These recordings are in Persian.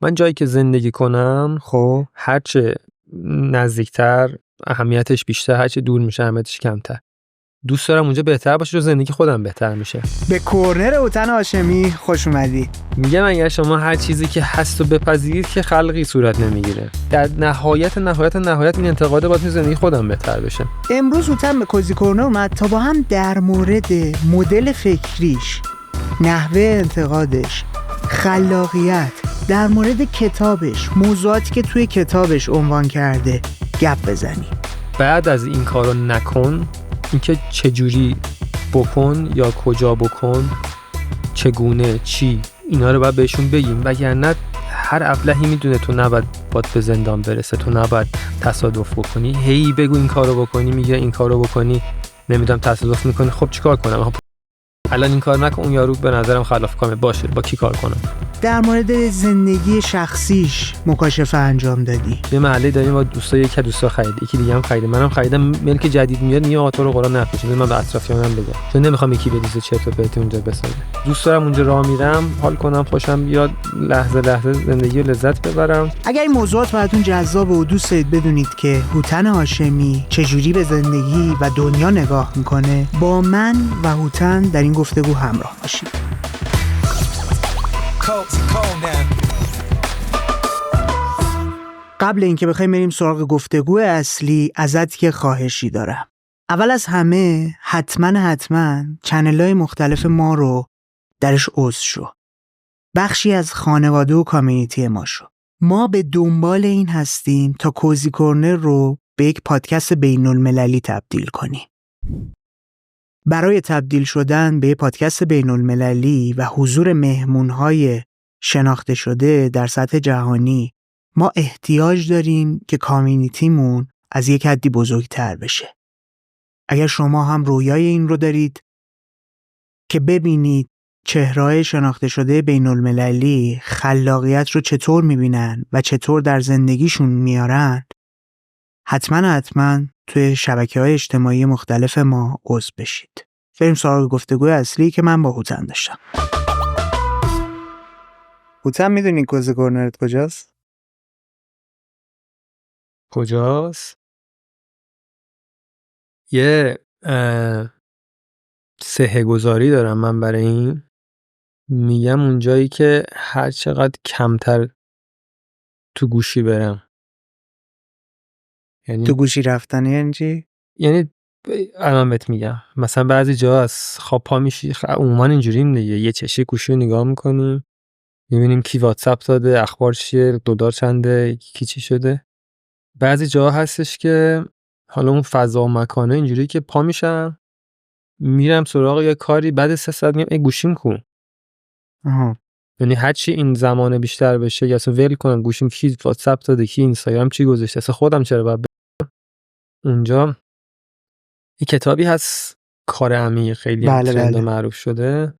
من جایی که زندگی کنم خب هرچه نزدیکتر اهمیتش بیشتر، هرچه دور میشه اهمیتش کمتر. دوست دارم اونجا بهتر باشه و زندگی خودم بهتر میشه. به کورنر هوتن هاشمی خوش اومدی. میگم اگر شما هر چیزی که هست رو بپذیرید که خلقی صورت نمیگیره. در نهایت این انتقاده باید زندگی خودم بهتر بشه. امروز هوتن به کوزی کورنر اومد تا با هم در مورد مدل فکریش، نحوه انتقادش، خلاقیت، در مورد کتابش، موضوعاتی که توی کتابش عنوان کرده گپ بزنیم. بعد از این کارو نکن، اینکه چجوری بکن یا کجا بکن، چگونه، چی، اینا رو باید بهشون بگیم، وگرنه هر ابلهی میدونه تو نباید به زندان برسه، تو نباید تصادف بکنی. هی بگو این کارو بکنی، میگه این کارو بکنی، نمیدونم تصادف میکنی. خب چیکار کنم؟ الان این کار نکن، اون یارو به نظرم خلاف کامه، باشه با کی کار کنم؟ در مورد زندگی شخصیش مکاشفه انجام دادی. یه محله داریم با دوستای، یک دوستا خرید، یکی دیگه هم خرید، منم خریدم. ملک جدید میاد میگه آقا تو رو قرآن نفروشید، من به اطرافیانم بگم، چون نمیخوام یکی بریزه چرت و پرت اونجا بسازه. دوست دارم اونجا راه میرم حال کنم، خوشم بیاد، لحظه زندگی رو لذت ببرم. اگر این موضوعات براتون جذاب و دوست دارید بدونید که هوتن هاشمی چجوری به زندگی و دنیا نگاه میکنه، با من و هوتن در این گفتگو همراه باشید. قبل اینکه بخوایم بریم سراغ گفتگو اصلی، ازت یه خواهشی دارم. اول از همه حتما چنل‌های مختلف ما رو درش عضو شو. بخشی از خانواده و کامیونیتی ما شو. ما به دنبال این هستیم تا کوزی کورنر رو به یک پادکست بین‌المللی تبدیل کنیم. برای تبدیل شدن به یک پادکست بین‌المللی و حضور مهمون‌های شناخته شده در سطح جهانی، ما احتیاج داریم که کامیونیتیمون از یک حدی بزرگتر بشه. اگر شما هم رویای این رو دارید که ببینید چهره‌های شناخته شده بین‌المللی خلاقیت رو چطور می‌بینن و چطور در زندگیشون میارن، حتما توی شبکه‌های اجتماعی مختلف ما عضو بشید. بریم سراغ گفتگوی اصلی که من با هوتن داشتم. هوتن، میدونی کوزی کورنرت کجاست؟ کجاست؟ یه سهه گذاری دارم من برای این. میگم اونجایی که هر چقدر کمتر تو گوشی برم. یعنی تو گوشی رفتن یعنی چی؟ یعنی الان بهت میگم مثلا بعضی جا از خواب پا میشی، عموما اینجوریم دیگه، یه چشی گوشی رو نگاه میکنیم، میبینیم کی واتساپ داده، اخبار چیه، دلار چنده، کی چی شده. بعضی جا هستش که حالا اون فضا و مکانه اینجوری که پا میشم میرم سراغ یه کاری، بعد 3 ساعت میگم ای گوشیم کو. یعنی هر چی این زمان بیشتر بشه یا اصلا ول کنم گوشیم کی واتساپ داده، کی اینستاگرام چی گذاشته، اصلا خودم چرا باید اونجا. یه کتابی هست کار عمیق، خیلی ترند و معروف شده.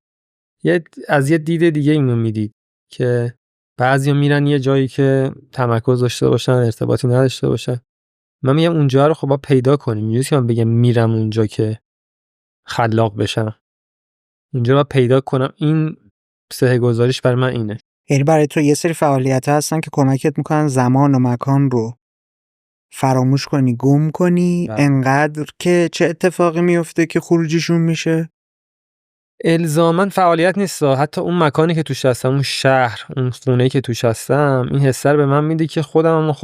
از یه دید دیگه اینو میدید که بعضیا میرن یه جایی که تمرکز داشته باشن، ارتباطی نداشته باشن. من میگم اونجا رو خب با پیدا کنیم. اینجوریه که من بگم میرم اونجا که خلاق بشم، اونجا رو پیدا کنم. این سهه گذاریش برای من اینه. یعنی برای تو یه سری فعالیت‌ها هستن که کمکت میکنن زمان و مکان رو فراموش کنی، گم کنی، انقدر که چه اتفاقی میفته که خروجیشون میشه؟ الزاماً فعالیت نیست، حتی اون مکانی که توش هستم، اون شهر، اون خونه‌ای که توش هستم، این حس رو به من میده که خودم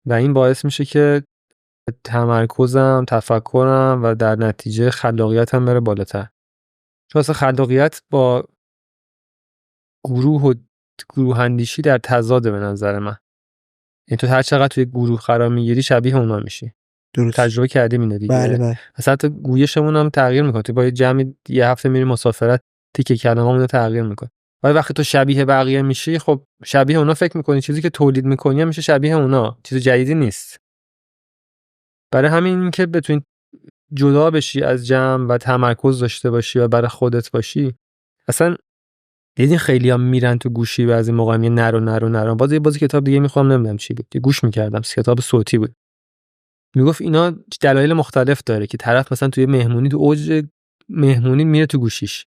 و این باعث میشه که تمرکزم، تفکرم و در نتیجه خلاقیتم بره بالاتر. چون اصلا خلاقیت با گروه اندیشی در تضاده به نظر من. این تو هر چقدر توی گروه قرار میگیری شبیه اونا میشی. درست. تجربه کردیم اینو دیگه. بله. اصلا حتی گویشمون هم تغییر میکنه. تو با یه جمع یه هفته میری مسافرت، تیکه کلمه‌مون رو تغییر میکنه. ولی وقتی تو شبیه بقیه میشی، خب شبیه اونا فکر میکنی، چیزی که تولید میکنی هم میشه شبیه اونا، چیز جدیدی نیست. برای همین که بتونی جدا بشی از جمع و تمرکز داشته باشی و برای خودت باشی. اصلا دیدین خیلی‌ها میرن تو گوشی، بعضی موقع میگن نرو. بازی کتاب دیگه میخوام، نمیدونم چی بود، گوش میکردم، کتاب صوتی بود. میگفت اینا دلایل مختلف داره که طرف مثلا توی مهمونی، تو اوج مهمونی میره تو گوشیش.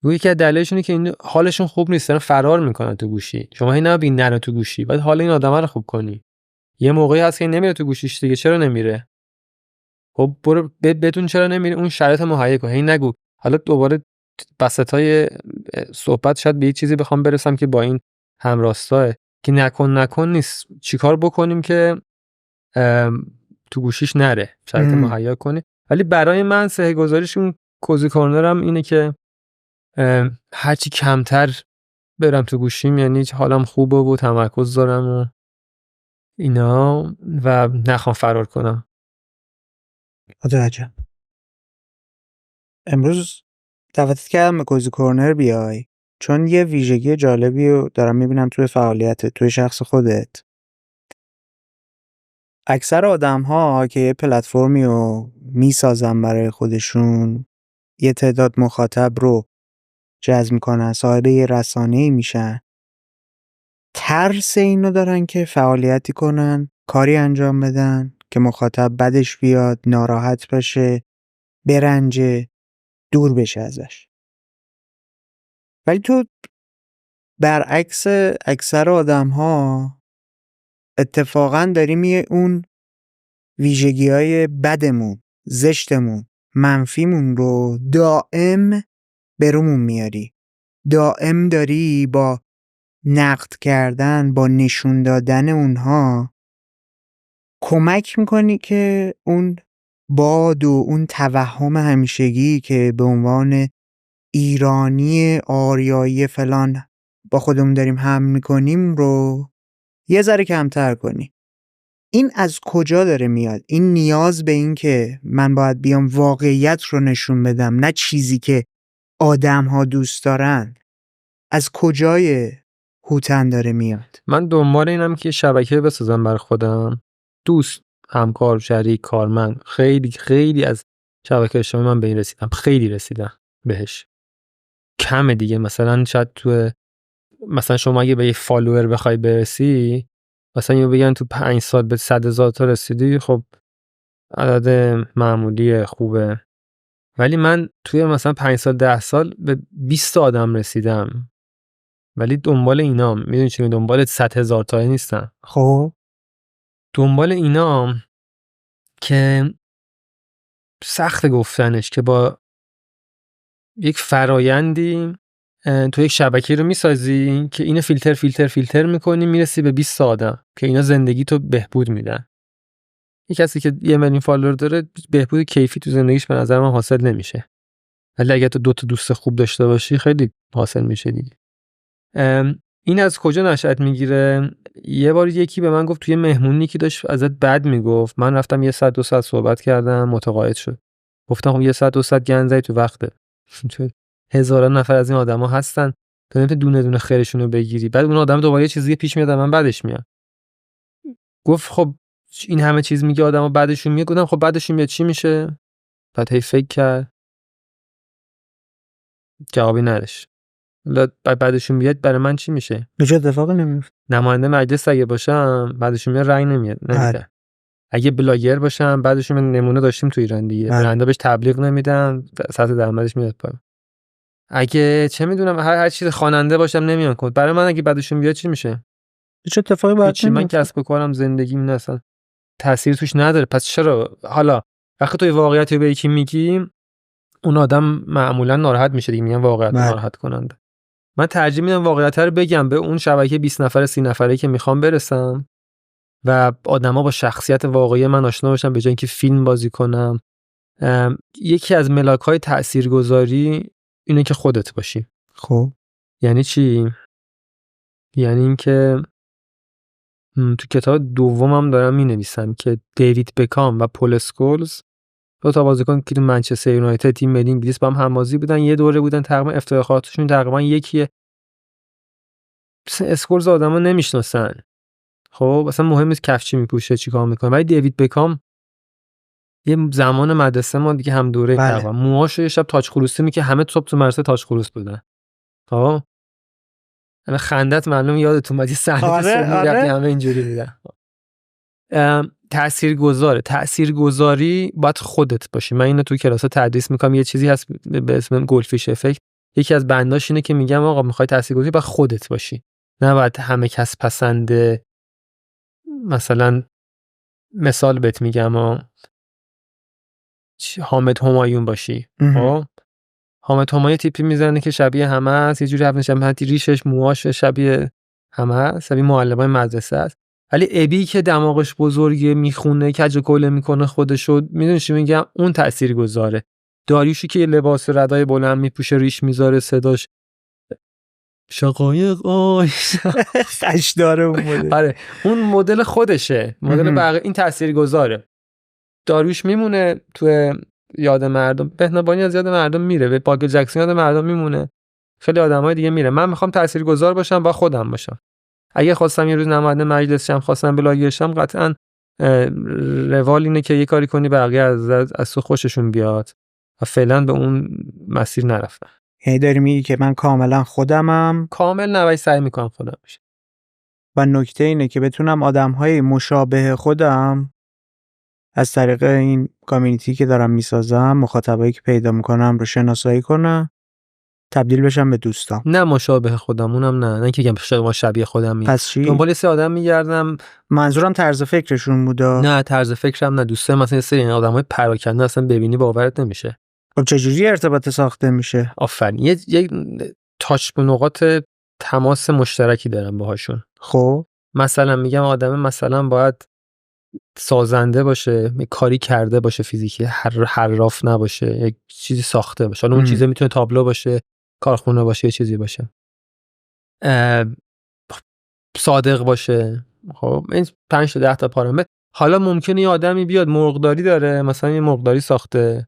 یکی از دلایلشونه که این حالشون خوب نیست، دارن فرار میکنن تو گوشی. شما هی نبین نره تو گوشی، بعد حال این آدما رو خوب کنی. یه موقعی هست که نمیره تو گوشیش دیگه. چرا نمیره؟ خب برو بدون چرا نمیره، اون شرایط مهیا کن. هی نگو حالا دوباره وسطای صحبت شاید به یه چیزی بخوام برسم که با این همراستاه که نکن نیست. چیکار بکنیم که تو گوشیش نره، شرایط مهیا کنی. ولی برای من سه‌گذاریش اون کوزی کورنرم اینه که هرچی کمتر برم تو گوشیم، یعنی حالم خوبه و تمرکز دارم و اینا و نخوام فرار کنم. متوجهم. امروز دعوتت کردم به کوزی کورنر بیای چون یه ویژگی جالبی رو دارم میبینم توی فعالیتت، توی شخص خودت. اکثر آدم‌ها که یه پلتفرمی رو میسازن برای خودشون، یه تعداد مخاطب رو جذب میکنن، صاحب یه رسانه‌ای میشن، ترس اینو دارن که فعالیتی کنن، کاری انجام بدن که مخاطب بدش بیاد، ناراحت بشه، برنجه، دور بشه ازش. ولی تو برعکس اکثر آدم‌ها اتفاقاً داری میه اون ویژگی‌های بدمون، زشتمون، منفیمون رو دائم برومون میاری. دائم داری با نقد کردن، با نشون دادن اونها کمک میکنی که اون باد و اون توهم همیشگی که به عنوان ایرانی آریایی فلان با خودمون داریم حمل میکنیم رو یه ذره کمتر کنی. این از کجا داره میاد؟ این نیاز به این که من باید بیام واقعیت رو نشون بدم، نه چیزی که آدم ها دوست دارن، از کجای هوتن داره میاد؟ من دنبال اینم که شبکه بسازم بر خودم. دوست، همکار، شریک، کارمند، خیلی از شبکه اجتماعی من به این رسیدم. خیلی رسیدم بهش. کمه دیگه. مثلا شاید مثلا شما اگه به یه فالوور بخوای برسی، مثلا یه بگن تو 5 سال به 100,000 تا رسیدی، خب عدد معمولی خوبه. ولی من توی مثلا 5 سال 10 سال به 20 آدم رسیدم. ولی دنبال اینام، میدونی چی؟ دنبال 100,000 تایی نیستم. خب دنبال اینام که سخت گفتنش، که با یک فرایندی تو یک شبکه رو میسازی که اینو فیلتر میکنی، میرسی به 20 آدم که اینا زندگی تو بهبود میدن. یک کسی که 1,000,000 فالوور داره، بهبود کیفی تو زندگیش به نظر من حاصل نمیشه. ولی اگه تو 2 تا دوست خوب داشته باشی، خیلی حاصل میشه دیگه. این از کجا نشأت میگیره؟ یه بار یکی به من گفت توی مهمونی که داشت ازت بد میگفت، من رفتم 1 ساعت 2 ساعت صحبت کردم، متقاعد شد. گفتم خب 1 ساعت 2 ساعت گند زدی تو وقته. چون هزاران نفر از این آدما هستن، تو نمیتونی دونه دونه خیرشون رو بگیری. بعد اون آدم دوباره یه چیزی پیش میاد، من بعدش میاد. گفت خب این همه چیز میگه آدما بعدشون میاد. گفتم خب بعدشون میاد چی میشه؟ بعد هی فکر کرد، جوابی نداشت. بعدشون بیاد برای من چی میشه؟ هیچ اتفاقی نمیفته. نماینده مجلس اگه باشم بعدشون میاد رأی نمیده. اگه بلاگر باشم بعدشون نمونه داشتیم تو ایران دیگه، برنده بهش تبلیغ نمیدن، سطح درآمدش میاد پایین. اگه چه میدونم هر چیز خواننده باشم نمیان کد. برای من اگه بعدشون بیاد چی میشه؟ هیچ اتفاقی باید نمیفته. من کسب و کارم، زندگیم اصلا تأثیری توش نداره. پس چرا حالا وقتی توی واقعیتی به یکی میگی، اون آدم معمولا ناراحت میشه دیگه، میگن واقعیت ناراحت کننده. من ترجیح میدم واقعیت رو بگم به اون شبکه 20 نفره 30 نفره که میخوام برسم و آدما با شخصیت واقعی من آشنا باشن، به جای اینکه فیلم بازی کنم. یکی از ملاک‌های تاثیرگذاری اینه که خودت باشی. خب یعنی چی؟ یعنی اینکه تو کتاب دومم دارم می‌نویسم که دیوید بکام و پول اسکولز، دو تا بازیکن که تو منچستر یونایتد تیم ملی انگلیس با هم هم‌بازی بودن، یه دوره بودن، تقریبا افتخاراتشون تقریبا یکیه. اسکولز آدما نمیشناسن. خب اصلا مهم نیست کفچی میپوشه چیکار میکنه، ولی دیوید بکام یه زمان مدرسه ما دیگه هم دوره تقریبا، موهاشو یه شب تاج خروسی میکنه، همه تو مدرسه تاج خروس بودن. خب انا خندت معلوم یادتون اومد، یه صحنه رفتی همه اینجوری بودن. تاثیرگذاری باید خودت باشی. من اینو تو کلاس تدریس میکنم. یه چیزی هست به اسم گلدفیش افکت. یکی از بنداش اینه که میگم آقا میخوای تاثیرگذاری باید خودت باشی، نه باید همه کس پسنده. مثلا مثال بهت میگم حامد همایون باشی. خب حامد همایون تیپی میزنه که شبیه همه است، یه جوری حرف میزنه، ریشش موهاش شبیه همه است، شبیه معلمای مدرسه است. ولی ابی که دماغش بزرگه، میخونه، کج و کوله میکنه خودشو، میدونی چی میگم، اون تاثیرگذاره. داریوشی که لباس ردای بلند میپوشه، ریش میذاره، صداش شقایق خش داره اون مدل. آره اون مدل خودشه، مدل بقیه این تاثیرگذاره. داریوش میمونه تو یاد مردم، بهنامبانی از یاد مردم میره، پاکل جکسون یاد مردم میمونه، خیلی آدمای دیگه میره. من میخوام تاثیرگذار باشم، با خودم باشم. اگه خواستم یه روز نماینده مجلس شم، خواستم بلاگر شم، قطعاً روال اینه که یه کاری کنی بقیه از تو خوششون بیاد و فعلا به اون مسیر نرفتم. یعنی داری میگی که من کاملا خودمم؟ کامل نه، ولی سعی میکنم خودم باشم. و نکته اینه که بتونم آدم‌های مشابه خودم از طریق این کامیونیتی که دارم میسازم، مخاطبایی که پیدا میکنم رو شناسایی کنم، تبدیل بشم به دوستام. نه مشابه خودمونم، نه که بگم شبیه خودم. پس چی؟ دنبال سه آدم میگردم. منظورم طرز فکرشون بودا. نه طرز فکرم نه، دوسته مثلا یه سری آدمای پراکنده اصلا ببینی باورت نمیشه. خب چجوری ارتباط ساخته میشه؟ آفرین، یه تاچ به نقاط تماس مشترکی دارم باهاشون. خب مثلا میگم آدم مثلا باید سازنده باشه، یه کاری کرده باشه، فیزیکی حراف نباشه، یک چیزی ساخته باشه. حالا اون چیزه میتونه تابلو باشه، کارخونه باشه، یه چیزی باشه. صادق باشه. خب این 5 تا 10 تا پارامتر. حالا ممکنه یه آدمی بیاد مرغداری داره، مثلا یه مرغداری ساخته،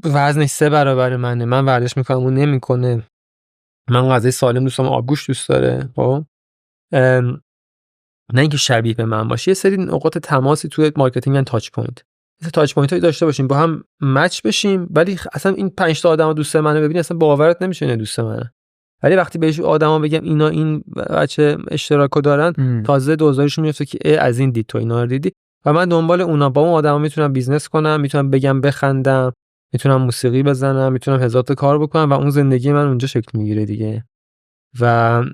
وزنش 3 برابر منه، من ورزش میکنم اون نمیکنه، من غذای سالم دوست دارم، آبگوشت دوست داره. خب نه اینکه شبیه به من باشه، یه سری نقاط تماسی توی مارکتینگ ان تاچ پوینت. مثلا تاچ پوینت هایی داشته باشیم با هم مچ بشیم، ولی اصلا این 5 تا آدمو دوست منو ببینی اصلا باورت نمیشه اینا دوست منه. ولی وقتی بهش آدما بگم اینا این بچه اشتراکو دارن، تازه دوزارشون میفته که از این دید تو اینا رو دیدی. و من دنبال اونا، با اون آدما میتونم بیزنس کنم، میتونم بگم بخندم، میتونم موسیقی بزنم، میتونم هزار تا کار بکنم و اون زندگی من اونجا شکل میگیره دیگه. و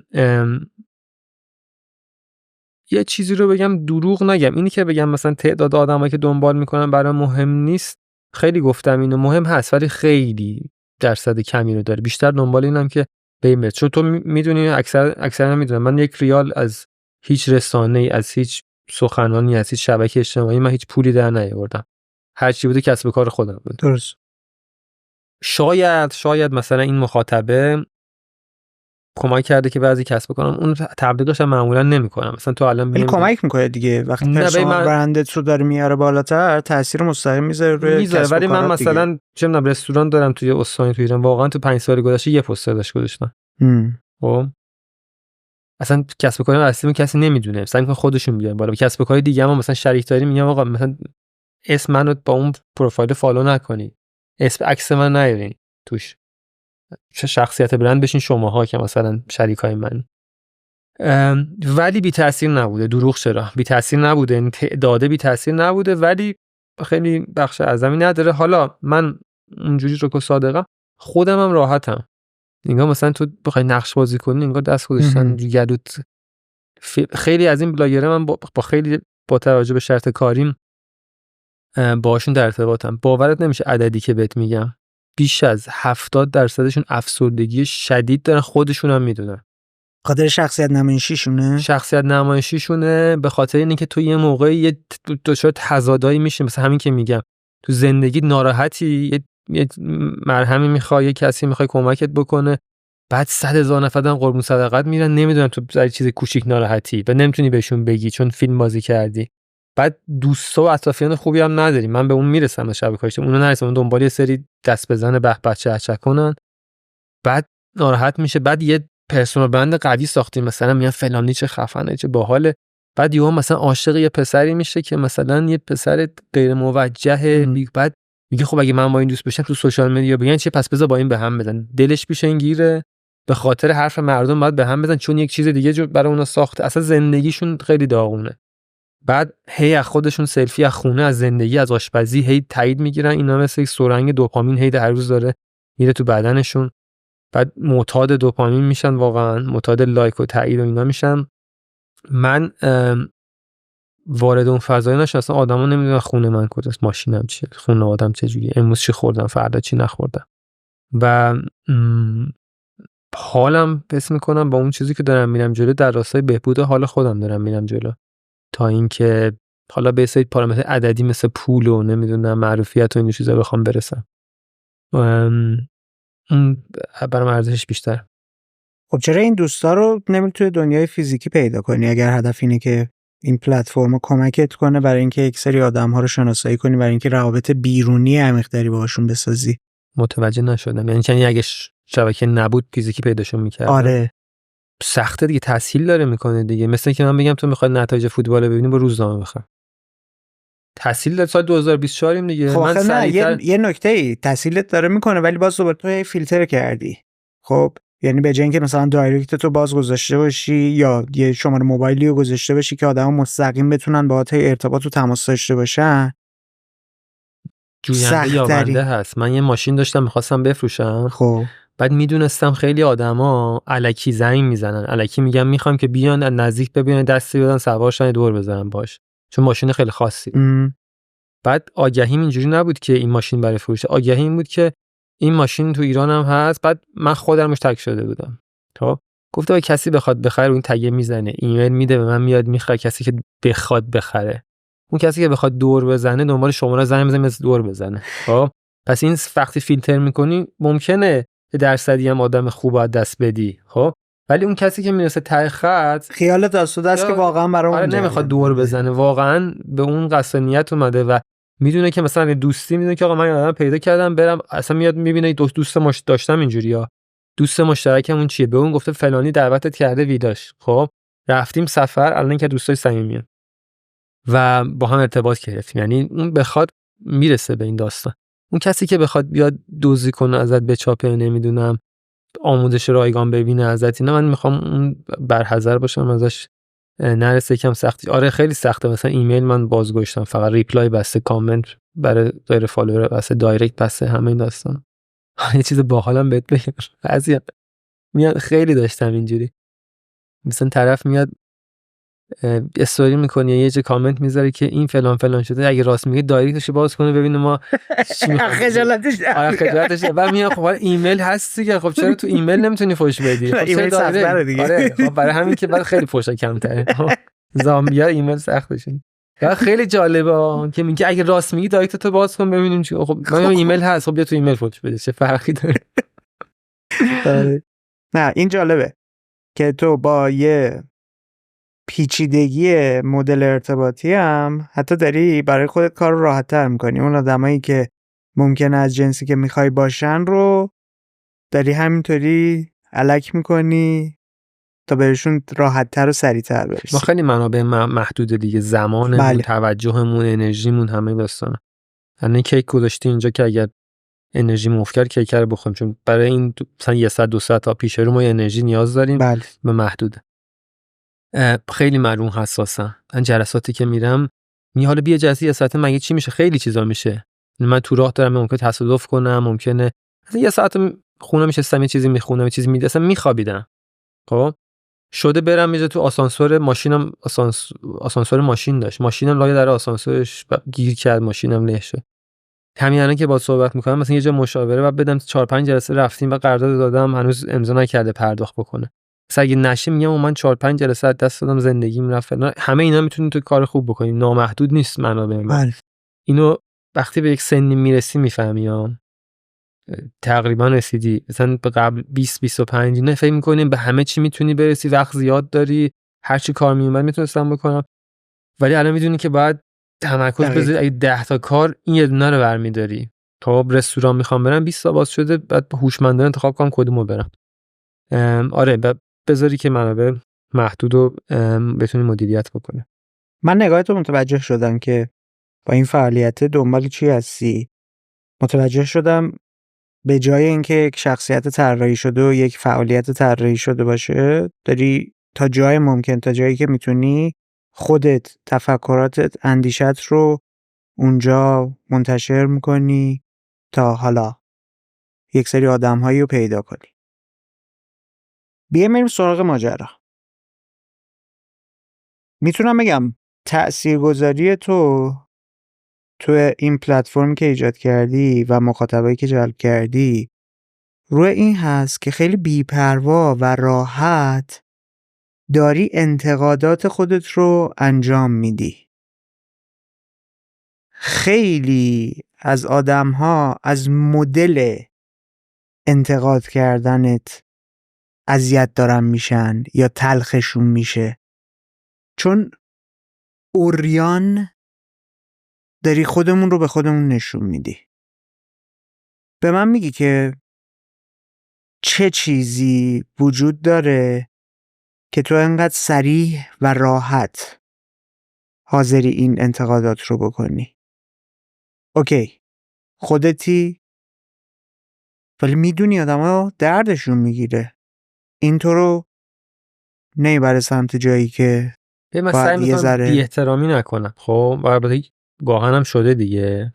یه چیزی رو بگم دروغ نگم، اینی که بگم مثلا تعداد آدمایی که دنبال میکنن برام مهم نیست، خیلی گفتم اینو مهم هست ولی خیلی درصد کمی رو داره. بیشتر دنبال اینم که بیمت، چون تو میدونی اکثرا میدونم من 1 ریال از هیچ رسانه‌ای، از هیچ سخنرانی، از هیچ شبکه اجتماعی من هیچ پولی در نیاوردم. هر چی بوده کسب کار خودم بود. درست. شاید مثلا این مخاطبه کمک کرده که بعضی کسب کنم، اون تبلیغش هم معمولا نمیکنم. مثلا تو الان این کمک میکنه دیگه، وقتی پرسونال برندت رو داره میاره بالاتر، تاثیر مستقیم میذاره روی کسب و ولی من مثلا چه میدونم رستوران دارم توی استان تو ایران، واقعا تو 5 سال گذشته یه پست داشت گذاشتم. خب اصلا کسب و کار اصلی کسی نمیدونه، مثلا میگن خودشون بیان بالا. کسب و کار دیگه هم مثلا شریک داری، میگم آقا مثلا اسم منو با اون پروفایل فالو نکنی، اسم عکس من نیارین توش، چه شخصیت برند بشین شماها که مثلا شریکای من. ولی بی تاثیر نبوده. دروغ چرا؟ بی تاثیر نبوده، این تعداد بی تاثیر نبوده، ولی خیلی بخش اعظمی نداره. حالا من اونجوری رو که صادقم، خودم هم راحتم. انگار مثلا تو بخوای نقش بازی کنی، انگار دست گذاشتن گلوت. خیلی از این بلاگرها من با خیلی با توجه به شرط کاریم باشون در ارتباطم. باورت نمیشه عددی که بهت میگم، بیش از 70% افسردگی شدید دارن، خودشون هم میدونن. خاطر شخصیت نمایشیشونه، به خاطر اینکه تو یه موقعی یه دچار تضادایی میشه. مثلا همین که میگم تو زندگی ناراحتی، یه مرهمی میخوای، یه کسی میخوای کمکت بکنه، بعد 100,000 نفر دارن قربون صدقت میرن، نمیدونن تو در چیز کوچیک ناراحتی و نمیتونی بهشون بگی چون فیلم بازی کردی. بعد دوستا و اطرافیان خوبی هم نداری. من به اون میرسم، شبکه‌اش اونو نرسم، اون دنبال یه سری دست بزنه به بچه کنن، بعد ناراحت میشه. بعد یه پرسونال برند قوی ساختیم، مثلا میگن فلانی چه خفنه، چه باحاله، بعد یهو مثلا عاشق یه پسری میشه که مثلا یه پسر غیر موجه، بعد میگه خب اگه من با این دوست بشم تو سوشال مدیا بگن چه، پس بذار با این به هم بزن. دلش پیش این گیره، به خاطر حرف مردم باید به هم بزن چون یک چیز دیگه برای اونا ساخته. اصلا زندگیشون خیلی داغونه. بعد هی از خودشون سلفی از خونه، از زندگی، از آشپزی هی تایید میگیرن. اینا مثل یک سرنگ دوپامین هی هر روز داره میره تو بدنشون. بعد معتاد دوپامین میشن، واقعا معتاد لایک و تایید و اینا میشن. من وارد اون فضای نشدم، اصلا آدما نمیدونن خونه من کجاست، ماشینم چیه، خونه آدم چجوریه، امروز چی خوردم، فردا چی نخوردم. و حالم حس میکنم با اون چیزی که دارم میرم جلو در راستای بهبود حال خودم دارم میرم جلو، تا اینکه حالا به سری پارامتر عددی مثل پول و نمیدونم معروفیت و این چیزا بخوام برسم، اون برام ارزشش بیشتر. خب چرا این دوستا رو نمیتونی توی دنیای فیزیکی پیدا کنی اگر هدف اینه که این پلتفرم کمکت کنه برای اینکه یک سری آدم‌ها رو شناسایی کنی، برای اینکه روابط بیرونی عمیق‌تری باهاشون بسازی؟ متوجه نشدم. یعنی اگه شبکه نبود فیزیکی پیداشون می‌کردم؟ آره سخته دیگه، تسهیل داره میکنه دیگه. مثل که من بگم تو میخواد نتایج فوتبال رو ببینی با روزنامه بخون. تسهیل داره، سال 2024 ایم دیگه. خب من نه یه نکته‌ای تسهیلت داره میکنه، ولی باز دوباره تو فیلتر کردی. خب یعنی به جای اینکه مثلا دایرکت تو باز گذاشته باشی یا یه شماره موبایلی رو گذاشته باشی که آدما مستقیم بتونن باهات ارتباط و تماس داشته باشن، جوینده یابنده هست. من یه ماشین داشتم میخواستم بفروشم، خب بعد میدونستم خیلی آدما الکی زنگ میزنن، الکی میگن میخوام که بیان از نزدیک ببینن، دستی بدن سوارشن دور بزنن باش، چون ماشین خیلی خاصی. بعد آگهیم اینجوری نبود که این ماشین برای فروشه، آگهی این بود که این ماشین تو ایران هم هست. بعد من خودم روش تگ شده بودم. خب گفتم اگه کسی بخواد بخره اون تگ میزنه، ایمیل میده به من، میاد میخره. کسی که بخواد بخره، اون کسی که بخواد دور بزنه دنبال شماره زنگ میزنه مثل دور بزنه. خب پس این وقتی فیلتر میکنی ممکنه یه درصدی هم آدم خوب از دست بدی، خب ولی اون کسی که میرسه ته خط خیالت آسوده است که واقعا برای اون نمیخواد دور بزنه، واقعا به اون قصد نیت اومده و میدونه که مثلا دوستی میدونه که آقا من آدم پیدا کردم برم، اصلا میاد میبینه دوست داشتم اینجوریه، دوست مشترکمون چیه، به اون گفته فلانی دعوتت کرده ویداش، خب رفتیم سفر، الان که دوستای صمیمیه و با هم ارتباط گرفتیم. یعنی اون بخواد میرسه به این داستان. اون کسی که بخواد بیاد دزدی کنه ازت، بچاپه، نمیدونم آموزش رایگان ببینه ازت، اینا من میخوام اون برحذر باشم ازش، نرسه. یکم سختی، آره خیلی سخته. مثلا ایمیل من بازگشتم، فقط ریپلای بسته، کامنت برای غیر فالوور بسته، دایرکت بسته، همه این داستان. یه چیز باحالم بهت بگم، بعضی میاد خیلی داشتم اینجوری، مثلا طرف میاد استوری میکنه یه چه کامنت میذاره که این فلان فلان شده، اگه راست میگه دایرکتش باز کنه ببینه ما چی میخوایم. خجالتش بعد میاد خب ایمیل هستی که خب چرا تو ایمیل نمیتونی فوش بدی؟ خب ایمیل سخت‌تره دیگه. آره خب برای همین که بعد خیلی فوشا کمتره. زامبیا ایمیل سخت بشه. خیلی جالبه که میگه اگه راست میگی دایرکت تو باز کن ببینیم چی. خب من ایمیل هست، خب بیا تو ایمیل فوش بده، چه فرقی داره؟ نه این جالبه که تو با یه پیچیدگی مدل ارتباطی هم حتی داری برای خودت کار رو راحت تر میکنی. اون آدمایی که ممکنه از جنسی که میخوای باشن رو داری همینطوری الک میکنی تا بهشون راحت تر و سریع تر برسی. ما خیلی منابع محدود دیگه، زمانمون، توجهمون، انرژیمون، همه داستانا. یعنی کیک گذاشتی اینجا که اگر انرژی مفکر کیک رو بخوریم، چون برای این مثلا 1 ساعت 2 ساعت تا پیش رو ما انرژی نیاز داریم. بله. به محدوده. خیلی معلوم حساسم. من جلساتی که میرم حالا بیا جلسه 1 ساعت مگه چی میشه؟ خیلی چیزا میشه. من تو راه دارم ممکنه تصادف کنم، ممکنه مثلا 1 ساعت خونه میشستم یه چیزی میخونم، یه چیزی میدسم، میخوابیدم. خب شده برم میشه تو آسانسور ماشینم، آسانسور ماشین داشت، ماشینم لای در آسانسورش گیر کرد، ماشینم له شد. همین الان که با صحبت میکنم مثلا یه جا مشاوره بعد بدم 4-5 جلسه رفتیم و قرارداد دادم، هنوز امضا نکرده پرداخت بکنه. مثلا اگه نشه میگم من 4-5 جلسه دست دادم، زندگیم رفت. همه اینا میتونید تو کار خوب بکنید، نامحدود نیست منابع من. اینو وقتی به یک سنی میرسی میفهمی، تقریبا رسیدی مثلا به قبل 20-25 نه فکر می‌کنیم به همه چی میتونی برسی، وقت زیاد داری، هر چی کار میومد میتونستم بکنم، ولی الان میدونی که باید تمرکز بذاری. اگه 10 تا کار این یه دونه رو برمی‌داری، تا رستوران میخوام برم 20 تا باز شده، بعد هوشمندانه انتخاب کنم کدومو برم. آره بذاری که منابع محدود رو بتونی مدیریت بکنه. من نگاهتو متوجه شدم که با این فعالیت دنبال چی هستی. متوجه شدم به جای اینکه یک شخصیت طراحی شده و یک فعالیت طراحی شده باشه، داری تا جای ممکن، تا جایی که میتونی خودت، تفکراتت، اندیشت رو اونجا منتشر میکنی تا حالا یک سری آدم‌هایی رو پیدا کنی. بریم سراغ ماجرا. میتونم بگم تأثیرگذاری تو این پلتفرم که ایجاد کردی و مخاطبایی که جلب کردی روی این هست که خیلی بی‌پروا و راحت داری انتقادات خودت رو انجام میدی. خیلی از آدم‌ها از مدل انتقاد کردنت اذیت دارن میشن یا تلخشون میشه، چون اوریان داری خودمون رو به خودمون نشون میدی. به من میگی که چه چیزی وجود داره که تو انقدر صریح و راحت حاضری این انتقادات رو بکنی. اوکی، خودتی، ولی میدونی آدم ها دردشون میگیره. این تو رو نمیبره سمت جایی که من سعی میکنم بی احترامی نکنم. خب البته واقعا هم شده دیگه،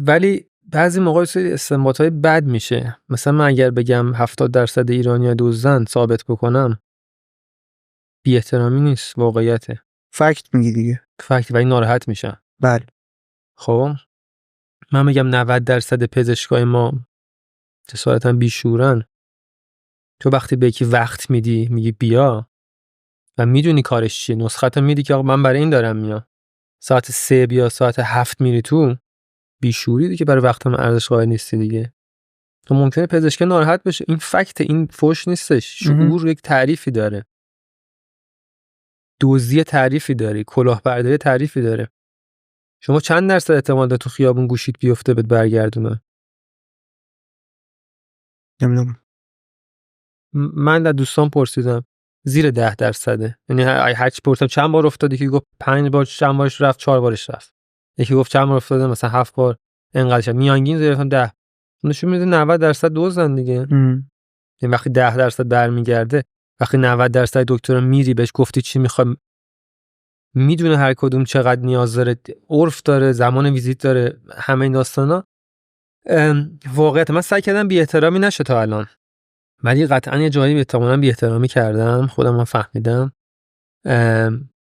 ولی بعضی موقع استنباطهای بد میشه. مثلا من اگر بگم 70% ایرانی‌ها دزدن ثابت بکنم، بی احترامی نیست، واقعیته. فکت میگی دیگه. فکت، ولی ناراحت میشن. بله. خب من میگم 90% پزشکای ما جسارتاً بیشورن. تو وقتی به یکی وقت میدی، میگی بیا و میدونی کارش چیه، نسختو میدی که آقا من برای این دارم میام، ساعت 3 بیا ساعت 7 میری تو، بیشوری دیگه، برای وقت من ارزش قائل نیستی دیگه. تو ممکنه پزشک ناراحت بشه. این فکت، این فوش نیستش. شعور یک تعریفی داره، دزدی تعریفی داره، کلاهبرداری تعریفی داره. شما چند درصد احتمال داره تو خیابون گوشیت بیفته بهت برگردونه؟ نمیدونم. من در دوستان پرسیدم، زیر 10%. یعنی هر چی پرسیدم چند بار افتاده، که گفت 5 بار، چند بارش رفت، 4 بارش رفت. یکی گفت چند بار افتاده، مثلا 7 بار، انقدرش. میانگین گرفتم 10. نشون میده 90% دزدن دیگه. یعنی وقتی 10% برمیگرده، وقتی 90% دکتر میری بهش گفتی چی میخوام، میدونه هر کدوم چقدر نیاز داره، عرف داره، زمان ویزیت داره، همه این داستانا. واقعیت من سعی کردم بی احترامی نشه تا الان، ولی قطعا یه جایی احتمالاً بی احترامی کردم، خودم هم فهمیدم.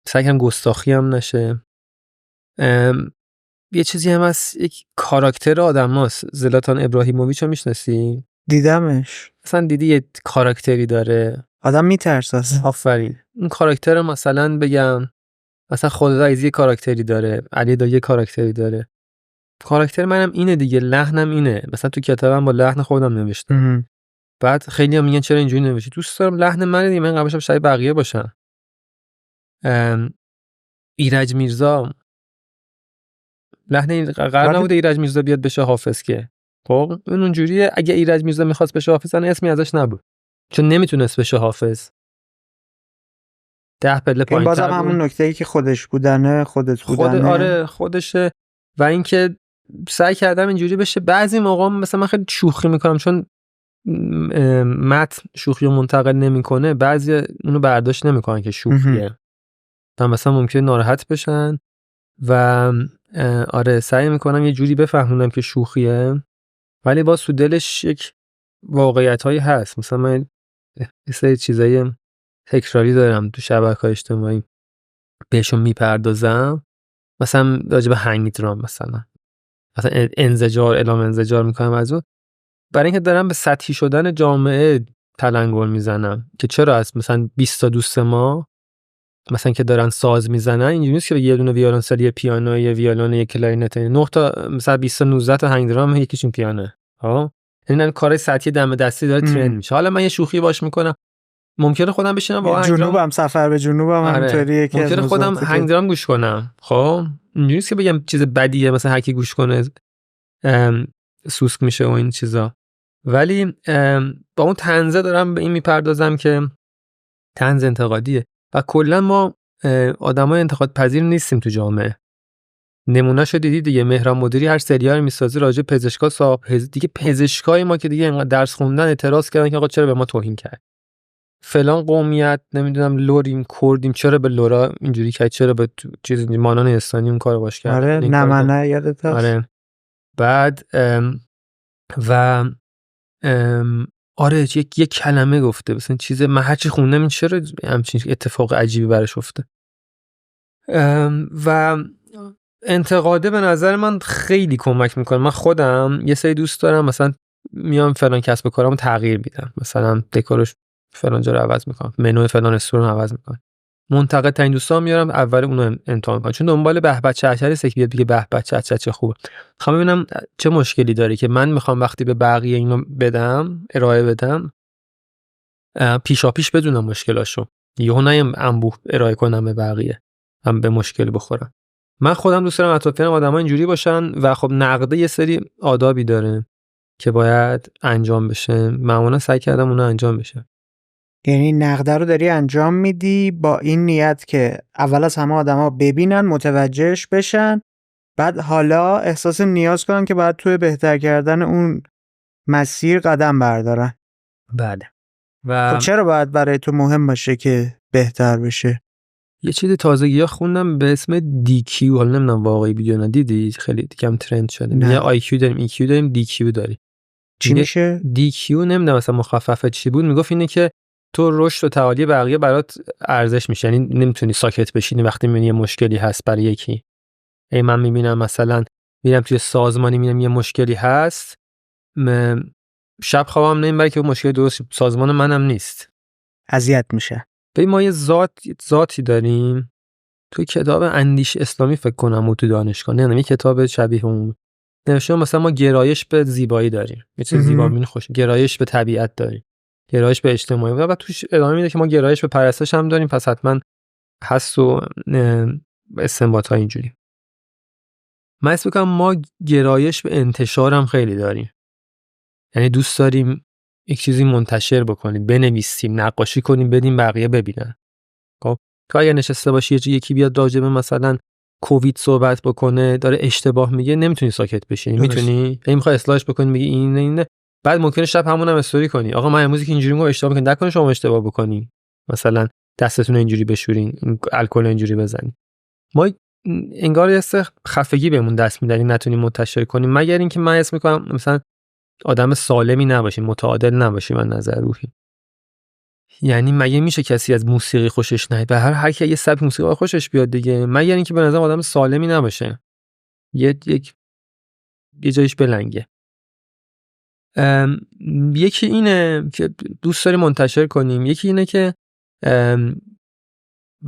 سعی کردم گستاخی هم نشه. یه چیزی هم هست، یک کاراکتر آدم هست. زلاتان ابراهیموویچ رو میشناسی؟ دیدمش. مثلا دیدی یه کاراکتری داره، آدم میترسه. آفرین. این کاراکتر مثلا بگم، مثلا خدادادی یه کاراکتری داره، علی دایی یه کاراکتری داره. کاراکتر منم اینه دیگه، لحنم اینه. مثلا تو کتابم با لحن خودم نوشتم. بعد خیلی هم میگن چرا اینجوری نوشتی؟ دوست دارم لحن من دیگه، من قبلش شاید بقیه باشم. ایرج میرزا لحن قرار نبوده ایرج میرزا بیاد بشه حافظ که. خب اون اونجوریه. اگه ایرج میرزا میخواست بشه حافظ، اصلا اسمی ازش نبود، چون نمیتونست بشه حافظ. 10 پله پایین‌تر. این بازم همون نکته‌ای که خودش بودنه، خودت بودنه. آره خودشه. و اینکه سعی کردم اینجوری بشه. بعضی موقع مثلا من خیلی شوخی میکنم، چون متن شوخی رو منتقل نمیکنه، بعضی اونو برداشت نمیکنن که شوخیه. مثلا ممکنه ناراحت بشن و آره سعی میکنم یه جوری بفهمونم که شوخیه، ولی باز تو دلش یک واقعیتایی هست. مثلا من یه سری چیزای تکراری دارم تو شبکه‌های اجتماعی بهشون میپردازم، مثلا راجع به هنگ درام، مثلا انزجار، اعلام انزجار میکنم از اون، برای اینکه دارم به سطحی شدن جامعه تلنگر میزنم که چرا از مثلا 20 تا دوست ما مثلا که دارن ساز میزنن، اینجوری نیست که یه دونه ویولنسل، یه پیانو، یه ویولون، یه کلارینت، 9 تا مثلا 20 تا 19 تا هنگ درام، یکیشون پیانو. ها این کارهای سطحی دم دستی داره ترند میشه. حالا من یه شوخی باش میکنم، ممکنه خودم بشینم واقعا جنوبم، سفر به جنوبم همینطوریه که ممکنه خودم هنگ درام گوش کنم. خب اینجوری نیست که بگم چیز بدیه، مثلا هر کی گوش کنه سوسک میشه و این چیزا. ولی با اون طنزه دارم به این میپردازم که طنز انتقادیه و کلا ما آدمای انتقاد پذیر نیستیم تو جامعه. نمونهشو دیدی دیگه، مهران مدیری هر سریال میسازه راجع پزشکا صاحب دیگه، پزشکای ما که دیگه اینقدر درس خوندن اعتراض کردن که آقا چرا به ما توهین کرد، فلان قومیت نمیدونم لوریم کردیم چرا به لورا اینجوری کرد، چرا به چیز مانان استانی اون کارو باش کرد. آره نمنه یادت هست. آره. بعد و آره یک کلمه گفته، مثلا چیز من هرچی خوندم این چرا همچین اتفاق عجیبی براش افتاد. و انتقاده به نظر من خیلی کمک میکنه. من خودم یه سری دوست دارم مثلا میام فلان کسب و کارامو تغییر میدم، مثلا دکورش فلان جا رو عوض میکنم، منوی فلان استور رو عوض میکنم. منتقد ترین دوستام میارم اول اونو امتحان میکنم، چون دنبال به به چه سکی دیگه به به چه خوبه. میخوام ببینم چه مشکلی داره که من میخوام وقتی به بقیه اینو بدم، ارائه بدم، پیشاپیش بدونم مشکلاشو، یهو نیم انبوه ارائه کنم به بقیه هم به مشکل بخورم. من خودم دوست دارم اطرافیانم آدم‌ها اینجوری باشن و خب نقده یه سری آدابی داره که باید انجام بشه، معمولا سعی کردم اونو انجام بشه. یعنی نقده رو داری انجام میدی با این نیت که اول از همه آدما ببینن، متوجهش بشن، بعد حالا احساس نیاز کنن که باید توی بهتر کردن اون مسیر قدم بردارن. بله. و خب چرا باید برای تو مهم باشه که بهتر بشه؟ یه چیز تازگی‌ها خوندم به اسم DQ، حالا نمیدونم واقعی بود یا نه، دیدی خیلی کم ترند شده. میگه IQ داریم، EQ داریم، DQ داریم. چی میشه؟ DQ نمیدونم مثلا مخففه چی بود، میگفت اینه که تو رشد و تعالی بقیه برات ارزش میشه، یعنی نمیتونی ساکت بشینی وقتی میبینی یه مشکلی هست برای یکی. من میبینم مثلا میرم توی سازمانی میبینم یه مشکلی هست، شب خوابم نمیبره که اون مشکل درست سازمان منم نیست، اذیت میشه. ببین ما یه ذاتی داریم. توی کتاب اندیش اسلامی فکر کنم و تو دانشگاه نه یه کتاب شبیه اون نوشته مثلا ما گرایش به زیبایی داریم، یه چیز زیبا می‌بینی خوش، گرایش به طبیعت داریم، گرایش به اجتماعی و توش ادامه میده که ما گرایش به پرستش هم داریم، پس حتما هست و استنباط‌ها اینجوری. من حس می‌کنم ما گرایش به انتشار هم خیلی داریم، یعنی دوست داریم یک چیزی منتشر بکنیم، بنویسیم، نقاشی کنیم، بدیم بقیه ببینن. خب تو اگه نشسته باشی یکی بیاد راجع به مثلا کووید صحبت بکنه، داره اشتباه میگه، نمیتونی ساکت بشی، میتونی میخوای اصلاحش بکنی میگی اینه، بعد ممکنه شب همونم استوری کنی، آقا من امروز که اینجوری میگم اشتباه میکنی، نکنه شما اشتباه بکنی، مثلا دستتون اینجوری بشورین، الکل اینجوری بزنین. ما انگار یه خفگی بهمون دست میدن نتونیم منتشر کنیم، مگر اینکه من حس میکنم مثلا آدم سالمی نباشیم، متعادل نباشیم از نظر روحی. یعنی مگه میشه کسی از موسیقی خوشش نیاد؟ و هر کی یه سبک موسیقی خوشش بیاد دیگه، مگر اینکه به نظر آدم سالمی نباشه، یه جایش بلنگه. یکی اینه که دوست داریم منتشر کنیم، یکی اینه که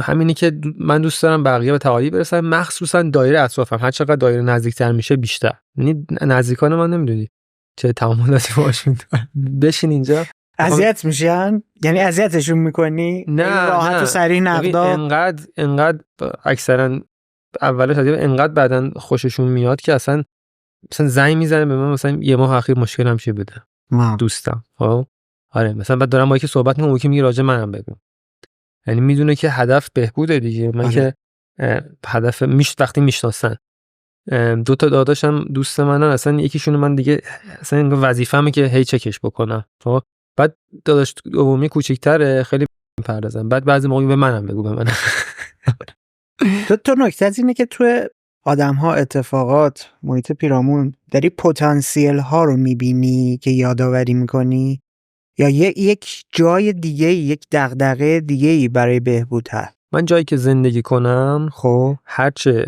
همینه که من دوست دارم بقیه به تعالی برسن، مخصوصا دایره اطرافم، هر چقدر دایره نزدیکتر میشه بیشتر. یعنی نزدیکان من نمیدونی چه تعاملاتی باشون دارن، بشین اینجا اذیت میشن، یعنی اذیتشون میکنی؟ نه راحت و سریع نقدا انقدر اکثرا اولش انقدر بعدن خوششون میاد که مثلا زنگ میزنه به من، مثلا یه ماه اخیر مشکلم چیه بده دوستم. خب آره مثلا بعد دارم با یکی صحبت میکنم، یکی میگه راجع منم بگو، یعنی میدونه که هدف بهبوده دیگه. من که هدف وقتی میشناسن، دو تا داداشم دوست منن، اصلا یکیشون من دیگه اصلا وظیفه‌مه که هی چکش بکنم. خب بعد داداش دومی کوچیک‌تره خیلی میپردازم، بعد بعضی موقع به منم بگو به منم. تو نکته از اینه که تو آدم‌ها، اتفاقات، محیط پیرامون داری پتانسیل ها رو میبینی که یادآوری میکنی، یا یک جای دیگه، یک دغدغه دیگه‌ای برای بهبود هست؟ من جایی که زندگی کنم خب هرچه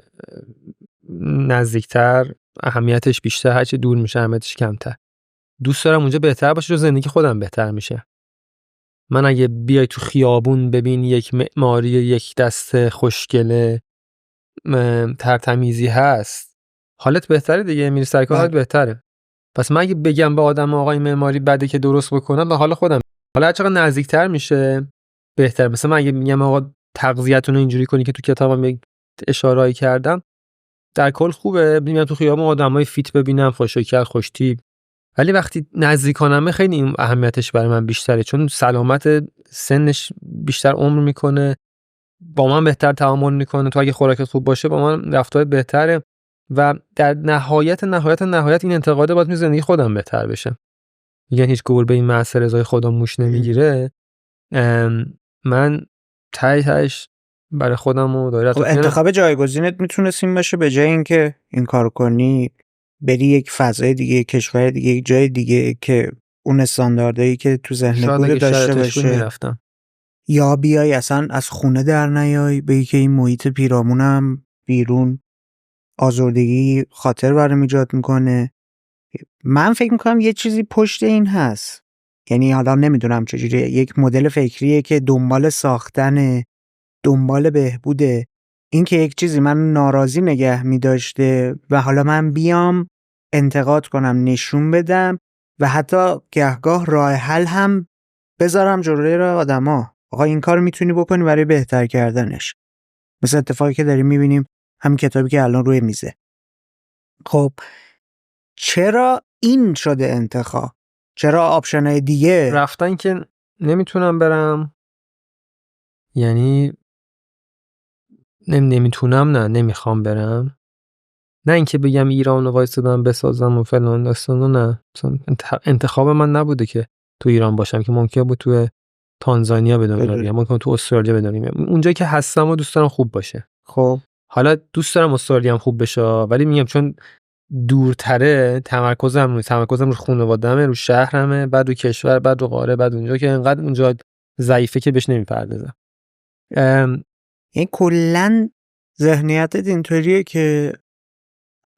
نزدیکتر اهمیتش بیشتر، هرچه دور میشه اهمیتش کمتر. دوست دارم اونجا بهتر باشه، چون زندگی خودم بهتر میشه. من اگه بیای تو خیابون ببین یک معماری یک دست خوشگله ترتمیزی هست، حالت بهتره دیگه، میری سر کار حالت بهتره. پس من اگه بگم به آدم آقا این معماری بده که درست بکنم، به حال خودم، حالا هر چقدر نزدیکتر میشه بهتر. مثلا من اگه میگم آقا تغذیه‌تون رو اینجوری کنی که تو کتابم یک اشاره‌ای کردم، در کل خوبه، میام تو خیابون آدمای فیت ببینم، خوش‌وکر، خوش‌تیپ، ولی وقتی نزدیکانمه خیلی این اهمیتش برای من بیشتره، چون سلامت سنش بیشتر عمر میکنه، با من بهتر تعامل میکنه، تو اگه خوراکت خوب باشه با من رفتار بهتره، و در نهایت این انتقاده باید زندگی خودم بهتر بشه. میگن هیچ گربه این معصر رضای خدا موش نمیگیره. من تایش برای خودم و دایره انتخاب جایگزینت میتونست این باشه، به جای اینکه این کارو کنی بری یک فضای دیگه، کشور دیگه، یک جای دیگه که اون استانداردهایی که تو ذهن شاید گور اگه داشته شرطش بود باشه، میرفتم. یا بیای اصلا از خونه در نیای بگی که این محیط پیرامونم بیرون آزردگی خاطر برام ایجاد میکنه. من فکر میکنم یه چیزی پشت این هست، یعنی حالا نمیدونم چجوریه، یک مدل فکریه که دنبال ساختن، دنبال بهبوده، این که یک چیزی من ناراضی نگه میداشته و حالا من بیام انتقاد کنم، نشون بدم و حتی گهگاه راه حل هم بذارم جلوی راه آدما. آقا این کار میتونی بکنی برای بهتر کردنش، مثل اتفاقی که داریم میبینیم همین کتابی که الان روی میزه. خب چرا این شده انتخاب؟ چرا آپشن‌های دیگه رفتن که نمیتونم برم، یعنی نمیتونم، نه نمیخوام برم، نه اینکه بگم ایران رو وایسادم بسازم و فلان داستانو، نه انتخاب من نبوده که تو ایران باشم، که ممکن بود تو تانزانیا به دنیا بیام، ممکن تو استرالیا به دنیا بیام، اونجایی که هستم و دوست دارم خوب باشه. خب حالا دوست دارم استرالیا هم خوب بشه، ولی میگم چون دورتره، تمرکزم رو خانواده‌مه، رو شهرمه، بعد رو کشور، بعد رو قاره، بعد اونجا که انقدر اونجا ضعیفه که بهش نمیپردازم. این کلن ذهنیتت اینطوریه که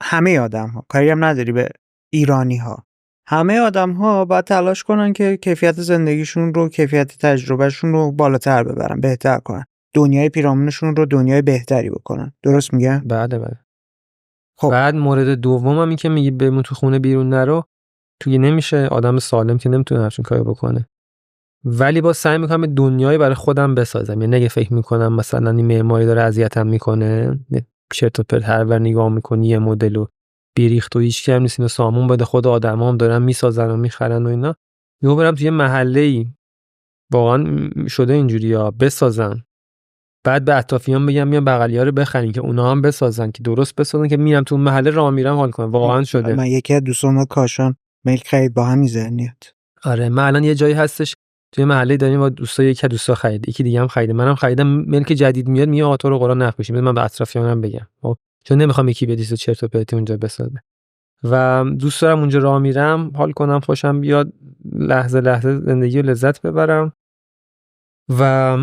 همه آدم ها، کاری هم نداری به ایرانی ها، همه آدم ها باید تلاش کنن که کیفیت زندگیشون رو، کیفیت تجربهشون رو بالاتر ببرن، بهتر کنن، دنیای پیرامونشون رو دنیای بهتری بکنن. درست میگم؟ بله. خب بعد مورد دوم هم این که میگی بمون تو خونه بیرون نرو، توی نمیشه، آدم سالم که نمیتونه همچین کاری بکنه، ولی با سعی میکنم دنیایی برای خودم بسازم. یعنی اگه فکر میکنم مثلا این معماری داره اذیتم میکنه، چرت و پرت هر ور نگاه میکنی یه مدل بیریخت و هیچ کم نیست، اینو سامون بده، خود آدمام دارن میسازن و میخرن و اینا، یهو برم توی محله‌ای واقعا شده اینجوریه بسازن، بعد به اطرافیان بگم میام بغلی‌ها رو بخرین که اونا هم بسازن، که درست بسازن، که میرم تو اون محله راه میرم حال کنم. واقعا شده. من یکی از دوستان کاشان ملک خرید با همین ذهنیت. آره من الان یه جایی هستش توی محله داریم با دوستای، یکی از دوستا خرید، یکی دیگه هم خریده، منم خریدم، ملک جدید میاد میگه آقا تو رو قرآن نفروشی، من به اطرافیانم بگم، خب چون نمیخوام یکی بیاد و چرت و پرت اونجا بسازه. و دوست دارم اونجا راه میرم حال کنم، خوشم بیاد، لحظه لحظه زندگی رو لذت ببرم. و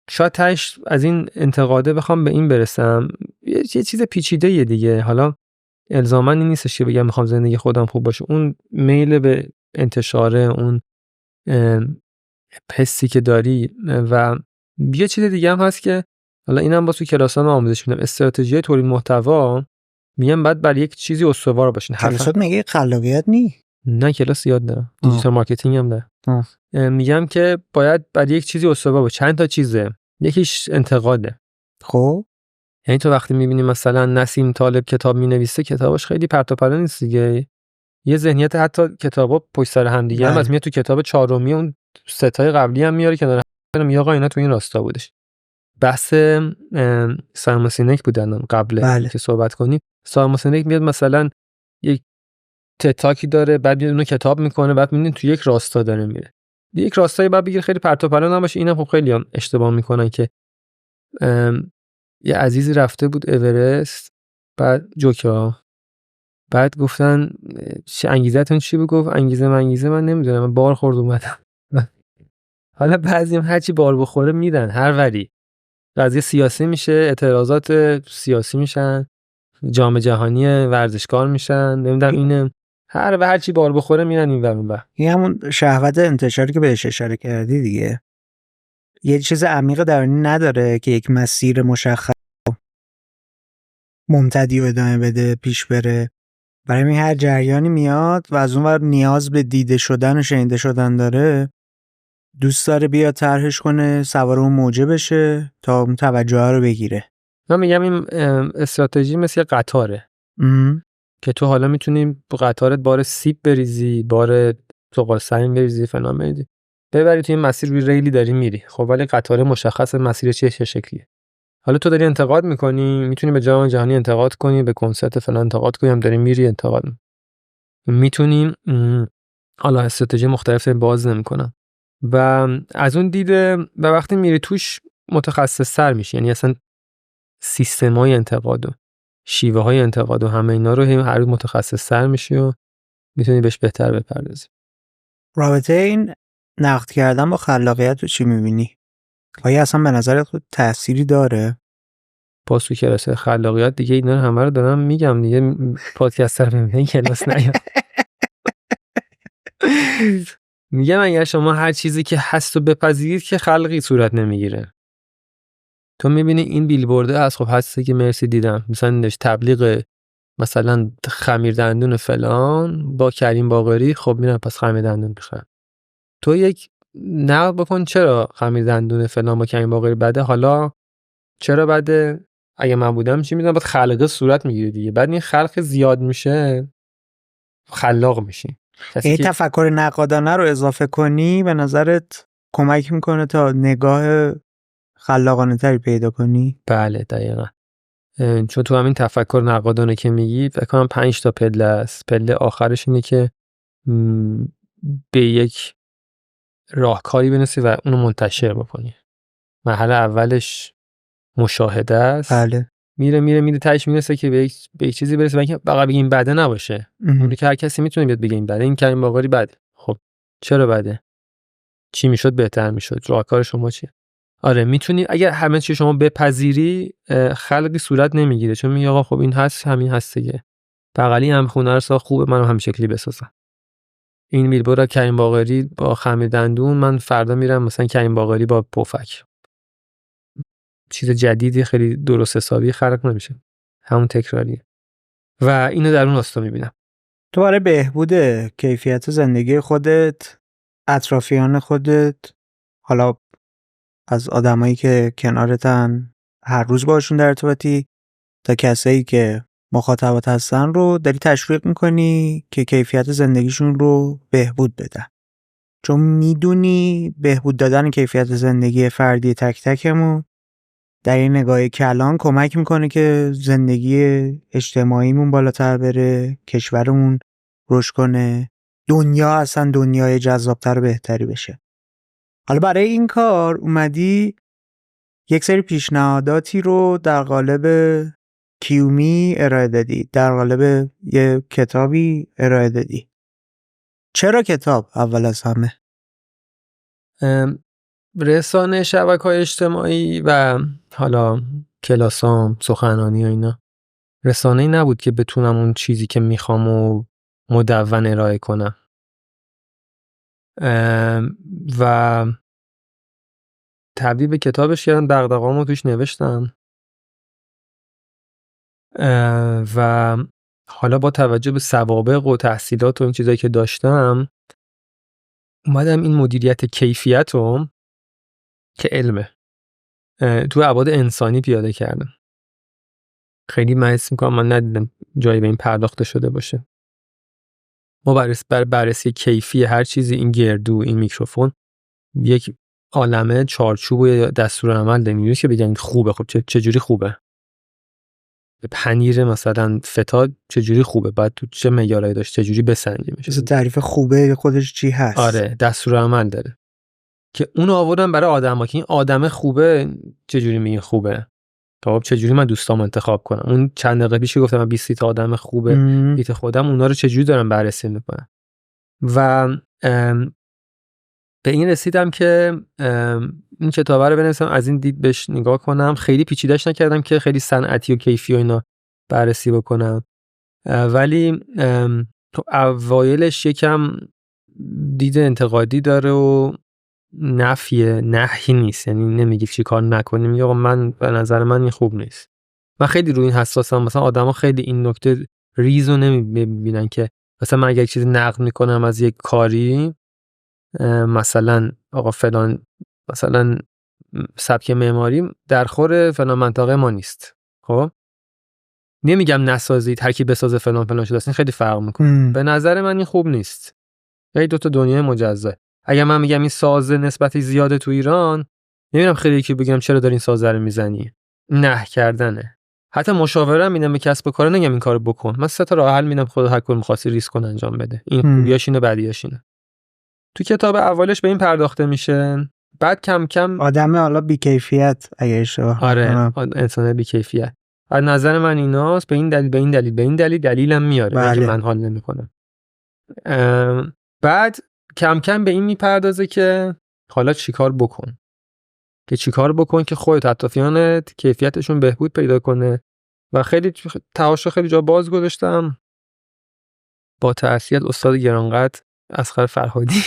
شاید تاش از این انتقاده بخوام به این برسم، یه چیز پیچیده یه دیگه، حالا الزاما این نیستش که بگم میخوام زندگی خودم خوب باشه، اون میل به انتشاره، اون حسی که داری. و یه چیز دیگه هم هست که حالا اینم با تو کلاسام آموزش میدم، استراتژی تولید محتوا، میگم بعد برای یک چیزی استوار باشین. کلاسات میگه خلاقیت نی؟ نه کلاس یاد دارم، دیجیتال مارکتینگ هم دارم. میگم که باید برای یک چیزی استوار باشه. چند تا چیزه، یکیش انتقاده. خب یعنی تو وقتی میبینی مثلا نسیم طالب کتاب مینویسه، کتاباش خیلی پرت و پلا نیست دیگه، یه ذهنیت حتی کتابا پشت سر هم دیگه هم از میاد تو کتاب چهارمی، اون ستای قبلی هم میاره کنار هم، میگه آقا اینا تو این راستا بودش. بحث سایمون سینک بودن قبل که صحبت کنیم. سایمون سینک میاد مثلا یک تتاکی داره، بعد میاد اونو کتاب میکنه، بعد میبینید تو یک راستا داره میره، یک راستایی بعد بگیر خیلی پرت و پلا نباشه. اینم خب خیلی هم اشتباه میکنن که یه عزیزی رفته بود اورست، بعد جوکا، بعد گفتن چه انگیزتون چی بود؟ گفت انگیزه من نمیدونم، من بار خورد اومدم. حالا بعضی هم هرچی بار بخوره میدن هر وری، قضیه سیاسی میشه، اعتراضات سیاسی میشن، جام جهانی ورزشکار میشن، نمیدونم اینه، هرچی بار بخوره میرن این ور. این همون شهوت انتشاری که بهش اشاره کردی دیگه، یه چیز عمیق درونی نداره که یک مسیر مشخص ممتدی و ادامه بده، پیش بره. برای این هر جریانی میاد و از اون ور نیاز به دیده شدن و شنیده شدن داره، دوست داره بیاد طرحش کنه، سوار اون موجه بشه تا اون توجه رو بگیره. من میگم این استراتژی مثل قطاره که تو حالا میتونی با قطارت بار سیب بریزی، بار زغال‌سنگ بریزی، فلان بریزی، ببری توی این مسیر، روی ریلی داری میری، خب ولی قطار مشخص مسیر چه شکلیه. حالا تو داری انتقاد میکنی، میتونی به جام جهانی انتقاد کنی، به کنسرت فلان انتقاد کنی، هم داری میری انتقاد میتونی. حالا استراتژی مختلف باز نمیکنم و از اون دیده و وقتی میری توش متخصص سر میشی، یعنی اصلا سیستمای انتقاد و شیوه های انتقاد و همه اینا رو هر روز متخصص سر میشی و میتونی بهش بهتر بپردازی. رابطه این نقد کردن با خلاقیت رو چی می‌بینی؟ آیا اصلا به نظرت خود تأثیری داره؟ باز تو کلاس خلاقیت دیگه اینا رو همه رو دارم میگم دیگه، پادکستر میگن کلاس نیاد. میگم اگر شما هر چیزی که هست رو بپذیرید که خلقی صورت نمیگیره. تو میبینی این بیلبورده از خب هستی که مرسی دیدم مثلا داشت تبلیغ مثلا خمیر دندون فلان با کریم باقری، خب میرم پس خمیر دندون میخرم. تو یک نقد بکن چرا خمیر دندون فلان با کریم باقری بده، حالا چرا بده، اگه من بودم چی میدونم، بعد خلقه صورت میگیره دیگه. بعد این خلق زیاد میشه خلاق میشی. این تفکر نقادانه رو اضافه کنی به نظرت کمک میکنه تا نگاه خلاقانه تری پیدا کنی؟ بله دقیقاً. چون تو همین تفکر نقادانه که میگی فکر کنم 5 تا پله است. پله آخرش اینه که به یک راهکاری برسی و اونو منتشر بکنی. مرحله اولش مشاهده است. بله. میره تهش میرسه که به یک چیزی برسه و فقط بگیم بده نباشه. اونی که هر کسی میتونه بیاد بگه این بده، این کریم باقری بده. خب چرا بده؟ چی میشد بهتر میشد؟ راهکار شما چیه؟ آره میتونی اگر همه چی شما بپذیری خلقی صورت نمیگیره، چون میگه آقا خب این هست همین هست دیگه. بغلی هم خونه رو ساخت خوبه منم هم شکلی بسازم. این بیلبورد کریم باقری با خمیر دندون، من فردا میرم مثلا کریم باقری با پفک. چیز جدیدی خیلی درست حسابی خلق نمیشه، همون تکراریه. و اینو در اون راستا میبینم. تو برای بهبود کیفیت زندگی خودت، اطرافیان خودت، حالا از آدمایی که کنارتن هر روز باشون در ارتباطی تا کسایی که مخاطبات هستن رو داری تشویق میکنی که کیفیت زندگیشون رو بهبود بدن، چون میدونی بهبود دادن کیفیت زندگی فردی تک تکمون در این نگاه کلان کمک میکنه که زندگی اجتماعیمون بالاتر بره، کشورمون رشد کنه، دنیا اصلا دنیای جذابتر و بهتری بشه. حالا برای این کار اومدی یک سری پیشنهاداتی رو در قالب کیومی ارائه دادی، در قالب یه کتابی ارائه دادی. چرا کتاب اول از همه؟ رسانه شبکه‌های اجتماعی و حالا کلاسام سخنرانی و اینا رسانه‌ای نبود که بتونم اون چیزی که میخوام و مدون ارائه کنم. و تبدیل به کتابش کردم، دغدغه‌امو توش نوشتم و حالا با توجه به سوابق و تحصیلات و این چیزایی که داشتم اومدم این مدیریت کیفیت رو که علمه تو ابعاد انسانی پیاده کردم. خیلی حس می‌کنم من ندیدم جایی به این پرداخته شده باشه. ما بررسی کیفی هر چیزی، این گردو، این میکروفون، یک عالمه چارچوب و دستورالعمل داریم که بگن خوبه. خب چجوری خوبه؟ پنیر مثلا فتا چجوری خوبه؟ بعد تو چه معیارایی داشت؟ چجوری بسنجیم؟ تعریف خوبه خودش چی هست؟ آره دستورالعمل داره که اونو آوردن برای آدم‌ها که این آدم خوبه چجوری میگه خوبه؟ خب چجوری من دوستام انتخاب کنم؟ اون چند دقیقه پیش گفتم من 20 تا آدم خوبه بیت خودم، اونا رو چجوری دارم بررسی میکنم. و به این رسیدم که این کتاب رو بنویسم، از این دید بهش نگاه کنم. خیلی پیچیده‌اش نکردم که خیلی صنعتی و کیفی و اینا بررسی بکنم، ولی تو اوایلش یکم دید انتقادی داره و نهی نیست، یعنی نمیگه چی کار نکنیم، میگه آقا من به نظر من این خوب نیست. من خیلی روی این حساسم. مثلا آدما خیلی این نکته ریزو نمیبینن که مثلا من اگه چیزی نقد میکنم از یک کاری، مثلا آقا فلان مثلا سبک معماری در خور فلان منطقه ما نیست، خب نمیگم نسازید هر کی بسازه فلان شده است، این خیلی فرق میکنه. به نظر من این خوب نیست. یعنی دو تا دنیای مجزا. اگر من میگم این سازه نسبتی زیاده تو ایران، نمیدونم خیلی کی بگم چرا داری این سازه رو میزنی. نه کردنه. حتی مشاوره میدم به کسب و کار، نگم این کارو بکن. من 3 تا راه حل میدم، خود هر کدوم می‌خواستی ریسک کن انجام بده. این خوبیاش اینه، بدیاش اینه. تو کتاب اولش به این پرداخته میشه. بعد کم کم آدم حالا بی‌کیفیت اگه اشتباه آره انسان بی‌کیفیت. از نظر من ایناست، به این دلیل دلیلم میاره. بله. من حال نمی‌کنم. بعد کم کم به این میپردازه که حالا چیکار بکن، که خودت اطرافیانت کیفیتشون بهبود پیدا کنه. و خیلی تهاشو خیلی جا باز گذاشتم با تأسیت استاد گرانقدر اصغر فرهادی.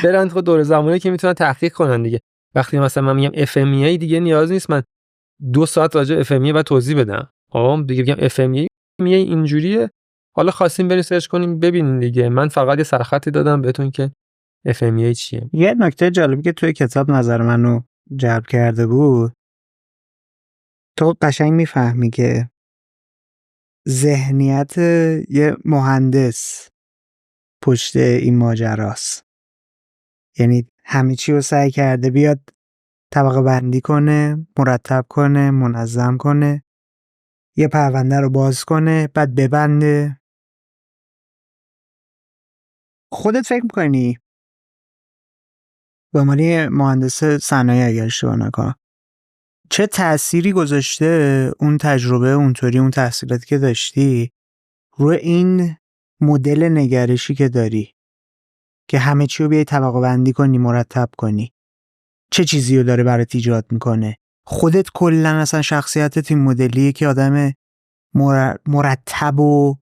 برن خود دور زمانی که میتونن تحقیق کنن دیگه. وقتی مثلا من میگم FMEA دیگه نیاز نیست من 2 ساعت راجع به FMEA و توضیح بدم. خب دیگه بگم FMEA اینجوریه، حالا خواستیم بریم سرچ کنیم ببینین دیگه. من فقط یه سرخطی دادم بهتون که FMEA چیه. یه نکته جالبی که توی کتاب نظر منو جلب کرده بود، تو قشنگ میفهمی که ذهنیت یه مهندس پشت این ماجراست. یعنی همه چی رو سعی کرده بیاد طبقه بندی کنه، مرتب کنه، منظم کنه، یه پرونده رو باز کنه، بعد ببنده. خودت فکر میکنی به عنوان یه مهندس صنایع اگر اشتباه نکنم چه تأثیری گذاشته اون تجربه اونطوری اون تحصیلاتی که داشتی روی این مدل نگرشی که داری که همه چی رو بیای طبقه بندی کنی، مرتب کنی؟ چه چیزی رو داره برات ایجاد میکنه؟ خودت کلا اصلا شخصیتت این مدلیه که آدم مرتب و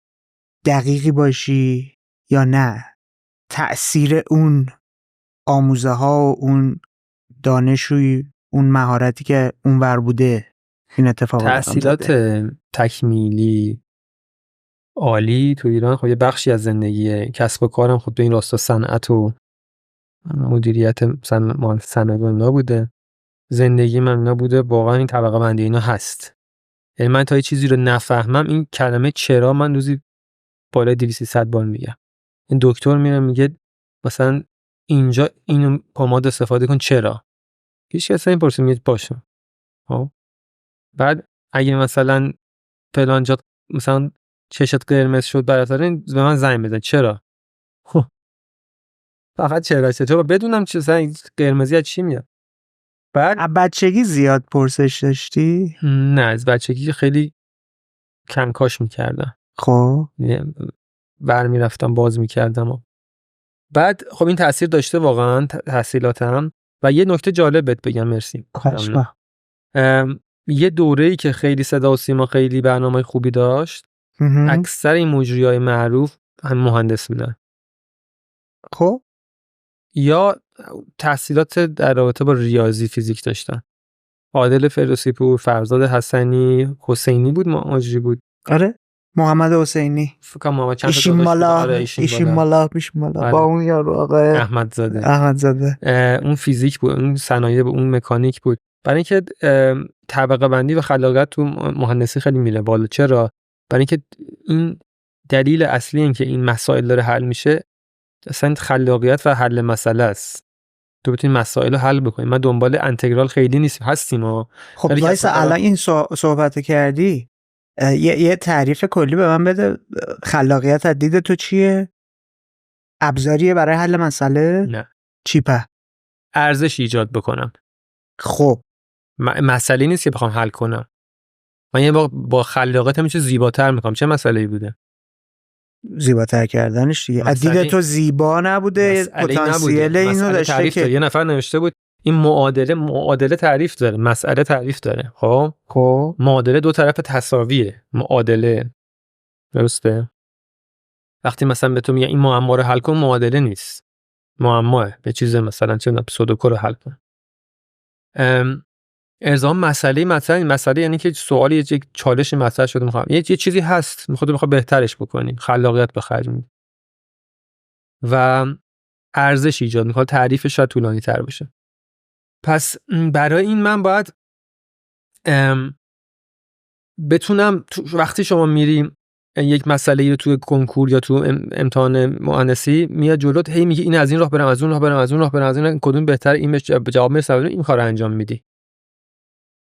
دقیقی باشی یا نه؟ تأثیر اون آموزه ها و اون دانش و اون مهارتی که اونور بوده این اتفاق تحصیلات تکمیلی عالی تو ایران خب یه بخشی از زندگیه. کسب و کارم خب تو این راستا صنعت و مدیریت صنایع بوده. زندگی من اینا بوده. واقعا این طبقه بندی اینا هست. یعنی من تا یه چیزی رو نفهمم این کلمه چرا من روزی بالای 200 بار میگم. این دکتر میره میگه مثلا اینجا اینو پماد استفاده کن، چرا؟ هیچ کس نمیپرسه، میگه باشه. خب بعد اگه مثلا فلان جا مثلا چشت قرمز شد براتون به من زنگ بزن، چرا؟ خب فقط چرا بدونم چه قرمزی از چی میاد. بعد بچگی زیاد پرسش داشتی؟ نه از بچگی خیلی کنکاش میکردم. خب برمی رفتم باز میکردم. بعد خب این تأثیر داشته واقعا تحصیلاتم. و یه نکته جالب بهت بگم، مرسی. یه دوره‌ای که خیلی صدا و سیما خیلی برنامه خوبی داشت، اکثر این مجریای معروف هم مهندس بودن. خب یا تحصیلات در رابطه با ریاضی فیزیک داشتن. عادل فردوسی پور، فرزاد حسنی، حسینی بود مجری بود. آره محمد حسینی، فکر کنم محمد چند تا ایشیمالا با اون یارو آقای احمد زاده. اون فیزیک بود، اون صنایع بود، اون مکانیک بود. برای اینکه طبقه بندی و خلاقیت تو مهندسی خیلی میره بالا. چرا؟ برای اینکه این دلیل اصلی این که این مسائل داره حل میشه اصلا خلاقیت و حل مسئله است. تو بتونی مسائل رو حل بکنی. ما دنبال انتگرال خیلی هستیم. خب وایسا الان این صحبت کردی، یه تعریف کلی به من بده. خلاقیت از دید تو چیه؟ ابزاریه برای حل مسئله؟ نه. چی په؟ ارزش ایجاد بکنم. خب مسئله نیست که بخوام حل کنم. من یه با خلاقیت همیشه زیباتر میکنم. چه مسئله‌ای بوده؟ زیباتر کردنش دیگه. از دید تو زیبا نبوده، پتانسیل اینو داشته که یه نفر نوشته بود این معادله تعریف داره، مسئله تعریف داره. خب معادله دو طرف تساویه. معادله درسته؟ وقتی مثلا به تو میگه این معما رو حل کن، معادله نیست، معماه. به چیز مثلا چه سودوکو رو حل کن. ارزام مسئله یعنی که سوالی یک چالش مطرح شده، میخوام یه چیزی هست میخواد بهترش بکنی، خلاقیت به خرج میدی و ارزش ایجاد میکنه. تعریفش شاید طولانی تر باشه. پس برای این من باید بتونم وقتی شما میری یک مسئله رو تو کنکور یا تو امتحان مهندسی میاد جلوت، هی میگه این از این راه برم، از اون راه برم، از اون راه برم، از این کدوم بهتر، این جواب میرسه، این کارو انجام میدی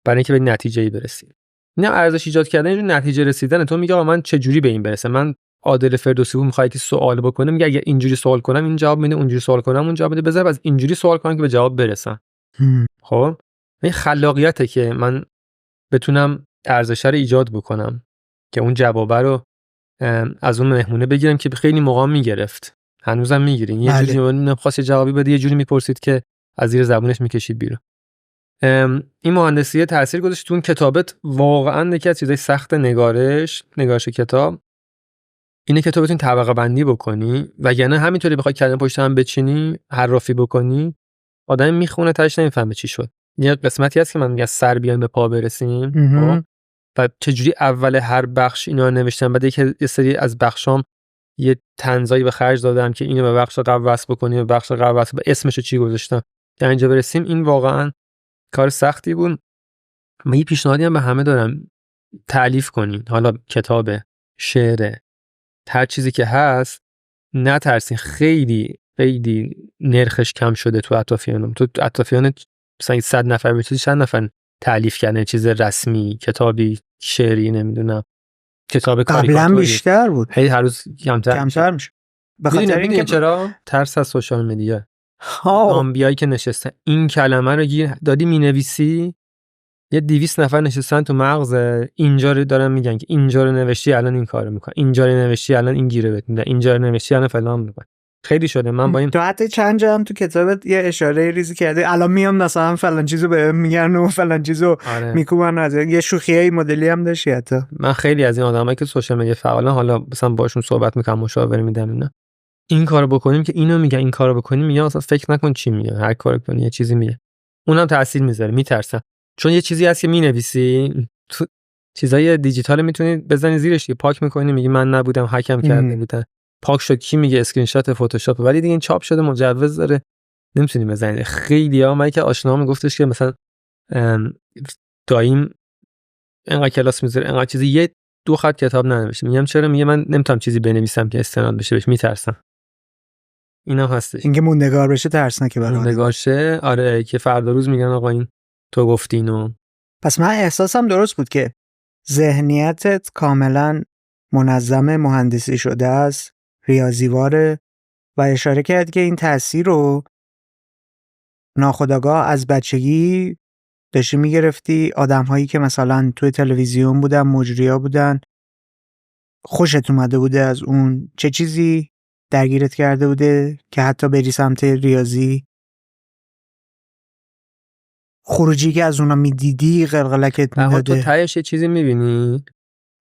برای اینکه به نتیجه‌ای برسی. نه ارزش ایجاد کردن یه نتیجه رسیدن. تو میگه من چه جوری به این برسم. من عادل فردوسی میخواد که سوال بکنه، میگه اگه اینجوری سوال کنم این جواب میده، اونجوری سوال کنم اون جواب میده، بذار از اینجوری سوال کنم که به جواب برسم. خب این خلاقیته که من بتونم ارزش رو ایجاد بکنم که اون جواب رو از اون مهمونه بگیرم که خیلی موقع میگرفت. هنوزم میگیرین. یه بله. جوری نمیخواست جوابی بده، یه جوری میپرسید که از زیر زبونش میکشید بیرون. این مهندسی تاثیر گذاشت تو اون کتابت. واقعا یکی از چیزای سخت نگارش کتاب اینه که تو بتونی طبقه بندی بکنی، وگرنه همینطوری بخوای کلمه پشت هم بچینی، حرافی بکنی، آدم میخونه تاش نمیفهمه چی شد. یه قسمتی هست که من میگم سر بیایم به پا برسیم. خب و چجوری اول هر بخش اینا رو نوشتم، بعد یه سری از بخشام یه طنزایی به خرج دادم که اینو به بخش قبل وصل بکنی، به بخش قبل وصل، اسمشو چی گذاشتم تا اینجا برسیم. این واقعا کار سختی بود. من یه پیشنهادی هم به همه دارم، تألیف کنین، حالا کتاب، شعر، هر چیزی که هست، نترسین. خیلی خیلی نرخش کم شده تو اطرافیانم. تو اطرافیان مثلا 100 نفر میتونی چند نفر تألیف کردن چیز رسمی، کتابی، شعری، نمیدونم کتاب کاریکاتوری. قبلا بیشتر بود، هی هر روز کمتر میشه. به خاطر اینکه چرا ترس از سوشال مدیا. آمبیایی که نشستن این کلمه رو گیر دادی مینویسی، یه 200 نفر نشستن تو مغز اینجا رو دارن میگن که اینجا رو نوشتی الان این کارو میکنه، اینجا رو نوشتی الان این گیره بهت میده، اینجا رو نوشتی الان فلان میکنه. خیلی شده. من با این تو حتی چند جا هم تو کتابت یه اشاره ریزی کرده، الان میام مثلا فلان چیزو بهم میگن و فلان چیزو میکوبن. از یه شوخیای مدلی هم داشتی حتی. من خیلی از این آدمایی که سوشال مدیا فعالن، حالا مثلا باشون صحبت میکنم، مشاوره میدم، اینا این کارو بکنیم که اینو میگن، این کارو بکنیم میگن، اصلا فکر نکن چی میگه، هر کاری کنی یه چیزی میگه. اونم تاثیر میذاره. میترسن چون یه چیزی هست که مینویسی تو چیزای دیجیتال میتونی بزنی زیرش که پاک میکنی، میگی من نبودم، هکم کرده بودن، پاک شد، کی میگه اسکرین شات فتوشاپ، ولی دیگه این چاپ شده، مجوز داره، نمیتونی بزنی. خیلی‌ها من که آشنا میگفتش که مثلا دایم انقدر کلاس میذاره، انقدر چیزی، یه 2 خط کتاب ننوشته. میگم چرا؟ میگه من نمیتونم چیزی بنویسم که استناد بشه بهش، میترسم. اینا هستش. اینکه موندگار بشه ترسناکه برام. موندگار شه، آره، که فردا روز میگن آقا این تو گفتینو. پس من احساسم درست بود که ذهنیتت کاملا منظم، مهندسی شده است، ریاضیواره، و اشاره کرد که این تأثیر رو ناخودآگاه از بچگی داشتی میگرفتی. آدم‌هایی که مثلا توی تلویزیون بودن، مجریا بودن، خوشت اومده بوده از اون. چه چیزی درگیرت کرده بوده که حتی بری سمت ریاضی؟ خروجی که از اونا میدیدی قلقلکت میداده؟ تو تهش یه چیزی میبینی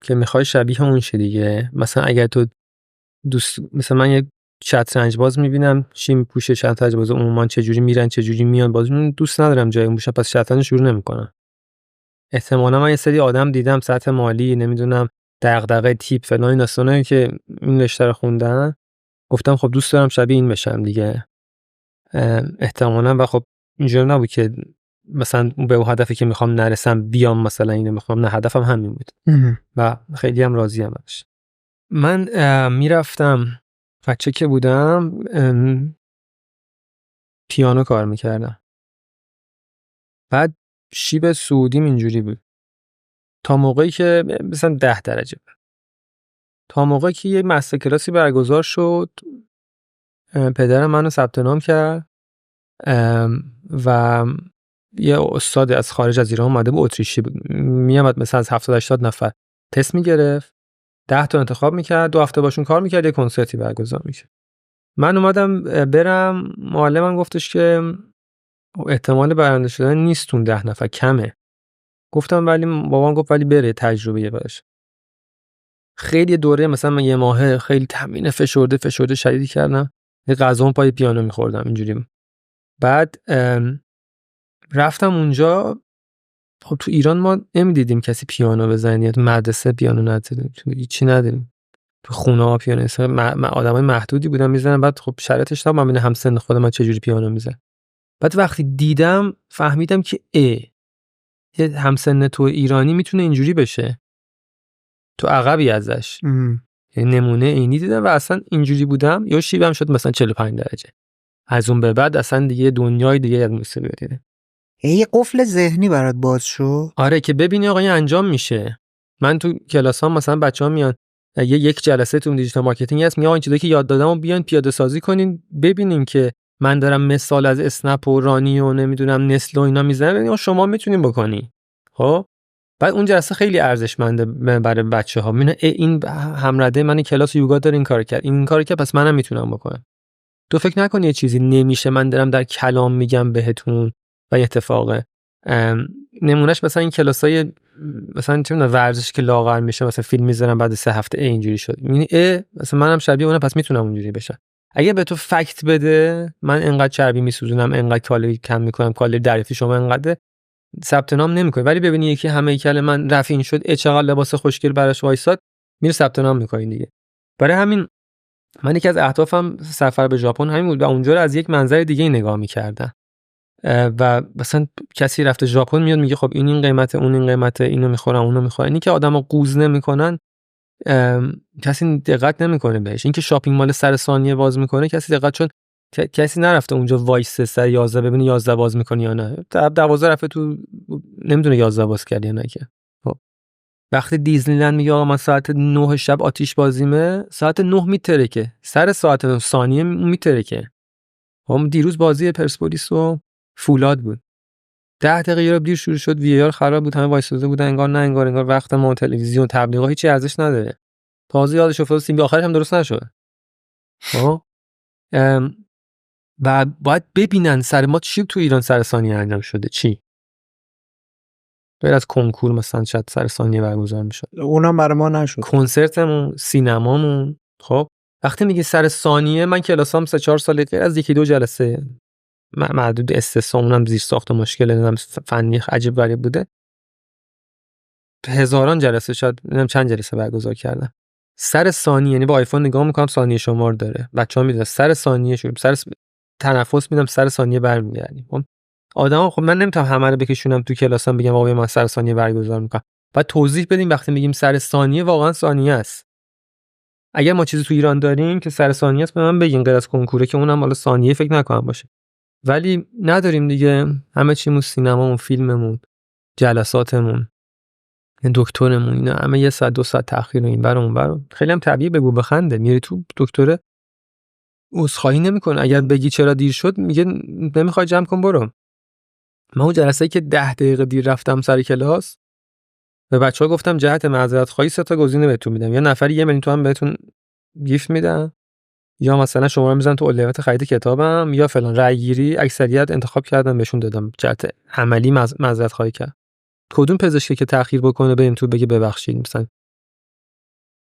که میخوای شبیه اون شه دیگه. مثلا اگر تو مثلا من یه شطرنج باز میبینم چی میپوشه، شطرنج باز عموما چه جوری میرن چه جوری میان، باز دوست ندارم جای اون باشم، پس شطرنج شروع نمیکنم. احتمالاً من یه سری آدم دیدم سطح مالی، نمیدونم دغدغه تیپ فلان داستانایی که این رشته رو خوندن، گفتم خب دوست دارم شبیه این بشم دیگه. احتمالاً و خب اینجوری نبود که مثلا به اون هدفی که میخوام نرسم بیام مثلا اینو میخوام، نه، هدفم همین بود و خیلی هم راضیم ازش. من میرفتم بچه که بودم پیانو کار میکردم. بعد شیب سعودیم اینجوری بود تا موقعی که مثلا 10 درجه بود. تا موقعی که یه مستر کلاسی برگزار شد، پدرم منو ثبت نام کرد و یه استاد از خارج از ایران اومده بود، اتریشی بود، میامد مثلا از 70-80 نفر تست میگرفت، 10 تا انتخاب میکرد، 2 هفته باشون کار میکرد، یه کنسرتی برگزار میکرد. من اومدم برم، معلمم گفتش که احتمال برنده شدن نیست اون 10 نفر، کمه. گفتم ولی بابام گفت ولی بره تجربه باشه. خیلی دوره مثلا من 1 ماه خیلی تمرین فشرده شدیدی کردم، یه غذا پای پیانو میخوردم اینجوری. بعد رفتم اونجا. خب تو ایران ما نمیدیدیم کسی پیانو بزنه، یا تو مدرسه پیانو نداریم، تو هیچی نداریم، تو خونه ها پیانو آدمای محدودی بودن میزنن. بعد خب شرایطش نبود من ببینم همسن خود من چه جوری پیانو میزنه. بعد وقتی دیدم فهمیدم که یه همسن تو ایرانی میتونه اینجوری بشه، تو عقبی ازش. یعنی نمونه عینی دیدم و اصلا اینجوری بودم، یا شیبم شد مثلا 45 درجه. از اون به بعد اصلا دیگه دنیای دیگه از موسیقی دیدم. یه قفل ذهنی برات باز شد. آره که ببینی آقا این انجام میشه. من تو کلاسام مثلا بچه‌ها میان یک جلسه تو دیجیتال مارکتینگ هست، میگن این چیزایی که یاد دادمو بیان پیاده سازی کنین، ببینین که من دارم مثال از اسنپ و رانی و نمیدونم نسل و اینا میزنم، ببینین شما میتونین بکنی. خب بعد اون جلسه خیلی ارزشمنده برای بچه‌ها. میبینن این همرده من کلاس یوگا داره این کارو کرد، این کارو کرد، پس منم میتونم بکنم. تو فکر نکنی یه چیزی نمیشه من دارم در کلام میگم بهتون و این اتفاقه. نمونهش مثلا این کلاسای مثلا چه میدونم ورزش که لاغر میشه، مثلا فیلم میذارم بعد 3 هفته اینجوری شد، میبینی مثلا منم شبیه اونم، پس میتونم اونجوری بشم. اگه به تو فکت بده من انقدر چربی میسوزونم، انقدر کالری کم میکنم، کالری دریافتی شما انقدر، ثبت نام نمیکنی. ولی ببینی یکی همه هیکل من رفیع شد، چقدر لباس خوشگل براش وایساد، میره ثبت نام میکنی دیگه. برای همین من یکی از اهدافم سفر به ژاپن همین بود و اونجا رو از یک منظر دیگه نگاه میکردم. و مثلا کسی رفته ژاپن میاد میگه خب این قیمته، اون این قیمته، اینو میخورن اونو میخورن. اینی که آدمو قوز نمیکنن کسی دقت نمیکنه بهش. این که شاپینگ مال سر ثانیه باز میکنه کسی دقت، چون کسی نرفته اونجا وایس سر 11 ببینه 11 باز میکنه یا نه، 12 رفته تو نمیدونه 11 باز کرد یا نه. که خب وقتی دیزنیلند میگه آقا من ساعت 9 شب آتیش بازیمه، ساعت 9 میترکه، سر ساعت ثانیه میترکه. هم دیروز بازی پرسپولیس و فولاد بود، 10 دقیقه یه دیر شروع شد، وی آر خراب بود، همه وایساده بودن، انگار نه انگار وقت ما تلویزیون تبلیغات هیچ ارزش نداره. تازه یادش افتاد سیم آخرش هم درست نشد. ها و باید ببینن سر ما چی تو ایران سر ثانیه انجام شده، چی غیر از کنکور مثلا شاید سر ثانیه برگزار میشد، اونم برای ما نشد. کنسرتمون، سینمامون. خب وقتی میگه سر ثانیه، من کلاسام 3-4 سال غیر از 1-2 جلسه معدود استثنا، اونم زیر ساخت و مشکل نمیدونم فنی عجیب غریب بوده، هزاران جلسه، شاید نمیدونم چند جلسه برگزار کردن سر ثانیه. یعنی با آیفون نگاه میکنم ثانیه شمار داره، بچه‌ها میدونن سر ثانیه شروع، تنفس میدم سر ثانیه برمیگردیم. خب آدما، خب من نمیتونم همه رو بکشونم تو کلاسام بگم آقا من سر ثانیه برگزار میکنم. بعد توضیح بدیم وقتی میگیم سر ثانیه واقعا ثانیه است. اگر ما چیزی تو ایران داریم که سر ثانیه است به من بگین، غیر از کنکوره که اونم حالا ثانیه فکر نکنم باشه. ولی نداریم دیگه، همه چیمون، سینمامون، فیلممون، جلساتمون، دکترمون، اینا همه 1 ساعت 2 ساعت تأخیر این بر اون بر. خیلی هم طبیعیه بگو بخنده. میری تو دکتره عذرخواهی نمیکنه، اگر بگی چرا دیر شد میگه نمیخوای جمع کن برو. من اون جلسه‌ای که 10 دقیقه دیر رفتم سر کلاس، به بچه‌ها گفتم جهت معذرت خواهی 3 تا گزینه بهتون میدم، یا نفری 1 میلیون تومان بهتون گیفت میدم، یا مثلا شما رو میذارم تو اولویت خرید کتابم، یا فلان. رأی گیری اکثریت انتخاب کردم بهشون دادم، جهت عملی معذرت خواهی کرد. کدوم پزشکی که تأخیر بکنه بریم تو بگه ببخشید مثلا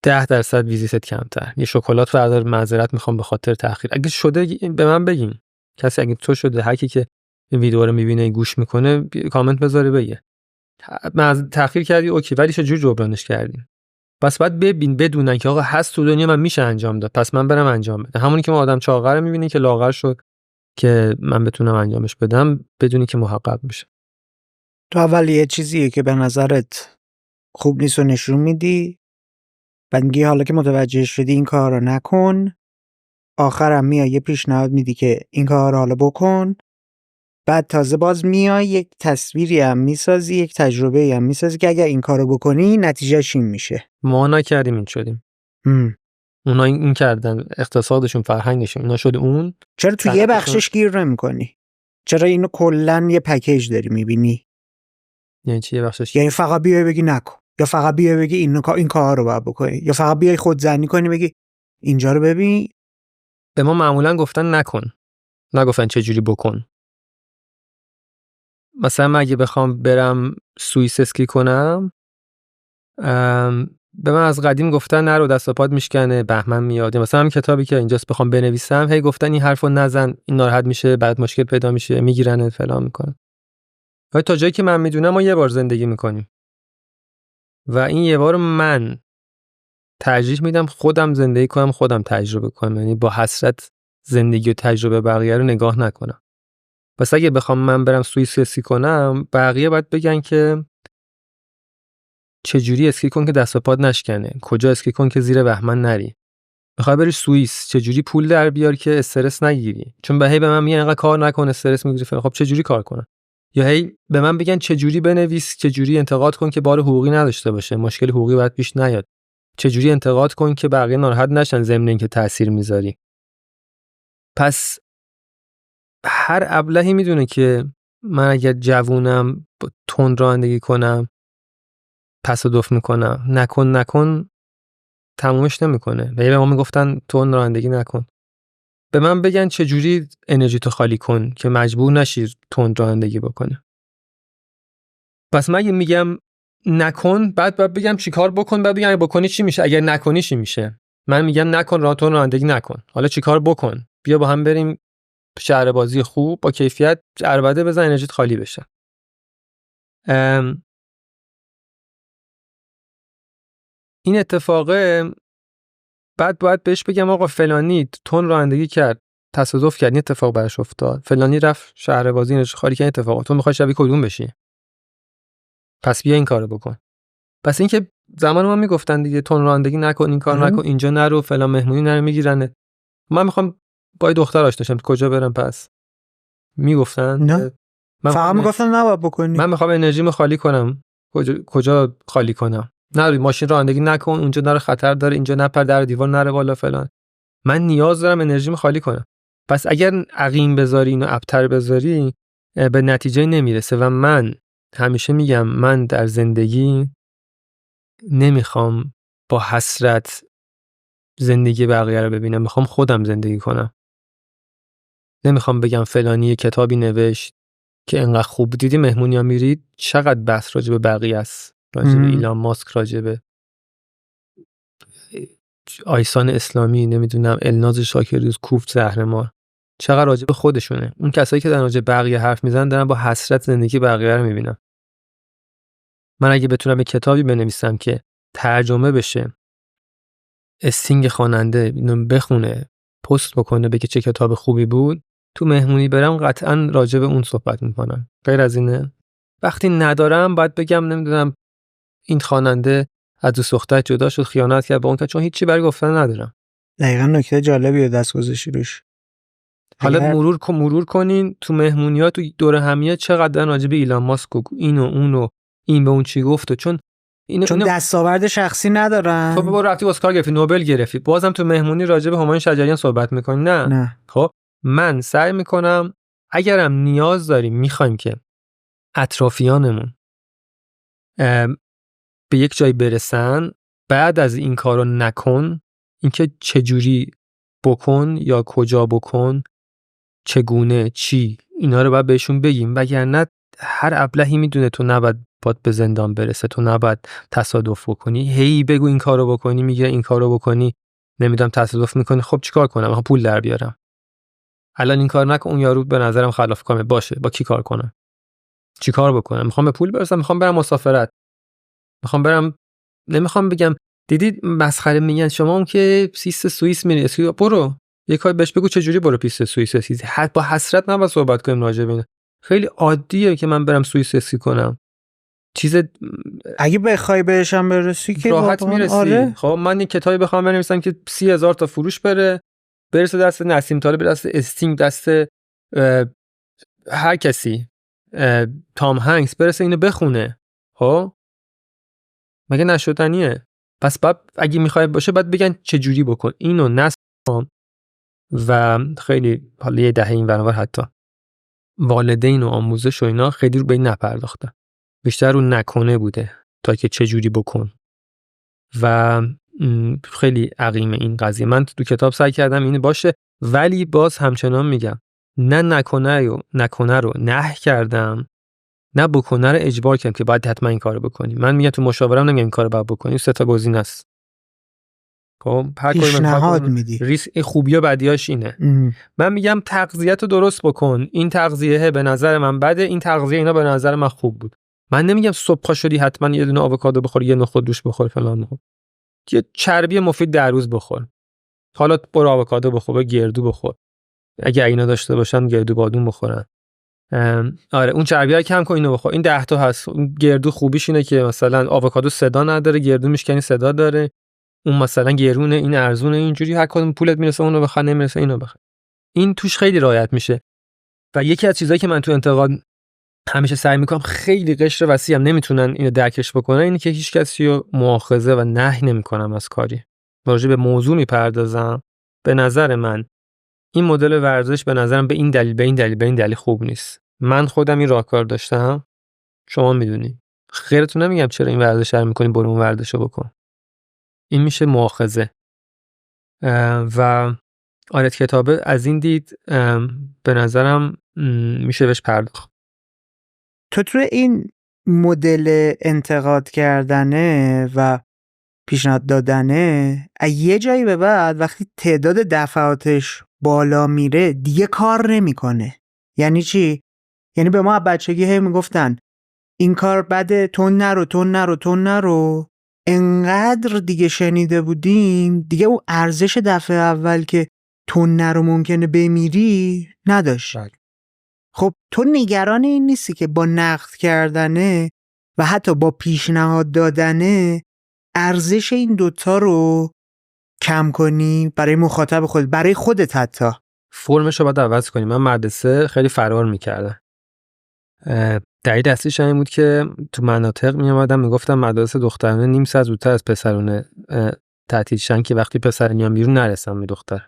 10% ویزیت کمتر، یه شکلات فردا معذرت میخوام به خاطر تأخیر. اگه شده به من بگین. کسی اگه تو شده، هر کی که این ویدیو رو میبینه گوش میکنه کامنت بذاره بگه تأخیر کردی اوکی، ولی چه جور جبرانش کردین. پس باید ببین بدونن که آقا هست تو دنیا من میشه انجام داد، پس من برم انجام بدم. همونی که ما آدم چاقر رو میبینی که لاغر شد که من بتونم انجامش بدم، بدونی که محقق میشه. تو اول یه چیزیه که به نظرت خوب نیست و نشون میدی، بعد میگی حالا که متوجه شدی این کار رو نکن، آخرم میای یه پیشنهاد میدی که این کار رو حالا بکن، بعد تازه باز میای یک تصویری هم میسازی، یک تجربه هم میسازی که اگر این کار رو بکنی نتیجهش این میشه. ما نکردیم این شدیم. اونا این کردن، اقتصادشون، فرهنگشون، اونا شده اون. چرا تو یه بخشش گیر نمی‌کنی؟ چرا اینو کلاً یه پکیج داری میبینی؟ یعنی چی یه بخشش؟ یعنی فقط بیای بگی نکن، یا فقط بیای بگی این کار رو باید بکنی، یا فقط بیای خودزنی کنی بگی اینجا رو ببین. به ما معمولاً گفتن نکن، نگفتن چه جوری بکن. مثلا من اگه بخوام برم سوئیس اسکی کنم، به من از قدیم گفتن نرو دست و پات میشکنه، بهمن میاد. مثلا هم کتابی که اینجاست بخوام بنویسم، هی گفتن این حرفو نزن، این ناراحت میشه، بعد مشکل پیدا میشه، میگیرن فلان میکنن. ولی تا جایی که من میدونم ما یه بار زندگی میکنیم و این یه بار من ترجیح میدم خودم زندگی کنم، خودم تجربه کنم، یعنی با حسرت زندگی و تجربه بقیه رو نگاه نکنم. پس اگه بخوام من برم سوئیس اسکی کنم، بقیه باید بگن که چجوری اسکی کن که دست و پات نشکنه، کجا اسکی کن که زیر بهمن نری، میخوای بری سوئیس چجوری پول در بیار که استرس نگیری، چون به من میگن اینقدر کار نکن استرس میگیری. خب چجوری کار کنم؟ یا هی به من بگن چجوری بنویس، چجوری انتقاد کن که بار حقوقی نداشته باشه، مشکل حقوقی باید پیش نیاد، چجوری انتقاد کن که بقیه ناراحت نشن ضمن اینکه تاثیر میذاری. پس هر ابلهی میدونه که من اگر جوونم تند رانندگی کنم تصادف میکنم، نکن تمومش نمیکنه. و به ما میگفتن تند رانندگی نکن. به من بگن چجوری انرژی تو خالی کن که مجبور نشی تند رانندگی بکنی. پس من اگه میگم نکن، بعد بگم چیکار بکن، بعد بگم اگه بکنی چی میشه، اگر نکنی چی میشه. من میگم نکن، تند رانندگی نکن، حالا چیکار بکن؟ بیا با هم بریم شهر بازی خوب با کیفیت، عربده بزن انرژیت خالی بشه. این اتفاقه بعد باید بهش بگم آقا فلانی تون رانندگی کرد، تصادف کرد، این اتفاق براش افتاد، فلانی رفت شهر بازی انرژی خالی کرد، اتفاق تو میخوای شبیه کدوم بشی؟ پس بیا این کارو بکن. پس اینکه زمان ما میگفتن دیگه تون رانندگی نکن، این کار نکن، اینجا نرو، فلان مهمونی نرو، میگیرنه. من میخوام با دختر آشنا شم، کجا برم؟ پس میگفتن نه، فقط میگفتن نباید بکنی. من میخوام انرژیمو خالی کنم، کجا خالی کنم؟ نه ماشین رانندگی نکن، اونجا داره خطر داره، اینجا نپر، در دیوار نره بالا فلان. من نیاز دارم انرژیمو خالی کنم. پس اگر عقیم بذاری اینو ابتر بذاری به نتیجه نمیرسه. و من همیشه میگم من در زندگی نمیخوام با حسرت زندگی بقیه رو ببینم، میخوام خودم زندگی کنم. نمیخوام بگم فلانی کتابی نوشت که انقدر خوب، دیدی مهمونیا میرید چقدر بحث راجع به بقیه است، راجع به ایلان ماسک، راجع به آیسان اسلامی، نمیدونم الناز شاکریوز، کوفت زهرمار، چقدر راجع به خودشونه. اون کسایی که در راجع به بقیه حرف میزنن دارن با حسرت زندگی بقیه رو میبینن. من اگه بتونم یه کتابی بنویسم که ترجمه بشه، استینگ خواننده اینو بخونه، پست بکنه، بگه چه کتاب خوبی بود، تو مهمونی برم قطعاً راجع به اون صحبت میکنن. غیر از اینه وقتی ندارم باید بگم نمیدونم این خواننده از دو دختر جدا شد، خیانت کرد با اون، چون هیچی برای گفتن ندارم. دقیقاً نکته جالبی رو دست گذاشتی روش. حالا مرور کنین تو مهمونی‌ها، تو دور همیه چقدر راجع به ایلان ماسک و اینو اونو، این به اون چی گفت، چون دستاورد شخصی ندارن. خب برو رفتی اسکار گرفتی، نوبل گرفتی، بازم تو مهمونی راجع به همایون شجریان صحبت می‌کنی؟ نه. خب من سعی می‌کنم اگرم نیاز داریم می‌خوایم که اطرافیانمون به یک جای برسن، بعد از این کارو نکن، اینکه چجوری بکن یا کجا بکن، چگونه، چی، اینا رو باید بهشون بگیم. وگرنه هر ابلهی میدونه تو نباید به زندان برسه، تو نباید تصادف بکنی. هی بگو این کارو بکنی، میگه این کارو بکنی، نمیدونم تصادف میکنی. خب چیکار کنم؟ میخوام پول در بیارم، الان این کار نکن، اون یارو به نظرم خلاف کامه، باشه با کی کار کنم؟ چیکار بکنم؟ میخوام به پول برسم، میخوام برم مسافرت، میخوام برم، نمیخوام بگم دیدی مسخره میگن شما اون که پیست سوئیس میری، برو یه کاری بهش بگو چه جوری برو پیست سوئیس اسکی. با حسرت نباید صحبت کنیم راجع به این. خیلی عادیه که من برم سوئیس اسکی کنم. چیز اگه بخوای بهشم برسی که راحت میرسی. آره. خب من این کتابی بخوام بنویسم که 30,000 تا فروش برسه دست نسیم طالب، دست استینگ، دست هر کسی، تام هنگس برسه اینو بخونه، خب مگه نشدنیه؟ پس اگه میخوای باشه باید بگن چه جوری بکن اینو، نصب. و خیلی حالا یه دهه این ورانور حتی والدین و آموزش و اینا خیلی رو به این نپرداختن، بیشتر رو نکنه بوده تا که چه جوری بکن. و خیلی عقیم این قضیه. من تو کتاب سعی کردم این باشه، ولی باز همچنان میگم نه نکنه رو نه کردم، نه بکنه رو اجبار کردم که باید حتما این کارو بکنی. من میگم تو مشاورم نمیگم این کارو باید بکنی، 3 تا گزینه است. خب هر کاری پیشنهاد میدی، خوبی و بدیاش اینه. من میگم تغذیه‌تو درست بکن، این تغذیه به نظر من بده، این تغذیه اینا به نظر من خوب بود. من نمیگم صبح پا شدی حتما یه دونه آووکادو بخور، یه نخود روش بخور فلان، یه چربی مفید در روز بخور. حالا برو آووکادو بخور، گردو بخور، اگه اینا داشته باشن گردو بادوم بخورن. آره اون چربی‌ها کم کن، اینو بخور. این 10 تا هست. گردو خوبیش اینه که مثلا آووکادو صدا نداره، گردو میشکنی صدا داره. اون مثلا گرونه، این ارزونه، اینجوری هر کدوم پولت میرسه اونو بخره، نمیرسه اینو بخره. این توش خیلی رعایت میشه. و یکی از چیزایی که من تو انتقاد همیشه سعی میکنم، خیلی قشر وسیع هم نمیتونن اینو درکش بکنن، اینه که هیچ کسی رو مؤاخذه و نهی نمیکنم از کاری. راجع به موضوع میپردازم. به نظر من این مدل ورزش به نظرم به این دلیل خوب نیست. من خودم این راهکار داشتم، شما میدونی. خیرتون نمیگم چرا این ورزش رو میکنی، برو اون ورزشو بکن. این میشه مؤاخذه. و آره کتابه از این دید به نظرم میشه بهش پرداخت. تو این مدل انتقاد کردنه و پیشنهاد دادنه یه جایی به بعد وقتی تعداد دفعاتش بالا میره دیگه کار نمیکنه. یعنی چی؟ یعنی به ما بچگی هی میگفتن این کار بده، تون نرو. انقدر دیگه شنیده بودیم دیگه اون ارزش دفعه اول که تون نرو ممکنه بمیری نداشت. خب تو نگران این نیستی که با نقد کردنه و حتی با پیشنهاد دادنه ارزش این دوتا رو کم کنی برای مخاطب خود، برای خودت حتی؟ فرمش رو باید عوض کنی. من مدرسه خیلی فرار میکردم. دلیل اصلیش این بود که تو مناطق میامدم میگفتم مدرسه دخترانه نیم ساعت زودتر از پسرانه تعطیل شن که وقتی پسر میان بیرون نرسم به دختر.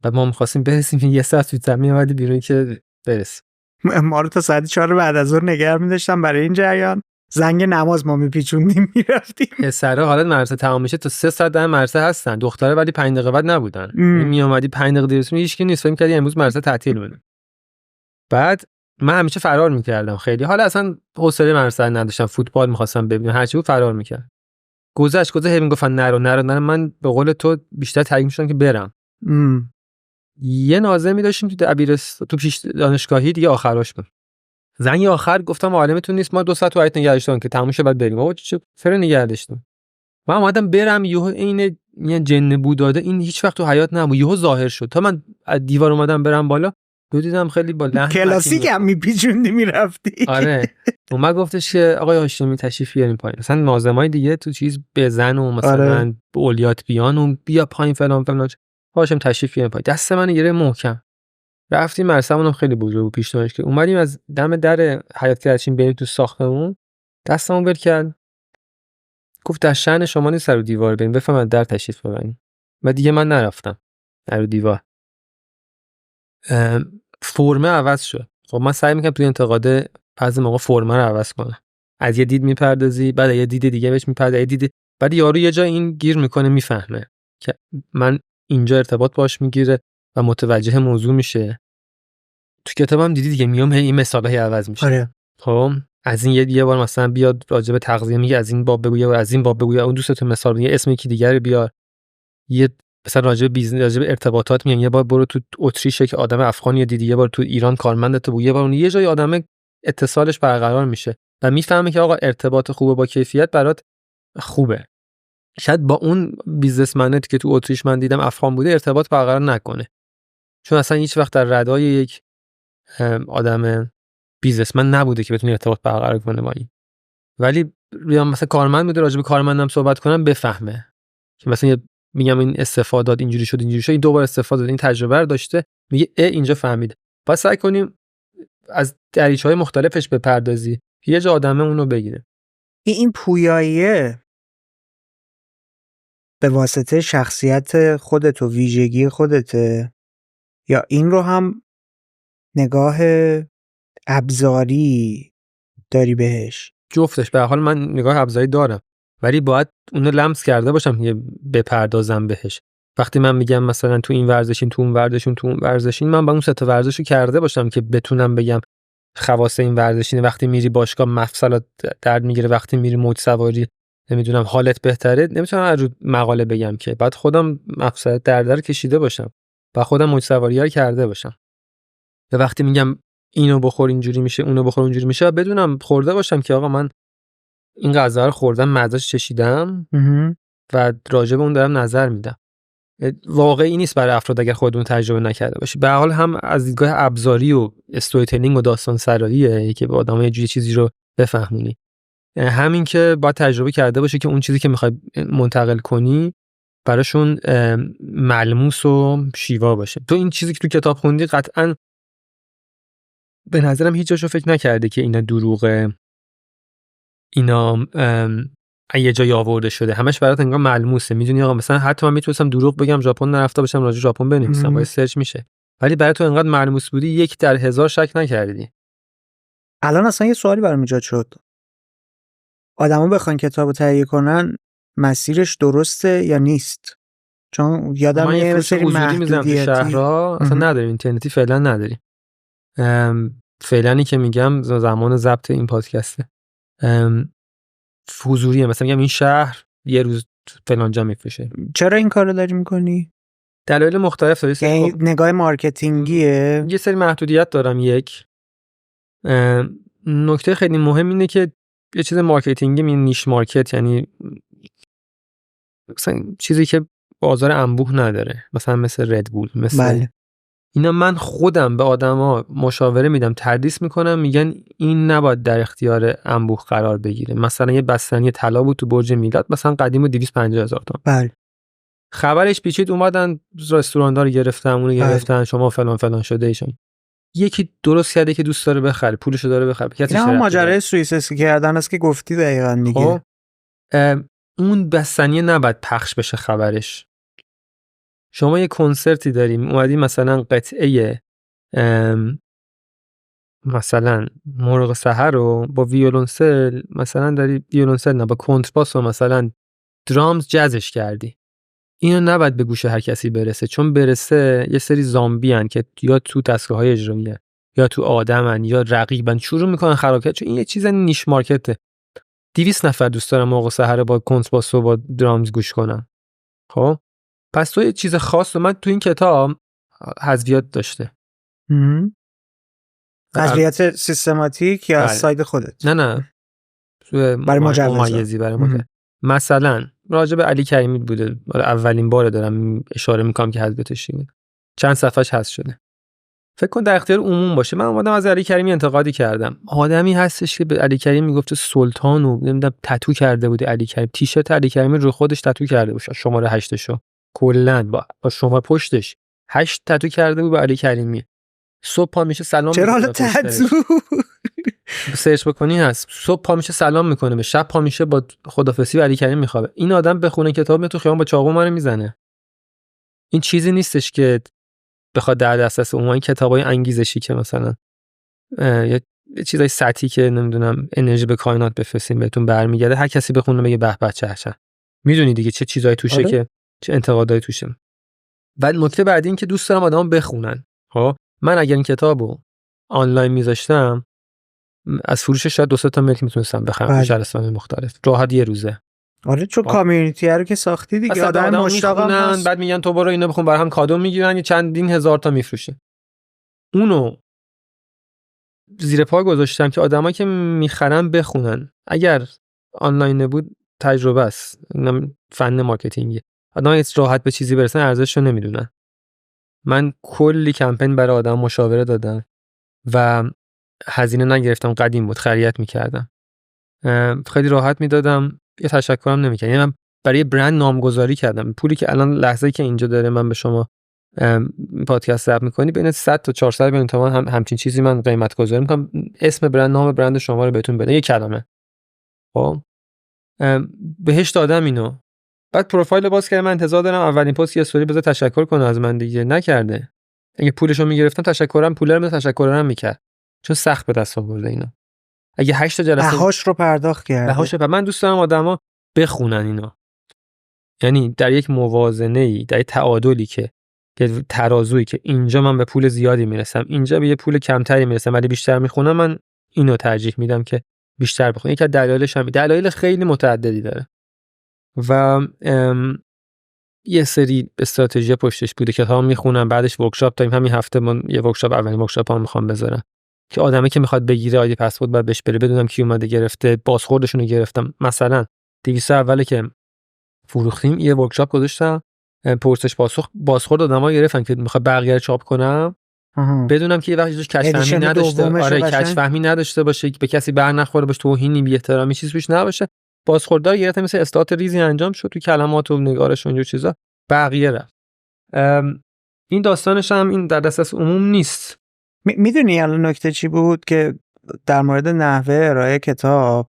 و ما می‌خواستیم برسیم یه ساعت زودتر میامدی بیرون که برسیم. ما رو تا ساعت 4 بعد از ظهر نگه می‌داشتم برای این جریان. زنگ نماز ما میپیچوندیم میرفتیم. پسرا حالا مدرسه تمام میشه تا 3 ساعت در مدرسه هستن، دخترا ولی 5 دقیقه بعد نبودن. میومدی 5 دقیقه دیرش هیچ کی نیست، فکر می‌کردی امروز مدرسه تعطیل بوده. بعد من همیشه فرار میکردم خیلی. حالا اصلا حوصله مدرسه نداشتم، فوتبال می‌خواستم ببینم، هر چی بود فرار میکردم. گذشت هی میگفتن نرو من به قول تو بیشتر تحریک می‌شدم که برم. یه ناظمی داشتیم تو دبیرستان تو پیش دانشگاهی دیگه آخراش بود. زنگ آخر گفتم معلمتون نیست، ما 2 ساعت تو حیاط نگهش داشتیم که تموم شه بعد بریم. بابا چرا نگه داشتیم؟ من اومدم برم یهو این یه جن بود داده، این هیچ وقت تو حیاط نبود، یهو ظاهر شد. تا من از دیوار اومدم برم بالا دیدم خیلی با لحن کلاسیک هم میپیچوندی میرفتی. آره اومد گفتش که آقای هاشمی تشریف بیارین پایین. مثلا ناظمای دیگه تو چیز بزن و مثلا به اولیات بیان و بیا پایین فلان هاشم تشریف بیارین پایین. دست من گره محکم. رفتیم مرسمونم خیلی بزرگ پیش دانش که اومدیم از دم در حیاط کردیم بریم تو ساختمون. دستمون ول کرد گفت در شأن شما نیست رو دیوار بریم، بفهمن در تشریف ببرین. و دیگه من نرفتم رو دیوار. فرمه عوض شد. خب من سعی میکنم توی انتقاده بعضی موقع فرمه رو عوض کنم. از یه دید میپردازی، بعد یه دید دیگه بهش میپردازی، بعد یارو یه جا این گیر میکنه، میفهمه که من اینجا ارتباط باش میگیره و متوجه موضوع میشه. تو کتابم دیدی دیگه میام این مثالای عوض میشه. آره. خب از این یه بار مثلا بیاد راجع به تغذیه میگه از این باب بگو، از این باب بگو، اون دوستت مثال میگه اسم یکی دیگه رو بیار. یه مثلا راجع به بیزنس، راجع به ارتباطات میگن، یه بار برو تو اتریش که آدم افغانی دیدی، یه بار تو ایران کارمندت بود، یه بار اون یه جای آدم اتصالش برقرار میشه و میفهمه که آقا ارتباط خوبه با کیفیت برات خوبه. شاید با اون بیزنسمنت که تو اتریش من دیدم افغان بوده ارتباط برقرار نکنه، چون اصلا هیچ وقت در ردای یک آدم بیزنسمن نبوده که بتونه ارتباط برقرار کنه با این. ولی مثلا کارمند بوده، راجع به کارمندم صحبت کنم بفهمه که مثلا میگم این استفاده داد اینجوری شد این دوباره استفاده داد، این تجربه رو داشته، میگه اینجا فهمیده. پس سعی کنیم از دریچه‌های مختلفش بپردازی، یه جا آدمه اونو بگیره. این پویاییه به واسطه شخصیت خودت و ویژگی خودته، یا این رو هم نگاه ابزاری داری بهش؟ جفتش. به هر حال من نگاه ابزاری دارم، ولی باید اونو لمس کرده باشم که بپردازم بهش. وقتی من میگم مثلا تو این ورزشین، تو اون ورزشین، تو اون ورزشین، من با اون سه تا ورزشو کرده باشم که بتونم بگم خواص این ورزشینه. وقتی میری باشگاه مفصلات درد میگیره، وقتی میری موج سواری نمیدونم حالت بهتره، نمیتونم از رو مقاله بگم که بعد خودم مفصل درد رو کشیده باشم و خودم موج سواری رو کرده باشم. و وقتی میگم اینو بخور اینجوری میشه، اونو بخور اونجوری میشه، بدونم خورده باشم که آقا من این غذا رو خوردم، مزهش چشیدم و راجع به اون دارم نظر میدم. واقعی نیست برای افراد اگر خودتون تجربه نکرده باشی. به هر حال هم از دیدگاه ابزاری و استوری تیلینگ و داستان سراییه که به آدم‌ها یه چیزی رو بفهمونی. همین که باید تجربه کرده باشی که اون چیزی که میخوای منتقل کنی براشون ملموس و شیوا باشه. تو این چیزی که تو کتاب خوندی قطعاً به نظرم هیچ جاشو فکر نکرده که اینا دروغه، اینا یه جایی آورده شده، همش برات انگار ملموسه. میدونی آقا مثلا حتی من میتونستم دروغ بگم ژاپن نرفته باشم، راجع ژاپن بنویسم، باید سرچ میشه، ولی برای تو انقدر ملموس بودی 1 در 1000 شک نکردی. الان اصلا یه سوالی برام ایجاد شد. آدما بخوان کتابو تهیه کنن مسیرش درسته یا نیست؟ چون یادم من یه سری حضوری میزنم تو شهرها، اصلا نداریم اینترنتی، فعلا نداریم. فعلانی که میگم زمان ضبط این پادکسته، حضوریه. مثلا میگم این شهر یه روز فلان جا میفروشه. چرا این کارو داری میکنی؟ دلایل مختلف داره. یعنی نگاه مارکتینگیه؟ یه سری محدودیت دارم. یک نکته خیلی مهم اینه که یه چیز مارکتینگی، این نیش مارکت، یعنی مثلا چیزی که بازار انبوه نداره، مثلا مثل ردبول، مثل بله. اینا من خودم به آدما مشاوره میدم، تدریس میکنم، میگن این نباید در اختیار انبوه قرار بگیره. مثلا یه بستنی طلا بود تو برج میلاد، مثلا قدیم 250,000 تومان. بله. خبرش پیچید، اومدن رستوران‌ها رو گرفتن، اونو گرفتن، شما فلان فلان شده ایشون. یکی درست کرده که دوست داره بخره، پولشو داره بخره. اینا هم ماجرای سوئیس کردن است که گفتی دقیقاً دیگه. خب اون بستنی نباید پخش بشه خبرش. شما یه کنسرتی داریم، اومدی مثلا قطعه مثلا مرغ سحر رو با ویولنسل، مثلا داری ویولنسل نه با کنترباس و مثلا درامز جزش کردی، اینو نباید به گوش هر کسی برسه، چون برسه یه سری زامبی هن که یا تو دستگاه‌های اجراییه یا تو آدمن یا رقیبن، شروع میکنن خراب کردن. چون این یه چیز نیش مارکته. 200 نفر دوست دارن مرغ سحر با کنترباس و با درامز گوش کنن. خب پس تو یه چیز خاص. من تو این کتاب حذفیات داشته. حذفیات سیستماتیک یا از ساید خودت؟ نه برای ممیزی برای مجوز. مثلا راجع به علی کریمی بوده، اولین بار دارم اشاره میکنم که حذفیاتش بود، چند صفحش حذف شده. فکر کن در اختیار عموم باشه. من اومدم از علی کریمی انتقادی کردم. آدمی هستش که به علی کریمی میگفت سلطان و نمیدونم تتو کرده بود، علی کریم تیشرت علی کریمی رو خودش تتو کرده بود، شماره 8 شو کلا با شما پشتش 8 تتو کرده بود به علی کریمی. صبح پا میشه سلام. چرا حالا تتو؟ سرچ بکنی هست. صبح پا میشه سلام میکنه، به شب پا میشه با خدافظی به علی کریم میخوابه. این آدم بخونه کتاب میاد تو خیابون با چاقو منو میزنه. این چیزی نیستش که بخواد در دسترس عمومی. کتابای انگیزشی که مثلا یه چیزای سطحی که نمیدونم انرژی به کائنات بفرستیم بهتون برمیگرده، هر کسی بخونه بگه به به چه میدونی دیگه چه چیزایی توشه که چه انتقادایی توشه. بعد نکته بعدی این که دوست دارم آدما بخونن. خب من اگر این کتابو آنلاین میذاشتم، از فروشش شاید 2-3 تا ملک میتونستم بخرم تو شهرستان مختلف راحت یه روزه. آره چون کامیونیتی رو که ساختی دیگه، آدم مشتاقن، بعد میگن تو برو اینو بخون، برای هم کادو میگیرن، یه چندین هزار تا میفروشه. اونو زیر پا گذاشتم که آدمایی که میخرن بخونن. اگر آنلاین بود تجربه است، اینم فن مارکتینگی. آدم‌ها راحت به چیزی برسن ارزششو نمیدونن. من کلی کمپین برای آدم مشاوره دادم و هزینه نگرفتم. قدیم بود خرید میکردم، خیلی راحت میدادم، یه تشکرم نمیکردم. یعنی من برای برند نامگذاری کردم. پولی که الان لحظه‌ای که اینجا داره من به شما پادکست ضبط می‌کنی بین 100 تا 400 میلیون تومان همچین چیزی من قیمت گذاری می‌کنم. اسم برند، نام برند شما رو بهتون بده، یه کلمه. خب بهش دادم اینو. بعد پروفایل باز کردم. من انتظار دارم اولین پست یه استوری بذاره تشکر کنه از من، دیگه نکرده. اگه پولشو میگرفتم تشکرم، پول رو تشکرم میکرد، چون سخت به دست آورده اینا. اگه 8 تا جلسه بهاش رو پرداخت کرده. من دوست دارم آدما بخونن اینا. یعنی در یک موازنه‌ای، در یک تعادلی که ترازویی که اینجا من به پول زیادی میرسم، اینجا به یه پول کمتری میرسم ولی بیشتر میخونم، من اینو ترجیح میدم که بیشتر بخونم. یکی از دلایلش هم دلایل خیلی متعددی داره و یه سری استراتژی پشتش بوده. کتاب میخونم، بعدش ورکشاپ داریم. همین هفته من یه ورکشاپ، اولین ورکشاپم میخوام بذارم که آدمی که میخواد بگیره آیدی پسورد بعد بهش بره، بدونم کی اومده گرفته، بازخوردشون رو گرفتم. مثلا 200 اوله که فروختیم یه ورکشاپ گذاشتم، پرسش پاسخ، بازخورد آدم‌ها گرفتن که میخواد بقیه رو چاپ کنم، بدونم که یه وقتی جوش کج فهمی نداشته. آره کج فهمی نداشته باشه، به کسی بر نخوره باشه، توهینی، بی احترامی چیزی توش نباشه. بازخوردار گرفتم، مثل اصلاحات ریزی انجام شد تو کلمات و نگارش و اینجور چیزا، بقیه رفت. این داستانش هم این در دسترس عموم نیست. میدونی الان نکته چی بود که در مورد نحوه ارائه کتاب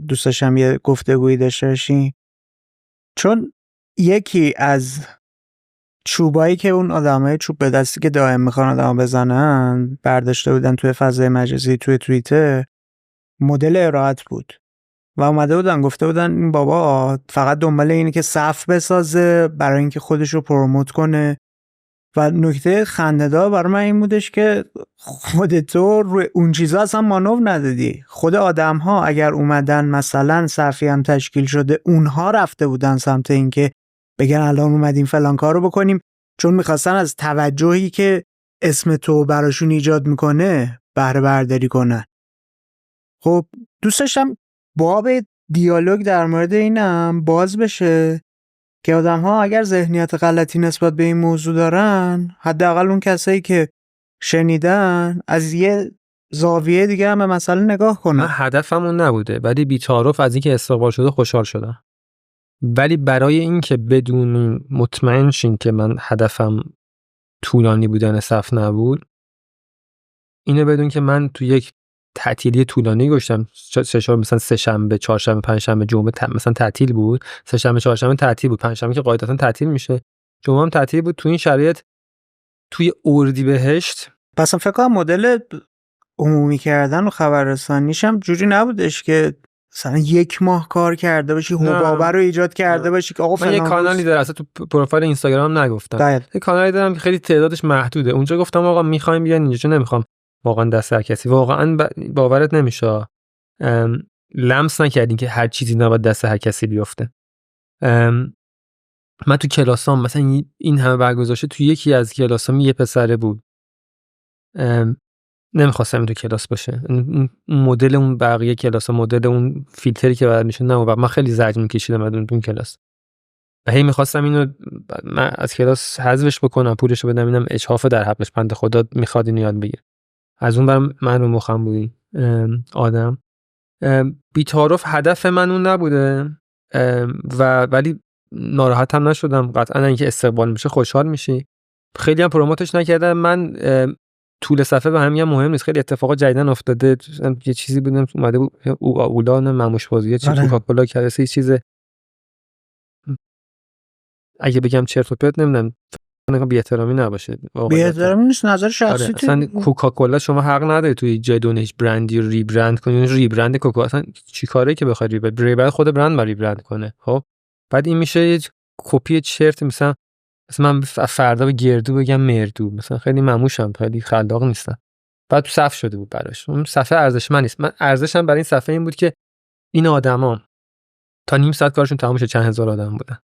دوست داشتم یه گفتگویی داشته باشیم؟ چون یکی از چوبایی که اون آدمای چوب به دستی که دائم میخوان آدم بزنن برداشته بودن توی فضای مجازی، توی توییتر، مدل ارائه‌ات بود. و اومده بودن گفته بودن این بابا فقط دنبال اینه که صف بسازه برای اینکه خودش رو پروموت کنه. و نکته خنده‌دار برای من این بودش که خودتو روی اون چیزا اصلا مانور ندادی. خود آدم ها اگر اومدن مثلا صفی هم تشکیل شده، اونها رفته بودن سمت اینکه بگن الان اومدیم فلان کارو بکنیم، چون میخواستن از توجهی که اسم تو براشون ایجاد میکنه بهره برداری کنن. خب دوست داشتم باب دیالوگ در مورد اینم باز بشه که آدم ها اگر ذهنیت غلطی نسبت به این موضوع دارن، حداقل اون کسایی که شنیدن از یه زاویه دیگه هم به مسئله نگاه کنن. من هدفم اون نبوده، ولی بی‌تعارف از اینکه استقبال شده خوشحال شدم. ولی برای اینکه بدون مطمئن شین که من هدفم طولانی بودن صف نبود، اینو بدون که من تو یک تعطیلی طولانی گذاشتم، مثلا سه شنبه، چهارشنبه، پنجشنبه، جمعه مثلا تعطیل بود، سه شنبه، چهارشنبه تعطیل بود، پنجشنبه که قاعدتا تعطیل میشه، جمعه هم تعطیل بود. تو این شرایط توی اردیبهشت پس فکر کنم مدل عمومی کردن و خبررسانیش هم جوری نبودش که مثلا یک ماه کار کرده باشی، حبابه رو ایجاد کرده باشی که آقا من یه کانالی دارم، اصلا تو پروفایل اینستاگرام نگفتم، یه کانالی دارم که خیلی تعدادش محدوده، اونجا گفتم آقا میخوایم بیان اینجا، چون نمیخوام واقعا دست هر کسی. واقعا باورت نمیشه لمس نکردین که هر چیزی نباید دست هر کسی بیفته. من تو کلاسام مثلا این همه برگذاشته، تو یکی از کلاسام یه پسره بود نمیخواستم این تو کلاس باشه، مدل اون بقیه کلاس ها، مدل اون فیلتری که بعد میشه نه، و من خیلی زجر میکشیدم از اون کلاس و هی میخواستم اینو من از کلاس حذفش بکنم، پولشو بدم، اینم اجحاف در حقش، بنده خدا میخواد اینو یاد بگیره. از اون برم من رو مخم بودی آدم بی‌تعارف هدف من اون نبوده و ولی ناراحت هم نشدم. قطعا اینکه استقبال میشه خوشحال میشی. خیلی هم پروموتش نکردم. من طول صفحه به همین مهم نیست، خیلی اتفاقات جدیدن افتاده. یه چیزی بودم اومده بود اولان مموش بازی چه کوکاکولا کرده، یه چیز اگه بگم چرت و پرت نمیدونم بی احترامی نباشه، بی احترامی نیست، نظر شخصی. اصلا کوکاکولا شما حق نداره توی جای دونش برندی رو ریبرند کنی، ریبرند کوکا اصلا چیکاره که بخواد ریبرند خود برند با ریبرند کنه. خب بعد این میشه یه کپی چرت، مثلا من فردا به گردو بگم مردو، مثلا خیلی مموشم، خیلی خلاق نیستم. بعد تو صف شده بود براش، اون صفحه ارزشمند نیست. من ارزشم برای این صفحه این بود که این آدما تا نیم ساعت کارشون تموم شد، چند هزار آدم بودن،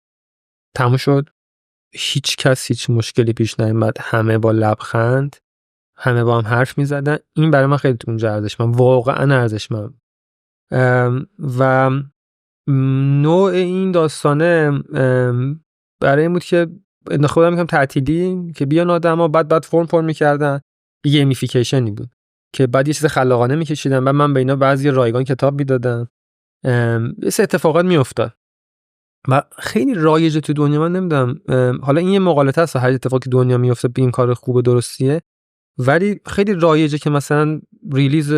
تموم شد، هیچ کس هیچ مشکلی پیش نیامد، همه با لبخند، همه با هم حرف میزدن. این برای من خیلی اونجا ارزشمند، واقعا ارزشمند. و نوع این داستانه برای این بود که خودم میگم تعطیلی که بیان آدما بعد فرم میکردن، گیمیفیکیشنی بود که بعد یه چیز خلاقانه میکشیدن، بعد من به اینا بعضی رایگان کتاب میدادم، یه سری اتفاقات میافتاد و خیلی رایجه تو دنیا. من نمیدونم حالا این یه مقالطه است، هر اتفاقی که دنیا میفته به این کار خوب و درستیه، ولی خیلی رایجه که مثلا ریلیز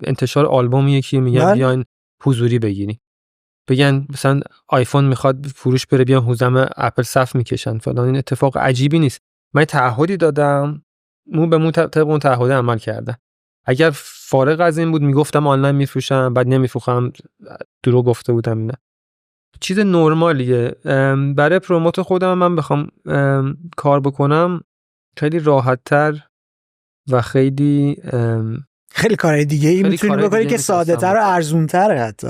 انتشار آلبوم یکی میگن بیاین حضوری بگیرین، بگن مثلا آیفون میخواد فروش بره بیان حوزم اپل صف میکشن فلان. این اتفاق عجیبی نیست. من تعهدی دادم، مو به مو طبق اون تعهد عمل کردم. اگر فارغ از این بود میگفتم آنلاین میفروشم، بعد نمیفروخم، دروغ گفته بودم. نه چیز نرمالیه. برای پروموت خودم من بخوام کار بکنم خیلی راحت‌تر و خیلی کارهای دیگه ای میتونی بکنی که ساده‌تر و ارزون‌تره. حتی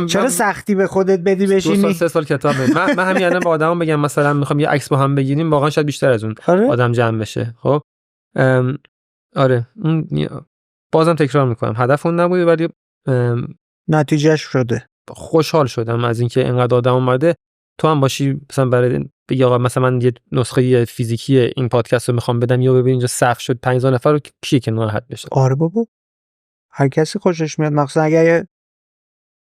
چرا سختی به خودت بدی بشینی 2 سال 3 سال کتاب من همین الان با آدما بگم مثلا میخوام یه عکس با هم بگیریم، واقعا شاید بیشتر از اون آدم جمع بشه. خب آره اون بازم تکرار میکنم هدف اون نبوده، ولی نتیجهش شده. خوشحال شدم از اینکه اینقدر آدم اومده. تو هم باشی مثلا برای بگی آقا مثلا من یه نسخه فیزیکی این پادکست رو میخوام بدم، یا ببین اینجا صف شد 5000 نفر رو، کیه که ناراحت بشه؟ آره بابا هر کسی خوشش میاد، مخصوصا اگه یه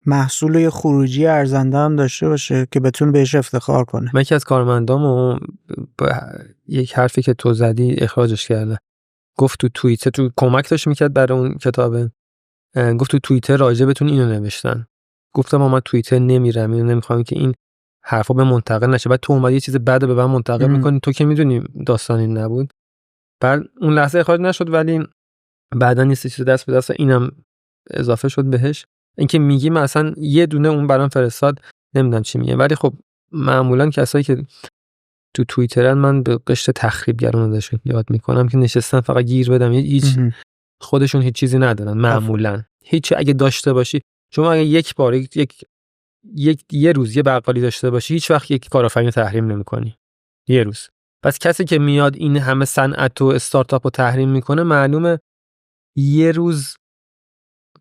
محصول یه خروجی ارزنده هم داشته باشه که بتونه بهش افتخار کنه. من یکی از کارمندامو یک حرفی که تو زدی اخراجش کرده. گفت تو توییتر، تو کمک داشت میکرد برای اون کتابه، گفت تو توییتر راجبتون اینو نوشتن. گفتم من توییتر نمیرم، اینو نمیخوام که این حرفا به منتقل نشه. بعد تو اومدی یه چیز بد به من منتقل میکنی، تو که میدونی داستان این نبود. بعد اون لحظه اخراج نشد، ولی بعدن یه چیز دست به دست اینم اضافه شد بهش. اینکه میگی مثلا یه دونه اون برام فرستاد نمیدونم چی میگه، ولی خب معمولا کسایی که تو توییترن من به قشر تخریبگران ازشون یاد میکنم که نشستن فقط گیر بدم، هیچ خودشون هیچ چیزی ندارن معمولا. هیچ اگه داشته باشی شما، اگه یک بار یه روز یه بقالی داشته باشی، هیچ وقت یک کارآفرین تحریم نمی‌کنی. یه روز. پس کسی که میاد این همه صنعت و استارتاپ رو تحریم میکنه، معلومه یه روز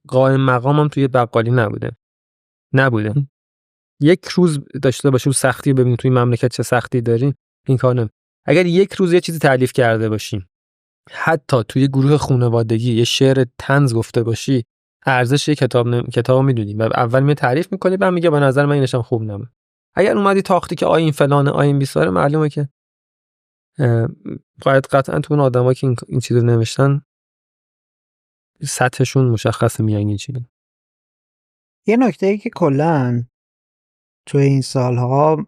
قائم مقامم توی بقالی نبوده. یک روز داشته باشه و سختی ببینید توی مملکت چه سختی داریم، این کار نمی. اگر یک روز یه چیزی تالیف کرده باشی، حتی توی گروه خانوادگی یه شعر طنز گفته باشی، ارزش یه کتابو میدونی و اول می تعریف میکنی، بعد میگه به نظر من اینشم خوب نبود. اگر اومدی تاختی که این فلانه این بیساره، معلومه که باید قطعا تو اون آدمایی که این چیزو نوشتن سطحشون مشخصه میانگین چیه. یه نکته‌ای که کلاً تو این سالها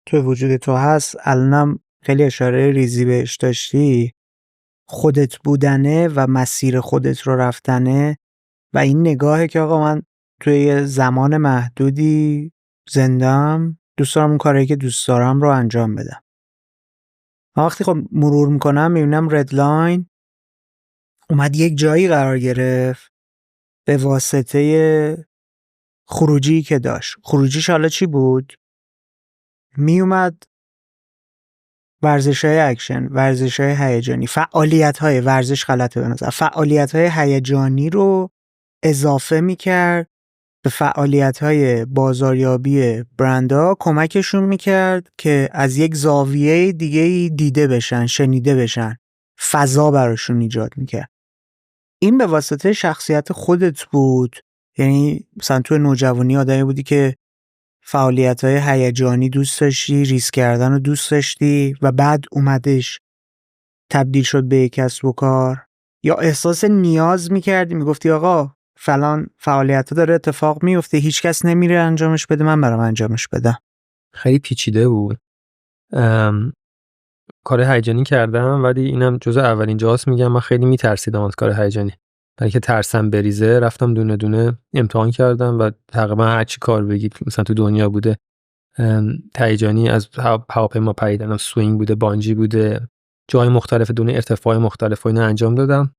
تو وجود تو هست، الانم خیلی اشاره ریزی بهش داشتی، خودت بودنه و مسیر خودت رو رفتنه و این نگاهه که آقا من توی زمان محدودی زندم، دوست دارم اون کاری که دوست دارم رو انجام بدم. وقتی خب مرور میکنم میبینم ردلاین اومد یک جایی قرار گرفت به واسطه خروجی که داشت. خروجیش حالا چی بود؟ میومد ورزش‌های اکشن، ورزش‌های هیجانی، فعالیت‌های ورزش غلطه به نظر، فعالیت‌های هیجانی رو اضافه می‌کرد به فعالیت‌های بازاریابی برندها، کمکشون می‌کرد که از یک زاویه دیگه‌ای دیده بشن، شنیده بشن، فضا براشون ایجاد می‌کرد. این به واسطه شخصیت خودت بود. یعنی مثلا تو نوجوانی آدمی بودی که فعالیت‌های هیجانی دوست داشتی، ریسک کردن رو دوست داشتی و بعد اومدش تبدیل شد به یک کسب و کار، یا احساس نیاز می‌کردی، میگفتی آقا فلان فعالیت‌ها داره اتفاق میفته، هیچ کس نمیره انجامش بده، من برام انجامش بدم. خیلی پیچیده بود. کار هیجانی کردم، ولی اینم جزء اولین جاست میگم من خیلی میترسیدم از کار هیجانی. برای که ترسم بریزه رفتم دونه دونه امتحان کردم و تقریبا هر چی کار بگید مثلا تو دنیا بوده، هیجانی، از هواپیما پریدن، سوینگ بوده، بانجی بوده، جای مختلف دونه ارتفاع مختلف اینا انجام دادم.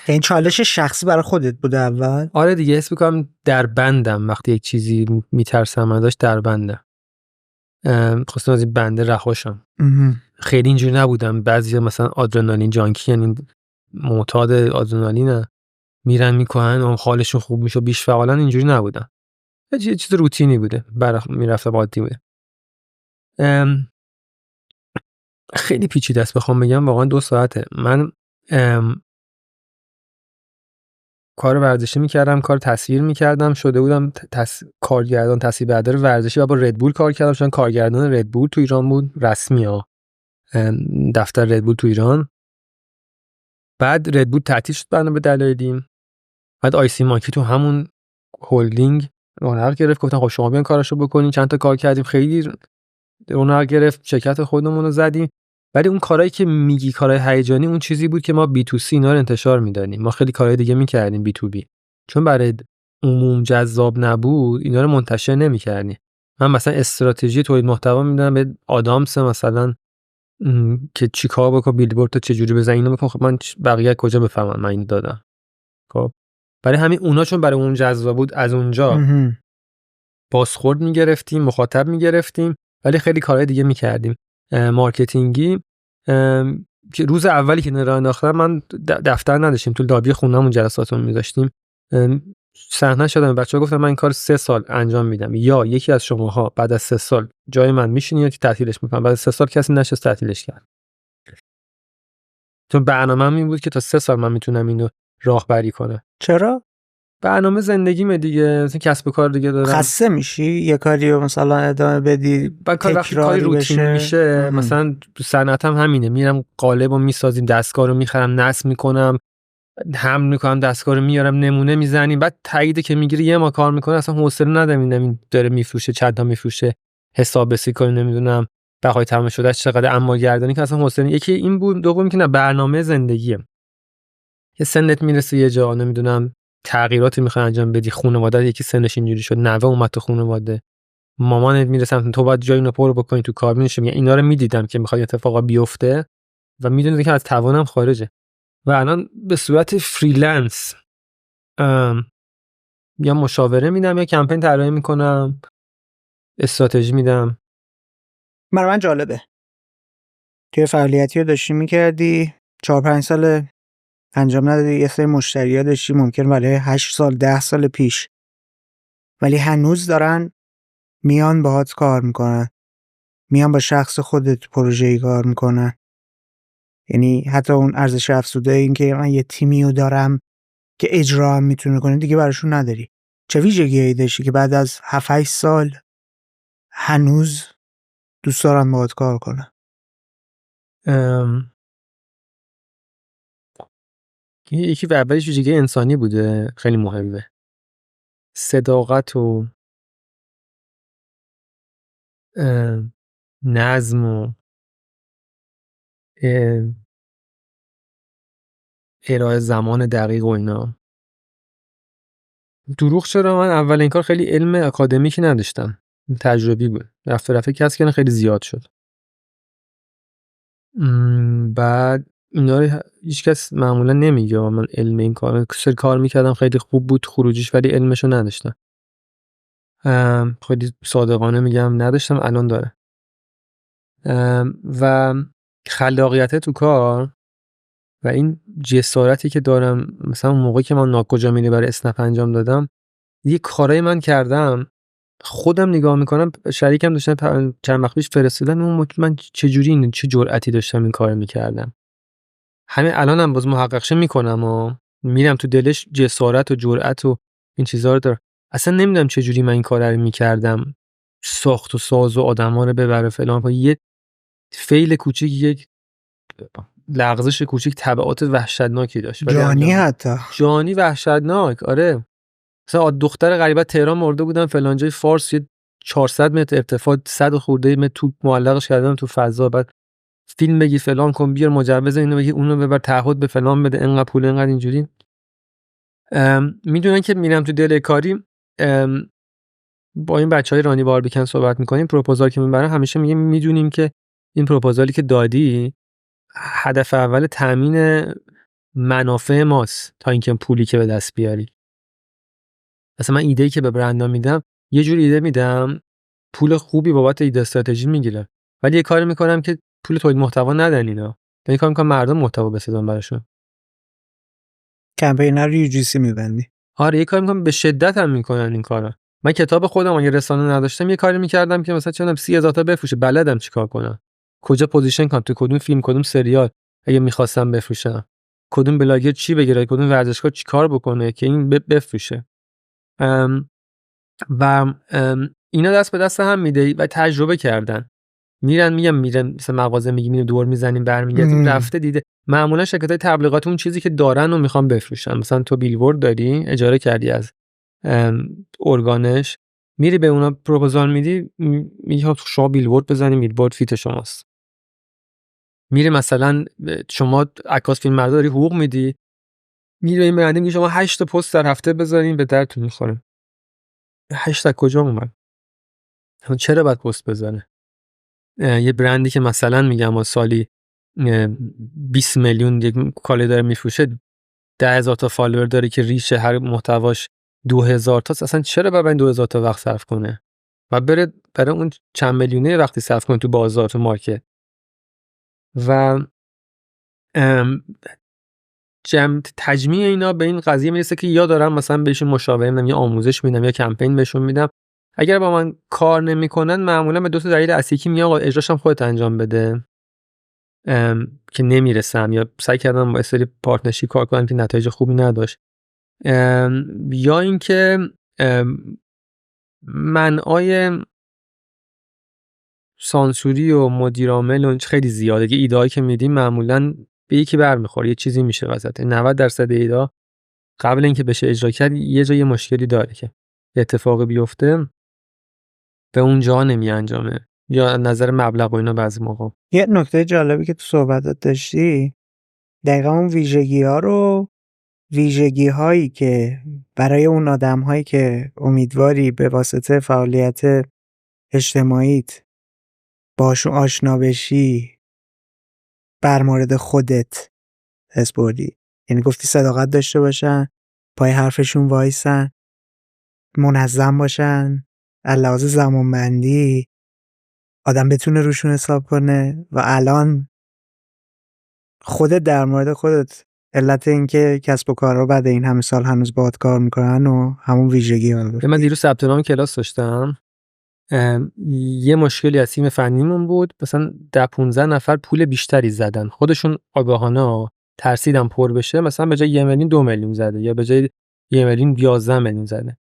این چالش شخصی برای خودت بوده اول؟ آره دیگه، حس می‌کنم در بندم، وقتی یک چیزی میترسم ازش در بندم. خواستم از این بنده رهاشم. خیلی اینجوری نبودم. بعضی مثلا آدرنالین جانکی، یعنی معتاد آدرنالین، میرن میکنن و حالشون خوب میشه بیش فعالن، اینجوری نبودن. یه چیز روتینی بوده، میرفتم عادی بوده. خیلی پیچیده است بخوام بگم، واقعا 2 ساعته. من کار ورزشی میکردم، کار تصویر میکردم، شده بودم کارگردان تصویربردار ورزشی و با ردبول کار کردم، چون کارگردان ردبول تو ایران بود، رسمی ها، دفتر ردبول تو ایران. بعد ردبول تعطیل شد بنا به دلایلی، بعد آیسی ماکی تو همون هولدینگ رونق گرفت، گفتن خب شما بیان کاراشو بکنین. چند تا کار کردیم، خیلی رونق گرفت، شرکت خودمون رو زدیم. ولی اون کارهایی که میگی کارهای هیجانی، اون چیزی بود که ما بی تو سی اینا رو انتشار میدادیم. ما خیلی کارهای دیگه میکردیم بی تو بی، چون برای عموم جذاب نبود اینا رو منتشر نمیکردیم. من مثلا استراتژی تولید محتوا میدادم به آدامس مثلا که چیکار بکنه، بیلبورد تو چه جوری بزنی، اینو بکن. خب من بقیه کجا بفهمن من اینو دادم؟ خب برای همین اونا چون برای اون جذاب بود، از اونجا بازخورد میگرفتیم، مخاطب میگرفتیم، ولی خیلی کارهای دیگه میکردیم مارکتینگی. که روز اولی که راه انداختم من دفتر نداشتیم، تو لابی خونه‌مون جلساتمون می‌ذاشتیم. صحنه شدم، بچه‌ها گفتن من این کار 3 سال انجام میدم، یا یکی از شماها بعد از 3 سال جای من میشینی یا تعطیلش میکنم. بعد از 3 سال کسی نشست تعطیلش کرد، چون برنامه‌م این بود که تا 3 سال من میتونم اینو راهبری کنم. چرا؟ برنامه زندگیمه دیگه، مثلا کسب و کار دیگه دارم. خسته میشی یه کاری رو مثلا ادامه بدی، تکراری روتین میشه. مثلا تو صنعتم همینه، میرم قالبو میسازیم، دستگاه رو میخرم، نصب میکنم، حمل میکنم، دستگاه رو میارم، نمونه میزنیم، بعد تایید که میگیری یه ما کار میکنه، اصلا حوصله ندارم این داره میفروشه، چند تا میفروشه، حساب رسی کنیم، نمیدونم بهای تمام شده چقدر، اما گردانی که اصلا حوصله. یکی این بود، دوم که نه، برنامه زندگیه. یه سنت میرسه یه جا، نمیدونم تغییراتی میخوای انجام بدی، خانواده یکی سنش اینجوری شد، نوه اومد تو خانواده، مامانت میره سمت تو، باید جای اینو پر بکنی تو کابینش. میگه اینا رو میدیدم که میخواد اتفاقا بیفته و میدونید که از توانم خارجه. و الان به صورت فریلنس یا مشاوره میدم یا کمپین طراحی میکنم، استراتژی میدم. برای من جالبه که فعالیتی رو داشتی میکردی 4-5 سال انجام ندادی، یه سری مشتری‌ها داشتی ممکن برای 8 سال 10 سال پیش، ولی هنوز دارن میان باهات کار میکنن، میان با شخص خودت پروژه‌ای کار میکنن. یعنی حتی اون ارزش افزوده این که من یه تیمی رو دارم که اجرا هم میتونه کنه دیگه براشون نداری. چه ویژگی‌هایی داشتی که بعد از 7-8 سال هنوز دوست دارن باهات کار کنن؟ یکی و اولش ویژگی انسانی بوده، خیلی مهمه. صداقت و نظم و ارائه زمان دقیق و اینا. دروغ چرا؟ من اول این کار خیلی علم اکادمیکی نداشتم، تجربی بود، رفته کسب کردن خیلی زیاد شد. بعد اینا رو هیچ کس معمولا نمیگه من علم این کار میکردم خیلی خوب بود خروجیش، ولی علمشو نداشتم. خیلی صادقانه میگم نداشتم، الان داره. و خلاقیت تو کار و این جسارتی که دارم، مثلا اون موقعی که من ناکجا میری برای اسنپ انجام دادم، یه کارایی من کردم خودم نگاه میکنم، شریکم داشتن چند وقت پیش فرستادن، اون من چه جرأتی داشتم این کارو میکردم. همین الانم باز محقق شه میکنم و میرم تو دلش جسارت و جرأت و این چیزا رو داره. اصلا نمیدونم چه جوری من این کارا رو میکردم، ساخت و ساز و آدما رو ببره فلان، با یه فیل کوچیک، یک لغزش کوچیک تبعات وحشتناکی داشت. جانی حتی جانی وحشتناک. آره مثلا دختر غریبه تهران مرده بودن فلان جای فارس، یه 400 متر ارتفاع 100 خورده متر توپ معلقش کردن تو فضا، بعد فیلم بگی فلان کن، بیار مجوز اینو بگی اونو ببر، تعهد به فلان بده، انقدر پول انقدر اینجوری. میدونن که میرم تو دل کاری. با این بچهای رانی باربیکن صحبت میکنیم، پروپوزال که میبرن همیشه میگه میدونیم که این پروپوزالی که دادی هدف اول تامین منافع ماست تا اینکه پولی که به دست بیاری. مثلا من ایده‌ای که به برندها میدم یه جور ایده میدم، پول خوبی بابت ایده استراتژی میگیره، ولی یه کاری میکنم که پول تولید محتوا ندن اینا، یعنی کار میکنم مردم محتوا بسازن براشون. کمپینا رو UGC میبندی؟ آره یه کاری میکنم، به شدت هم میکنن این کارا. من کتاب خودم اگه رسانه نداشتم یه کاری میکردم که مثلا چونم 30000 تا بفروشه، بلدم چیکار کنم، کجا پوزیشن کنم، تو کدوم فیلم کدوم سریال اگه میخواستم بفروشم، کدوم بلاگر چی بگیره، کدوم ورزشکار چیکار بکنه که این بفروشه. و اینا دست به دست هم میده و تجربه کردن. میرن مثلا مغازه میگیم دور میزنیم برمیگردیم، رفته دیده. معمولا شرکت‌های تبلیغات اون چیزی که دارن و میخوان بفروشن. مثلا تو بیلبورد داری اجاره کردی از ارگانش، میری به اونا پروپوزال میدی، میگه شما بیلبورد بزنید، بیلبورد فیت شماست. میری مثلا شما عکاس فیلم برداری حقوق میدی، میری این برنده میگه شما 8 تا پست در هفته بذارین به درتون میخوره. 8 تا کجا اومد؟ چرا باید پست بزنه؟ یه برندی که مثلا میگم ما سالی 20 میلیون یک کالا داره میفروشه، 10,000 تا فالوور داره که ریش هر محتواش 2000 تا، اصلا چرا باید این 2000 تا وقت صرف کنه و بره برای اون چند میلیونه وقتی صرف کنه تو بازار تو مارکت. و تجمیع اینا به این قضیه میرسه که یا دارم مثلا بهشون مشاوره میدم یا آموزش میدم یا کمپین بهشون میدم. اگر با من کار نمیکنن معمولا به دو تا دلیل اصلی که میگم آقا اجراش هم خودت انجام بده که نمیرسم، یا سعی کردم با سری پارتنرشیپ کار کنم که نتایج خوبی نداشت، یا اینکه منعای سانسوری و مدیر عامل و خیلی زیاده که ایده‌ای که میدیم معمولا به یکی برمیخوره، یه چیزی میشه وسط. 90% ایده قبل اینکه بشه اجرا کرد یه جای مشکلی داره که اتفاقی بیفته به اون جا نمی انجامه، یا نظر مبلغ و اینا بعضی موقع. یه نکته جالبی که تو صحبتات داشتی دقیقا اون ویژگی ها رو ویژگی هایی که برای اون آدم هایی که امیدواری به واسطه فعالیت اجتماعیت باشون آشنا بشی بر مورد خودت اسپردی. یعنی گفتی صداقت داشته باشن، پای حرفشون وایسن، منظم باشن، علاوه زمانبندی، آدم بتونه روشون حساب کنه. و الان خودت در مورد خودت علت این که کسب و کارها بعد این همه سال هنوز باهات کار میکنن و همون ویژگی ها گفتی. من دیروز ثبت نام کلاس داشتم، یه مشکلی از تیم فنیمون بود، مثلا 10-15 نفر پول بیشتری زدن، خودشون آگاهانه ترسیدن پر بشه، مثلا به جای 1 میلیون 2 میلیون زده یا به جای 1 میلیون 11 میلیون زده.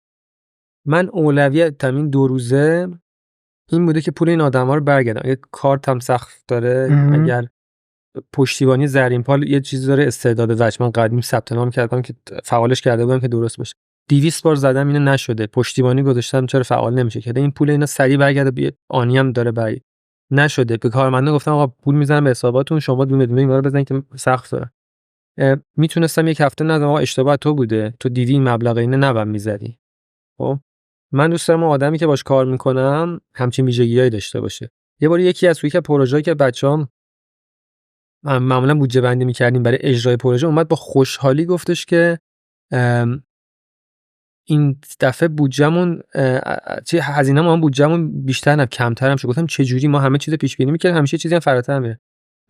من اولویتم این 2 روزه این بوده که پول این آدما رو برگردم. اگه کارت هم سخت داره، اگر پشتیبانی زرین پال یه چیزی داره استعداد وجه، من قدیم ثبت نام کردم که فعالش کرده بودم که درست بشه، 200 بار زدم اینو نشده، پشتیبانی گذاشتم چرا فعال نمیشه که این پول اینا سریع برگرده، بیاد آنی هم داره برای نشده. به کارمندا گفتم آقا پول میزنم به حساباتون، شما دونه اینا رو بزنید که سخت داره. میتونستم یک هفته نذارم آقا اشتباه تو بوده، تو دیدی این مبلغ اینو نباید میزدی. خب من دوست دارم آدمی که باش کار میکنم همچین ویژگیایی داشته باشه. یه بار یکی از پروژه‌ای که بچه‌ام معمولا بودجه بندی می‌کردیم برای اجرای پروژه، اومد با خوشحالی گفتش که این دفعه بودجهمون هزینه‌مون هم بودجهمون بیشتر نه کمتر هم شد. گفتم چه جوری؟ ما همه چیز پیش بینی می‌کردیم، همیشه چیزی هم فراتر میره.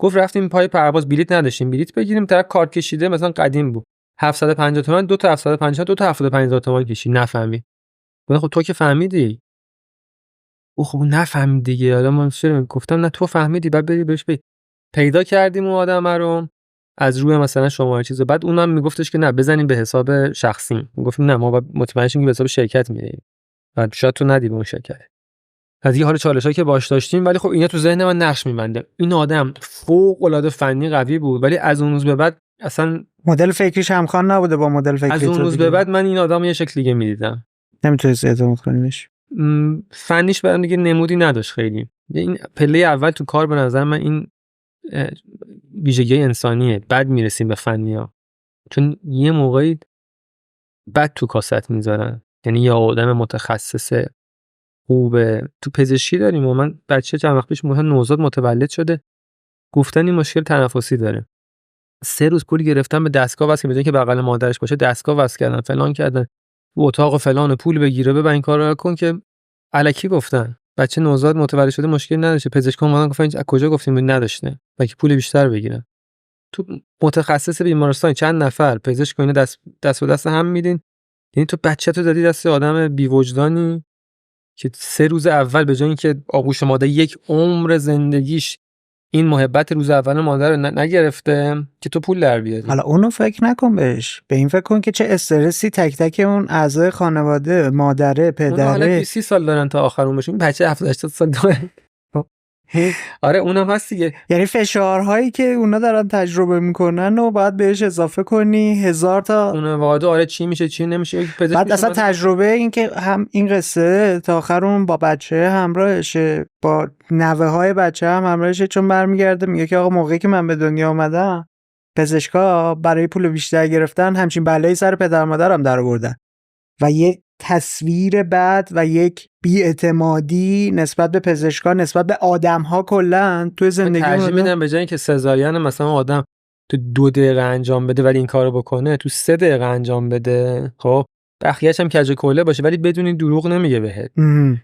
گفت رفتیم پای پرواز بلیت نداشتیم، بلیت بگیریم، طرف کارت کشیده مثلا قدیم بود 750 تومن، دو تا 750 دو تا 75000 تومان کشید، نفهمی. گفتم خب تو که فهمیدی. او خب نفهمید دیگه. حالا من گفتم نه تو فهمیدی، بعد بری بهش بگی. پیدا کردیم اون آدم رو از روی مثلا شماره چیزا، بعد اونم میگفتش که نه بزنیم به حساب شخصی. میگفتیم نه ما مطمئن شیم که به حساب شرکت میدیم، بعد شاید تو ندی به اون شرکت. از یه حال چالشایی که باش داشتیم، ولی خب اینا تو ذهن من نقش می‌بنده. این آدم فوق العاده فنی قوی بود، ولی از اون روز به بعد اصلا مدل فکریش همخوان نبوده با مدل فکری. از اون روز به بعد من این آدمو یه شکل دیگه می‌دیدم. نمیتونست اعتماد کنیش. فنیش برام دیگه نمودی نداشت خیلی. این پله اول تو کار به نظر من این ویژگی انسانیه، بعد میرسیم به فنی‌ها. چون یه موقعی بعد تو کاست میذارن، یعنی یه آدم متخصص خوبه. تو پزشکی داریم و من بچه چند وقت پیش نوزاد متولد شده، گفتن این مشکل تنفسی داره. 3 روز پول گرفتن به دستگاه واسه که بغل مادرش باشه دستگاه واسه کردن فلان کردن تو اتاق فلان پول بگیره ببین این کارو کن که الکی گفتن. بچه نوزاد متولد شده مشکل نداشته، پزشکان اومدن گفتن از کجا گفتیم نداشته، بلکه پول بیشتر بگیرن. تو متخصص بیمارستان چند نفر پزشک اینا دست به دست هم میدین، یعنی تو بچه‌تو دادی دست آدم بی وجدانی که 3 روز اول به جای اینکه آغوش مادر یک عمر زندگیش این محبت روز اول مادر رو نگرفته که تو پول در بیاری. حالا اونو فکر نکن بهش، به این فکر کن که چه استرسی تک تک اون اعضای خانواده، مادره، پدره، حالا 20 سال دارن تا آخرون بشه، این بچه 70 سال داره. آره اونم هست دیگه. یعنی فشارهایی که اونا دارن تجربه میکنن و باید بهش اضافه کنی 1000 تا اون واقعا آره چی میشه چی نمیشه. بعد اصلا تجربه این که هم این قصه تا آخر اون با بچه همراهشه، با نوه های بچه هم همراهشه، چون برمیگرده میگه که آقا موقعی که من به دنیا اومدم پزشکا برای پول بیشتر گرفتن همچین بلایی سر پدر مادرم در آوردن و یک تصویر بد و یک بی‌اعتمادی نسبت به پزشکا، نسبت به آدم‌ها کلاً تو زندگی ترجیح میدم به جای اینکه سزارین مثلا آدم تو 2 دقیقه انجام بده ولی این کارو بکنه تو 3 دقیقه انجام بده، خب بخیه‌اش هم کج کله باشه ولی بدونی دروغ نمیگه بهت.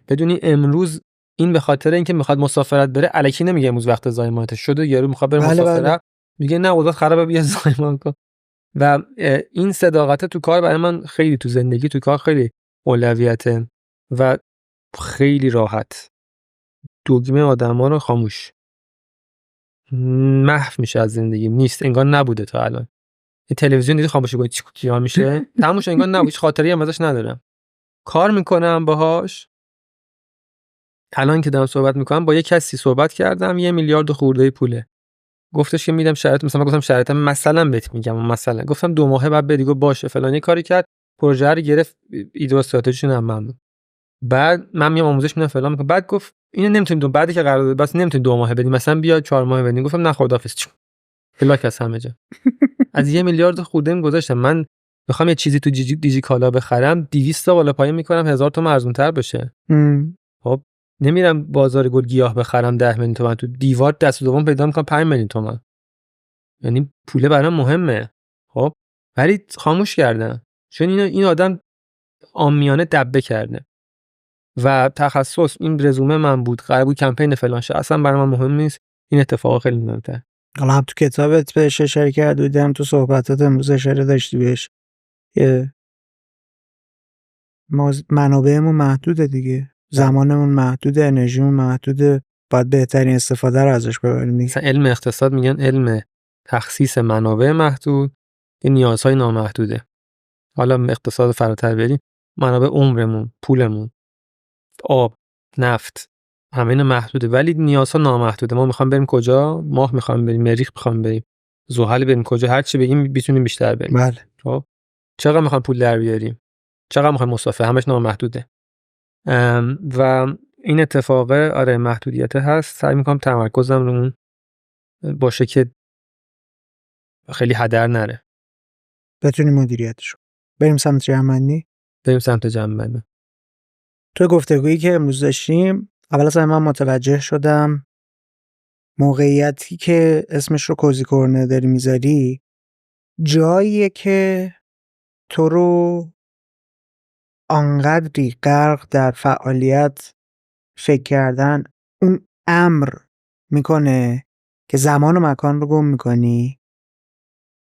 بدونی امروز این به خاطر اینکه میخواد مسافرت بره الکی نمیگه امروز وقت زایمانت شده، یارو میخواد بره مسافرت میگه نه اوضاع خرابه بیا زایمان کن. و این صداقت تو کار برای من خیلی تو زندگی تو کار خیلی اولویته و خیلی راحت دگمه آدما رو خاموش محو میشه از زندگی، نیست انگار نبوده تا الان. این تلویزیون دیدی خاموش کنی چی میشه تموش انگار نبود، هیچ خاطری هم ازش ندارم. کار میکنم باهاش، الان که دارم صحبت میکنم با یه کسی صحبت کردم 1 میلیارد خورده پوله، گفتش که میدم شرط، مثلا گفتم شرط مثلا بهت میگم، مثلا گفتم 2 ماه بعد بدی، گفت باشه فلانی کاری کرد پروژه رو گرفت، ایده و استراتژیشون هم ممنون، بعد من میام آموزش میدم فلان میکنم، بعد گفت اینو نمیتونیم بعدی که قرارداد بس نمیتونیم 2 ماه بدیم، مثلا بیا 4 ماه بدیم. گفتم نه خداحافظ، بلاک از همه جا. از 1 میلیارد خورده گذاشتم من بخوام یه چیزی تو دیجی کالا بخرم 200 تا بالا پایین میکنم 1000 تومن ارزان‌تر بشه. خب نمیرم بازار گل گیاه بخرم 10 میلیون تومن، تو دیوار دست دوم پیدا میکنم 5 میلیون تومن. یعنی پوله برام مهمه. خب ولی خاموش کردم چون این آدم عامیانه دبه کرده و تخصص این رزومه من بود، قرار بود کمپین فلان شه، اصلا برای من مهم نیست. این اتفاق خیلی مهم‌تره. حالا هم تو کتابت بهش اشاره کردی، دیدم تو صحبتات امروز اشاره داشتی بهش. منابعمون محدوده دیگه، زمانمون محدوده، انرژیمون محدوده، باید بهترین استفاده رو ازش ببریم دیگه. مثلا علم اقتصاد میگن علم تخصیص منابع محدود، این نیازهای نامحدوده. حالا اقتصاد فراتر بریم، منابع عمرمون، پولمون، آب، نفت، همه اینا محدوده ولی نیازها نامحدوده. ما میخوام بریم کجا؟ ماه میخوام بریم، مریخ میخوام بریم، زحل بریم، کجا هر چی بگیم میتونیم بیشتر بریم. بله. خب چقدر میخوام پول در بیاریم؟ چقدر میخوام مسافر؟ همش نامحدوده. و این اتفاق آره محدودیت هست. سعی میکنم تمرکزم رو اون باشه که خیلی هدر نره. بتونیم مدیریتشو. بریم سمت جمع‌بندی. بریم سمت جمع‌بندی. تو گفتگویی که امروز داشتیم، اول از همه من متوجه شدم موقعیتی که اسمش رو کوزی کورنر داری میذاری جاییه که تو رو آنقدری غرق در فعالیت فکر کردن اون امر میکنه که زمان و مکان رو گم میکنی.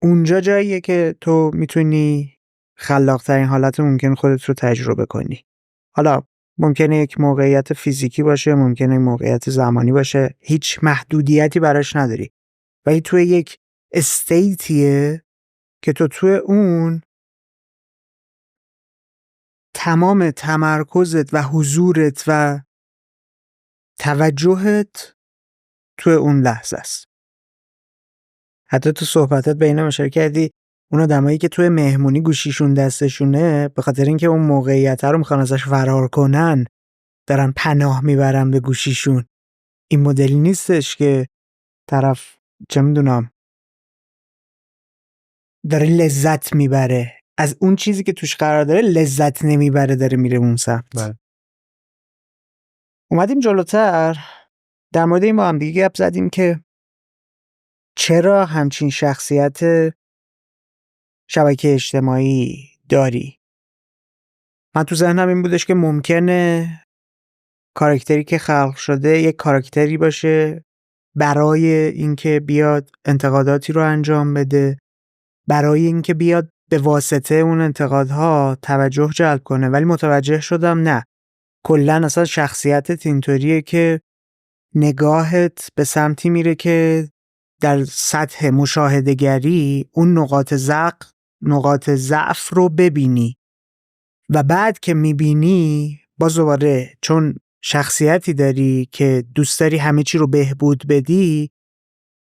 اونجا جاییه که تو میتونی خلاق‌ترین حالت ممکن خودت رو تجربه کنی. حالا ممکنه یک موقعیت فیزیکی باشه، ممکنه یک موقعیت زمانی باشه، هیچ محدودیتی براش نداری، ولی توی یک استیتیه که تو توی اون تمام تمرکزت و حضورت و توجهت توی اون لحظه است. حتی تو صحبتات به اینا اشاره کردی اون آدمایی که توی مهمونی گوشیشون دستشونه به خاطر اینکه اون موقعیت رو میخوان ازش فرار کنن دارن پناه میبرن به گوشیشون. این مدلی نیستش که طرف چه میدونم داره لذت میبره از اون چیزی که توش قرار داره، لذت نمیبره، داره میره اون سمت. اومدیم جلوتر در مورد این با هم دیگه گپ زدیم که چرا همچین شخصیت شبکه اجتماعی داری. من تو ذهنم این بودش که ممکنه کاراکتری که خلق شده یک کاراکتری باشه برای اینکه بیاد انتقاداتی رو انجام بده، برای اینکه بیاد به واسطه اون انتقادها توجه جلب کنه، ولی متوجه شدم نه، کلاً اصلا شخصیتت اینطوریه که نگاهت به سمتی میره که در سطح مشاهده‌گری اون نقاط ضعف رو ببینی و بعد که میبینی باز دوباره چون شخصیتی داری که دوست داری همه چی رو بهبود بدی،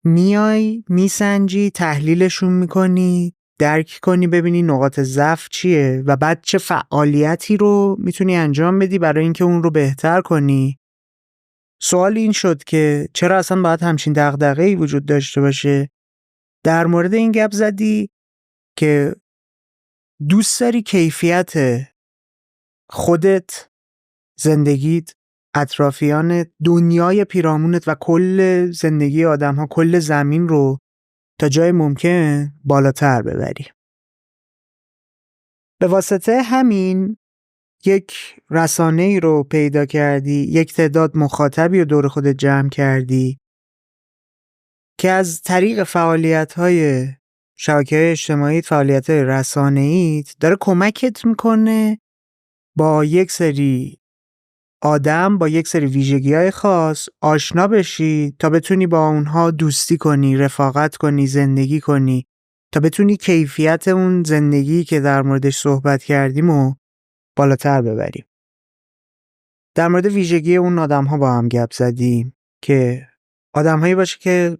میای میسنجی، تحلیلشون میکنی، درک کنی، ببینی نقاط ضعف چیه و بعد چه فعالیتی رو میتونی انجام بدی برای اینکه اون رو بهتر کنی. سوال این شد که چرا اصلا باید همچین دغدغه‌ای وجود داشته باشه. در مورد این گپ زدی که دوست داری کیفیت خودت، زندگیت، اطرافیانت، دنیای پیرامونت و کل زندگی آدم‌ها، کل زمین رو تا جای ممکن بالاتر ببری. به واسطه همین یک رسانه‌ای رو پیدا کردی، یک تعداد مخاطبی رو دور خودت جمع کردی که از طریق فعالیت‌های شبکه‌های اجتماعی، فعالیت‌های رسانه‌ایت داره کمکت میکنه با یک سری آدم، با یک سری ویژگی‌های خاص آشنا بشی تا بتونی با اونها دوستی کنی، رفاقت کنی، زندگی کنی، تا بتونی کیفیت اون زندگی که در موردش صحبت کردیم و بالاتر ببریم. در مورد ویژگی اون آدم‌ها با هم گپ زدیم که آدم‌هایی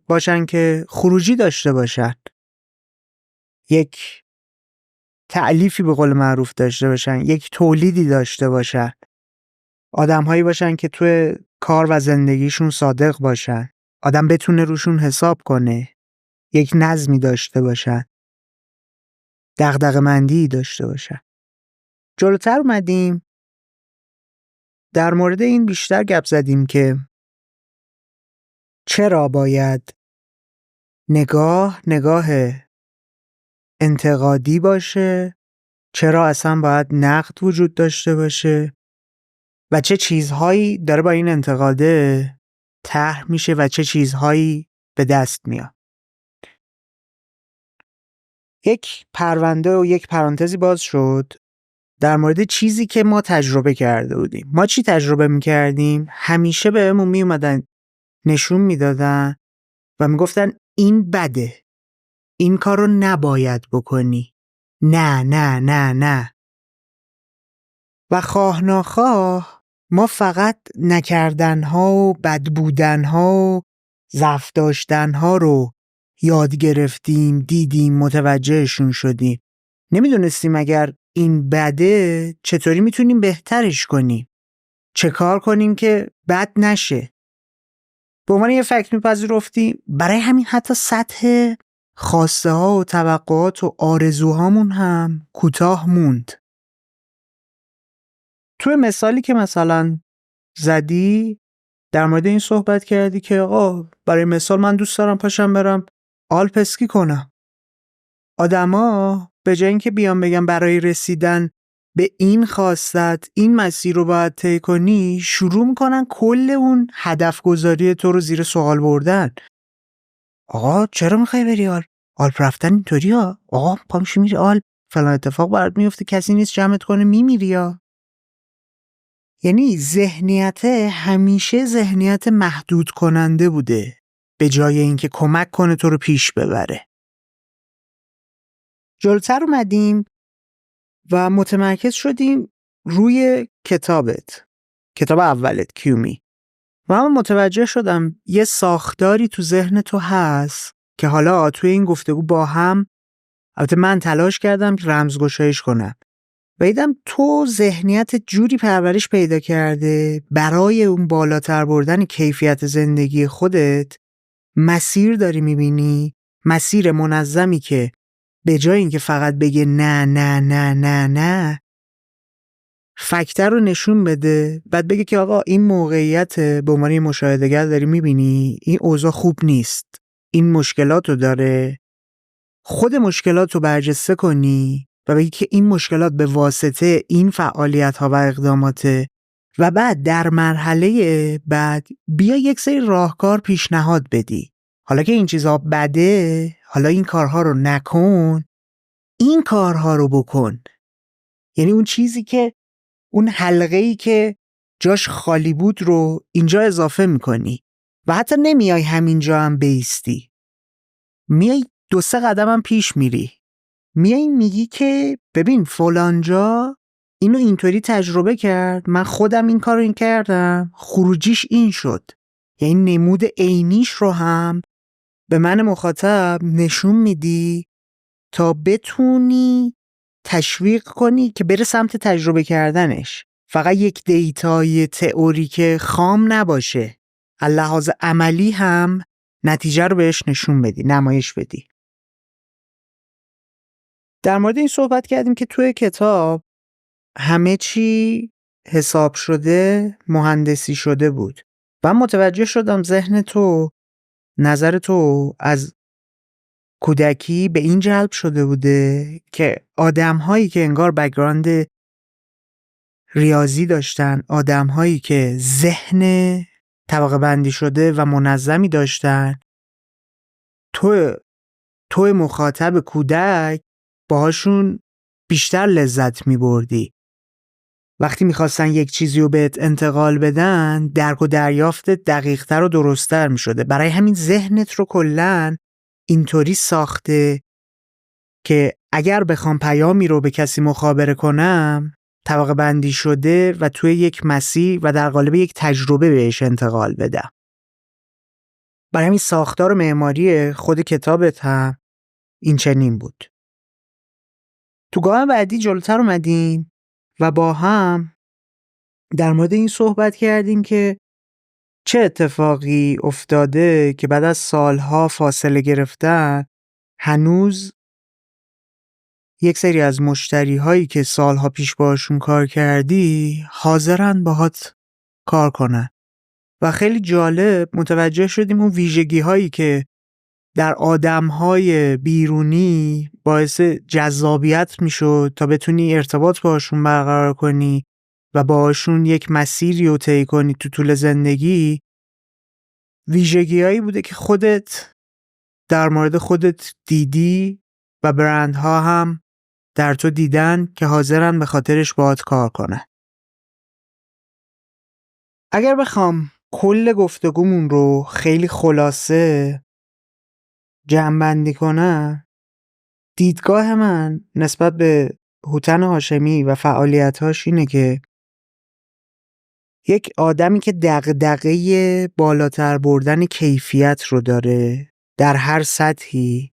باشن که خروجی داشته باشن، یک تألیفی به قول معروف داشته باشن، یک تولیدی داشته باشن، آدم‌هایی باشن که توی کار و زندگیشون صادق باشن، آدم بتونه روشون حساب کنه، یک نظمی داشته باشن. دغدغه‌مندی داشته باشن. جلوتر اومدیم در مورد این بیشتر گپ زدیم که چرا باید نگاه انتقادی باشه، چرا اصلا باید نقد وجود داشته باشه و چه چیزهایی داره با این انتقاده طرح میشه و چه چیزهایی به دست میاد. یک پرونده و یک پرانتزی باز شد در مورد چیزی که ما تجربه کرده بودیم. ما چی تجربه میکردیم؟ همیشه بهمون میومدن نشون میدادن و میگفتن این بده، این کار رو نباید بکنی، نه نه نه نه. و خواه ناخواه ما فقط نکردنها و بد بودنها و ضعف داشتنها رو یاد گرفتیم، دیدیم، متوجهشون شدیم. نمیدونستیم اگر این بده چطوری میتونیم بهترش کنیم، چه کار کنیم که بد نشه. به عنوان یه فکت میپذیرفتیم. برای همین حتی سطح خواسته ها و توقعات و آرزوهامون هم کوتاه موند. توی مثالی که مثلا زدی در مورد این صحبت کردی که آقا برای مثال من دوست دارم پاشم برم آلپ اسکی کنم. آدما به جای اینکه بیان بگن برای رسیدن به این خواستت این مسیر رو باید طی کنی، شروع میکنن کل اون هدف گذاری تو رو زیر سوال بردن. آقا چرا میخوای بری آلپ رفتن اینطوری ها؟ آقا پا میشی میری آلپ فلان اتفاق برات میفته، کسی نیست جمعت کنه، میمیری ها. یعنی ذهنیت همیشه ذهنیت محدود کننده بوده به جای اینکه کمک کنه تو رو پیش ببره. جلوتر اومدیم و متمرکز شدیم روی کتابت، کتاب اولت کیومی، و من متوجه شدم یه ساختاری تو ذهن تو هست که حالا توی این گفتگو با هم البته من تلاش کردم رمزگشاییش کنم و دیدم تو ذهنیت جوری پرورش پیدا کرده برای اون بالاتر بردن کیفیت زندگی خودت مسیر داری میبینی، مسیر منظمی که به جای اینکه فقط بگه نه نه نه نه نه فکتر رو نشون بده، بعد بگه که آقا این موقعیت به عنوان مشاهده‌گر داری میبینی این اوضاع خوب نیست، این مشکلات رو داره، خود مشکلات رو برجسته کنی و بگی که این مشکلات به واسطه این فعالیت ها و اقداماته و بعد در مرحله بعد بیا یک سری راهکار پیشنهاد بدی. حالا که این چیزها بده، حالا این کارها رو نکن، این کارها رو بکن. یعنی اون چیزی که اون حلقه‌ای که جاش خالی بود رو اینجا اضافه میکنی و حتی نمیای همینجا هم بیستی، میای 2-3 قدم هم پیش میری، میای میگی که ببین فلانجا اینو اینطوری تجربه کرد، من خودم این کارو این کردم، خروجیش این شد. یعنی نمود عینیش رو هم به من مخاطب نشون میدی تا بتونی تشویق کنی که بره سمت تجربه کردنش. فقط یک دیتای تئوریک خام نباشه، از لحاظ عملی هم نتیجه رو بهش نشون بدی، نمایش بدی. در مورد این صحبت کردیم که توی کتاب همه چی حساب شده، مهندسی شده بود. و متوجه شدم ذهن تو، نظر تو از کودکی به این جلب شده بوده که آدم‌هایی که انگار بک‌گراند ریاضی داشتن، آدم‌هایی که ذهن طبقه بندی شده و منظمی داشتن، تو مخاطب کودک باهاشون بیشتر لذت می‌بردی. وقتی می‌خواستن یک چیزی رو بهت انتقال بدن، درک و دریافت دقیق‌تر و درست‌تر می‌شده. برای همین ذهنت رو کلاً اینطوری ساخته که اگر بخوام پیامی رو به کسی مخابره کنم، طبقه بندی شده و توی یک مسیر و در قالب یک تجربه بهش انتقال بدم. برای همین ساختار معماری خود کتابت هم این چنین بود. تو گام بعدی جلوتر اومدیم و با هم در مورد این صحبت کردیم که چه اتفاقی افتاده که بعد از سالها فاصله گرفتن هنوز یک سری از مشتری هایی که سالها پیش باشون کار کردی حاضرن باهات کار کنن و خیلی جالب متوجه شدیم اون ویژگی هایی که در آدم های بیرونی باعث جذابیت میشد تا بتونی ارتباط باشون برقرار کنی و باشون یک مسیری رو طی کنی تو طول زندگی، ویژگی هایی بوده که خودت در مورد خودت دیدی و برندها هم در تو دیدن که حاضرن به خاطرش باهات کار کنن. اگر بخوام کل گفتگومون رو خیلی خلاصه جمع‌بندی کنم، دیدگاه من نسبت به هوتن هاشمی و فعالیت‌هاش اینه که یک آدمی که دغدغه بالاتر بردن کیفیت رو داره در هر سطحی،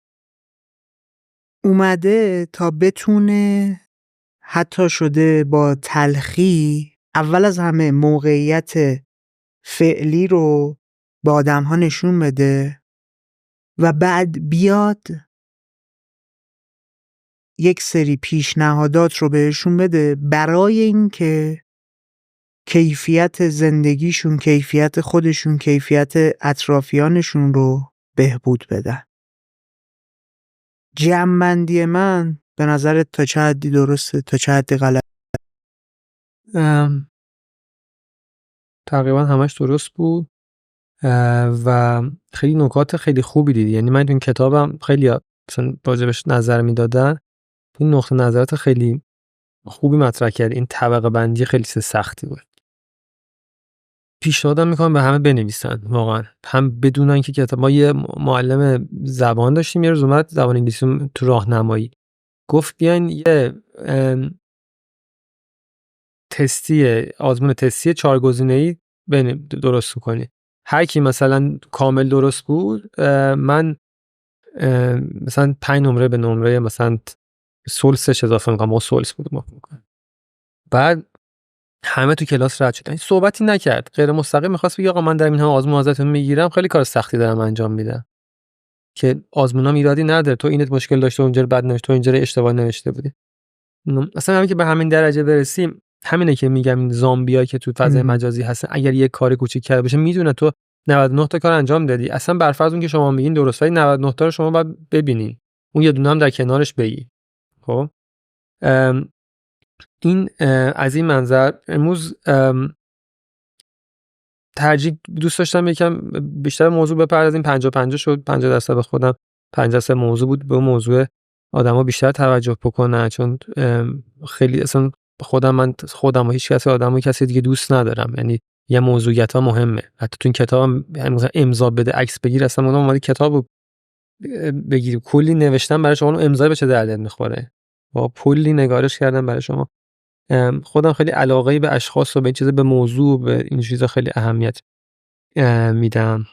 اومده تا بتونه حتی شده با تلخی اول از همه موقعیت فعلی رو به آدم‌ها نشون بده و بعد بیاد یک سری پیشنهادات رو بهشون بده برای اینکه کیفیت زندگیشون، کیفیت خودشون، کیفیت اطرافیانشون رو بهبود بدن. جمع‌بندی من به نظرت تا چه حدی درسته، تا چه حدی غلط؟ تقریبا همش درست بود و خیلی نکات خیلی خوبی دیدی. یعنی من تو این کتابم خیلی مثلا راجبش نظر میدادن، این نقطه نظرات خیلی خوبی مطرح کرد. این طبقه بندی خیلی سختی بود. پیشنهاد میکنم به همه بنویسن واقعا، هم بدونن که کتاب. ما یه معلم زبان داشتیم یه روز اومد زبان انگلیسی تو راهنمایی گفت بیاین یه آزمون تستی 4 گزینه‌ای درست کنی. هر کی مثلا کامل درست بود من مثلا 5 نمره به نمره مثلا سولسش اضافه میکنم. ما سولس بود ما میکنم. بعد همه تو کلاس رد شدن، صحبتی نکرد، غیر مستقیم میخواست بگه آقا من در این هم آزمون ازتون میگیرم، خیلی کار سختی دارم انجام میدم که آزمونام ایرادی نداره، تو اینت مشکل داشته اونجا رو بد نوشته، تو اینجا رو اشتباه نوشته بودی. اصلا همین که به همین درجه برسیم، همینه که میگم این زامبیا که تو فضای مجازی هستن، اگر یه کار کوچیک کرده باشه میدونه تو 99 تا کار انجام دادی، اصلا بر فرض اون که شما میگین درست، ولی 99 تا رو شما باید ببینین، اون یه دونه هم در کنارش بگی. خب این از این منظر امروز ترجیح دوست داشتم یکم بیشتر موضوع بپردازیم. 50-50 شد، 50% به خودم، 50% موضوع بود. به موضوع آدما بیشتر توجه بکنن، چون خیلی اصلا من خودم و هیچ کسی آدمو کسی دیگه دوست ندارم. یعنی یه موضوعیت ها مهمه. حتی تو این کتاب مثلا امضا بده، عکس بگیر، اصلا اونم اومدی کتابو بگیری کلی نوشتم برای شما، امضا به چه دردت میخوره؟ با کلی نگارش کردم برای شما. خودم خیلی علاقه به اشخاص و به این چیزا، به موضوع، به این چیزا خیلی اهمیت میدم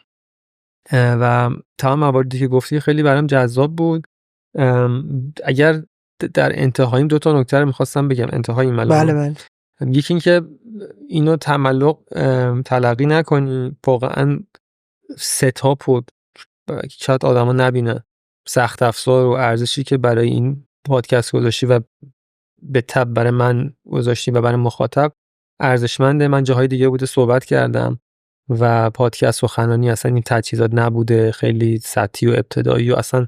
و تمام مواردی که گفتی خیلی برام جذاب بود. اگر در انتهاییم 2 تا نکته رو می‌خواستم بگم انتهای این ملافه. بله. یکی این که اینو تلقی نکنی، واقعا ستاپ و شاید آدما نبینن سخت افزار و ارزشی که برای این پادکست گذاشتی و به تبع برای من گذاشتی و برای مخاطب ارزشمنده. من جاهای دیگه بوده صحبت کردم و پادکست سخنرانی اصلا این تجهیزات نبوده، خیلی سطحی و ابتدایی و اصلا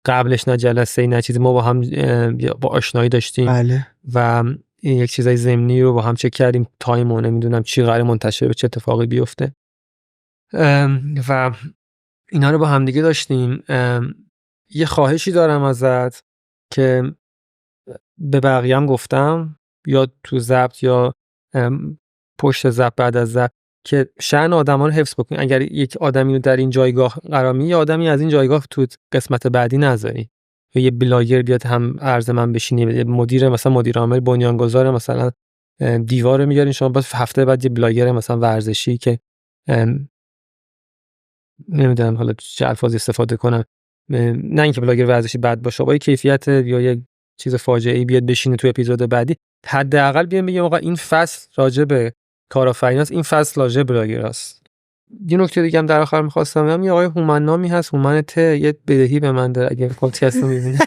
قبلش نه جلسه نه چیزی، ما با هم با آشنایی داشتیم. بله. و یک چیزای ضمنی رو با هم چک کردیم، تایم و نمیدونم چی قرار منتشر به چه اتفاقی بیفته و اینا رو با هم دیگه داشتیم. یه خواهشی دارم ازت که به بقیه هم گفتم، یا تو ضبط یا پشت ضبط بعد از ضبط، که شأن آدما رو حفظ بکنی. اگر یک آدمی رو در این جایگاه قرار میدی، یه آدمی از این جایگاه تو قسمت بعدی نذاری. یا یه بلاگر بیاد هم عرض من بشینی، مدیر مثلا مدیر عامل بنیانگذار مثلا دیوار میارین شما، بعد هفته بعد یه بلاگر مثلا ورزشی که نمیدونم حالا چه الفاظی استفاده کنم، نه اینکه بلاگر ورزشی بد باشه، با کیفیت یا یه چیز فاجعه‌ای بیاد بشینه تو اپیزود بعدی، حداقل بیام بگم آقا این فصل راجع به کارآفریناست، این فصل راجع به بلاگراست. یه نکته دیگه هم در آخر می‌خواستم بگم، یه آقای هومن نامی هست، هومن ته، یه بدهی به من داره اگه پادکست رو می‌بینه.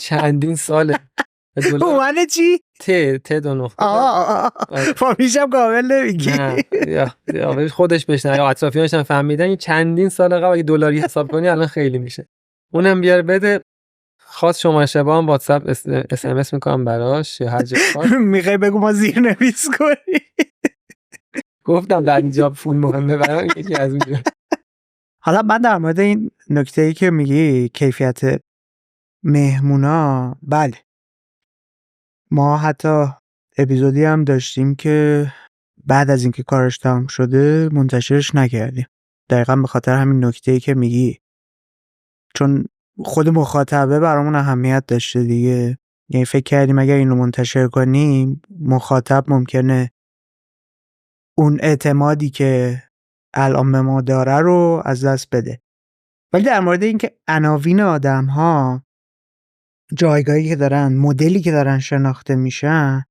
چندین ساله هومن چی؟ ت دو نقطه. فامیلشم کامل نمیگی؟ نه یا خودش بشنه یا اطرافیانش هم فهمیدن. این چندین سال قبل اگه دلاری حساب کنی الان خیلی میشه. اونم بیار بده. خواست شما شبا هم واتساپ اس ام اس میکنم براش یا هر جا خواست. میخوای بگو ما زیر نویس کنی؟ گفتم در اینجا فول مهمه برام یکی از اونجا. حالا من در مورد این نکته‌ای که میگی کیفیت مهمونا، بله ما حتی اپیزودی هم داشتیم که بعد از اینکه کارش تمام شده منتشرش نکردیم، دقیقا به خاطر همین نکته‌ای که میگی، چون خود مخاطبه برامون اهمیت داشته دیگه. یعنی فکر کردیم اگر اینو منتشر کنیم مخاطب ممکنه اون اعتمادی که الان به ما داره رو از دست بده. ولی در مورد اینکه عناوین آدم‌ها، جایگاهی که دارن، مدلی که دارن شناخته میشن،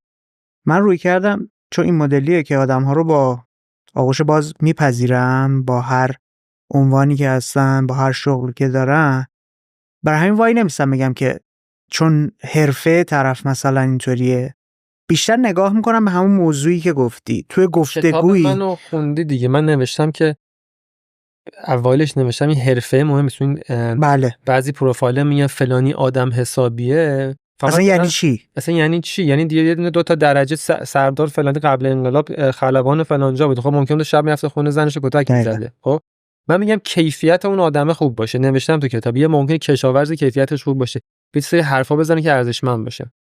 من روی کردم چون این مدلیه که آدم‌ها رو با آغوش باز میپذیرن، با هر عنوانی که هستن، با هر شغلی که دارن. برای همین وای نمیستم بگم که چون حرفه طرف مثلا اینطوریه. بیشتر نگاه میکنم به همون موضوعی که گفتی توی گفتگویی. کتاب منو خوندی دیگه. من نوشتم که اولش نوشتم این حرفه مهمه. بله. بعضی پروفایل میگن فلانی آدم حسابیه. اصلا یعنی چی؟ اصلا یعنی چی؟ یعنی دیگه یه دونه 2 تا درجه سردار فلانی قبل انقلاب خلبان فلانجا بود. خب ممکنه شب میرفت خونه زنشو کتک میزده. خب من میگم کیفیت اون آدم خوب باشه. نوشتم تو کتاب یه ممکنه کشاورز کیفیتش خوب باشه، یه سری حرفا بزنه که ارزشمند باشه.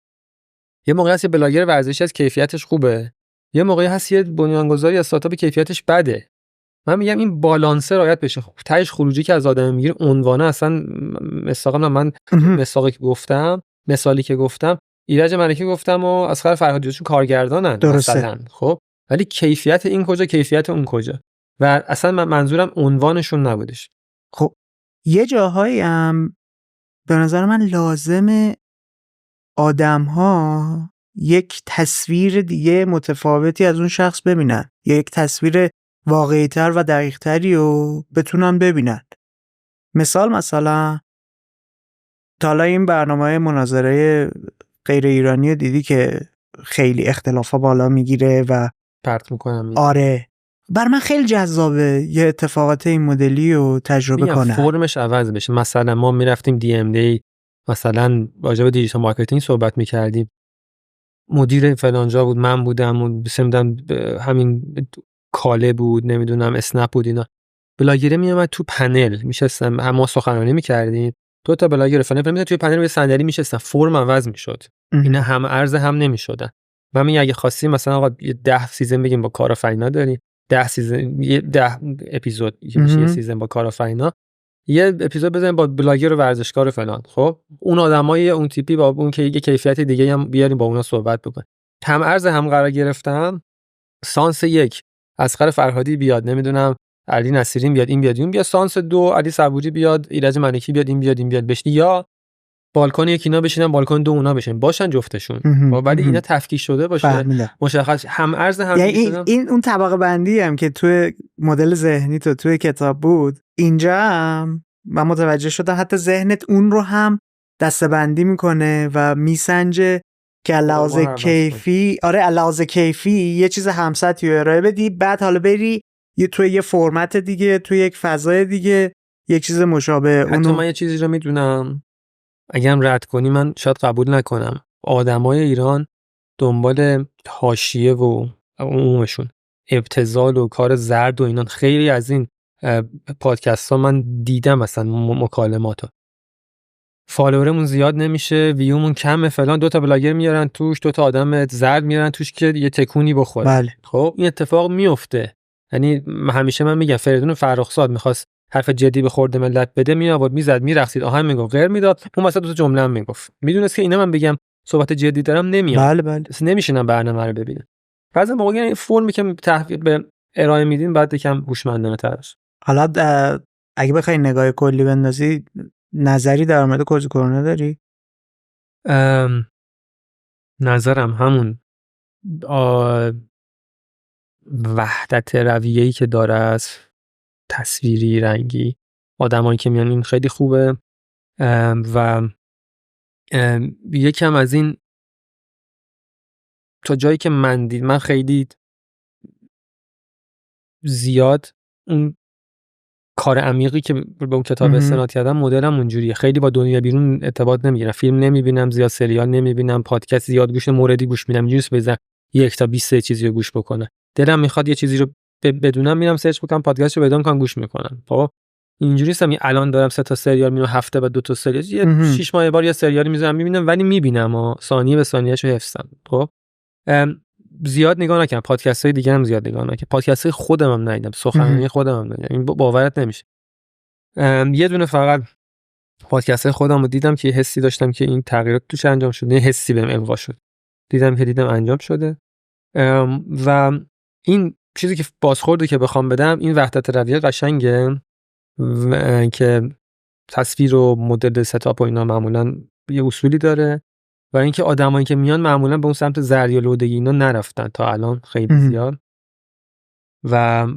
یه موقعی هست یه بلاگر ورزشی از کیفیتش خوبه، یه موقعی هست یه بنیانگذاری از استارتاپ کیفیتش بده. من میگم این بالانس رعایت بشه. تهش خروجی که از آدم میگیره عنوانه اصلا مساقم. من مثالی که گفتم ایرج ملکی گفتم و اسقر فرهادی‌شون کارگردانن مثلا. خب ولی کیفیت این کجا، کیفیت اون کجا؟ و اصلا من منظورم عنوانشون نبودش. خب یه جاهایی هم به نظر من لازمه آدم‌ها یک تصویر دیگه متفاوتی از اون شخص ببینن، یک تصویر واقعی‌تر و دقیق‌تری رو بتونن ببینن. مثلا تا حالا این برنامه مناظره غیر ایرانی دیدی که خیلی اختلافا بالا میگیره و پرت میکنم. آره بر من خیلی جذابه یه اتفاقات این مدلی رو تجربه کنم. فرمش عوض بشه. مثلا ما میرفتیم دی ام دی، مثلا راجع به دیجیتال مارکتینگ صحبت میکردیم، مدیر فلانجا بود، من بودم و بسیدم همین کاله بود، نمیدونم اسنپ بود، اینا بلاگره میومد تو پنل میشستم، ما سخنرانی میکردیم، 2 تا بلاگر فلان میاد توی پنل روی صندلی میشستن، فرم عوض میشد. اینا هم ارز هم نمیشدن. من میگم اگه خاصی مثلا آقا 10 سیزن بگیم با کارآفرینا داریم، 10 سیزن، 10 اپیزود یه سیزن با کارآفرینا، یه اپیزود بزنیم با بلاگر و ورزشکار فلان. خب اون آدمای اون تیپی با اون که یه کیفیت دیگه هم بیاریم با اونا صحبت بکنیم. هم ارز هم قرار گرفتم. سانس 1 اسقر فرهادی بیاد، نمیدونم علی نصیری بیاد، این بیاد اون بیاد. سانس 2 علی صبوری بیاد، ایرج ملکی بیاد، این بیاد بشین، یا بالکن یکینا بشینن، بالکن 2 اونا بشین، باشن جفتشون. ولی اینا تفکیک شده باشه، مشخص هم ارز هم. یعنی این اون طبقه بندی هم که توی مدل ذهنی توی کتاب بود، اینجا هم من متوجه شدم حتی ذهنت اون رو هم دسته‌بندی میکنه و میسنجه که لحاظ کیفی، آره لحاظ کیفی یه چیز همسطحی رو ارائه بدی، بعد حالا بری توی یه فرمت دیگه، توی یک فضای دیگه یک چیز مشابه. حتی من یه چیزی رو میدونم، اگرم رد کنی من شاید قبول نکنم، آدمای ایران دنبال حاشیه و عمومشون ابتذال و کار زرد و اینا. خیلی از این پادکست ها من دیدم، مثلا مکالماتو، فالوورمون زیاد نمیشه، ویومون کمه فلان، 2 تا بلاگر میارن توش، 2 تا آدم زرد میارن توش که یه تکونی بخوره. بله. خب این اتفاق میفته. یعنی همیشه من میگم فریدون فرخزاد میخواست حرف جدی به خورد ملت بده، میآورد میزد میرقصید، آهنگ میگفت، غیر میداد، اون وسط 2 تا جمله هم میگفت، میدونست که اینا من بگم صحبت جدی دارم نمیاد. بله. اصلا نمیشینم برنامه رو ببینم. بعضی موقع این فرمی که تحویل به ارائه میدین بعد یکم هوشمندانه ترش. حالا اگه بخوای نگاه کلی بندازی، نظری در مورد کوزی کرونا داری؟ نظرم همون وحدت رویه‌ای که داره، از تصویری، رنگی، آدمایی که میان این خیلی خوبه. و یکم از این تا جایی که من خیلی زیاد اون کار عمیقی که به اون کتاب استناد کردم مدلم اونجوریه. خیلی با دنیا بیرون ارتباط نمیگیرم، فیلم نمیبینم زیاد، سریال نمیبینم، پادکست زیاد گوش موردی گوش میدم، اینجوریه بزن 1 تا 20 چیزی رو گوش بکنه. دلم میخواد یه چیزی رو بدونم میرم سرچ میکنم، پادکستشو پیدا میکنم گوش میکنم. خب اینجوری هستم. الان دارم 3 تا سریال میبینم، هفته بعد 2 تا سریال، 6 ماه یه بار یه سریالی میذارم میبینم، ولی میبینم ثانیه به ثانیه‌شو حفظم. خب زیاد نگاه نکنم، پادکست‌های دیگه هم زیاد نگاه نکنم، پادکست‌های خودم هم ندیدم، سخنرانی خودم هم ندیدم، این باورت نمیشه. یه دونه فقط پادکست‌های خودم رو دیدم که حسی داشتم که این تغییرات توش انجام شده، یه حسی بهم القا شد، دیدم انجام شده. و این چیزی که بازخوردی که بخوام بدم، این وحدت رویه قشنگه که تصویر و مدل ستاپ و اینا معمولا یه اصولی داره و اینکه آدمایی که میان معمولا به اون سمت زریالودگی اینا نرفتن تا الان خیلی زیاد. و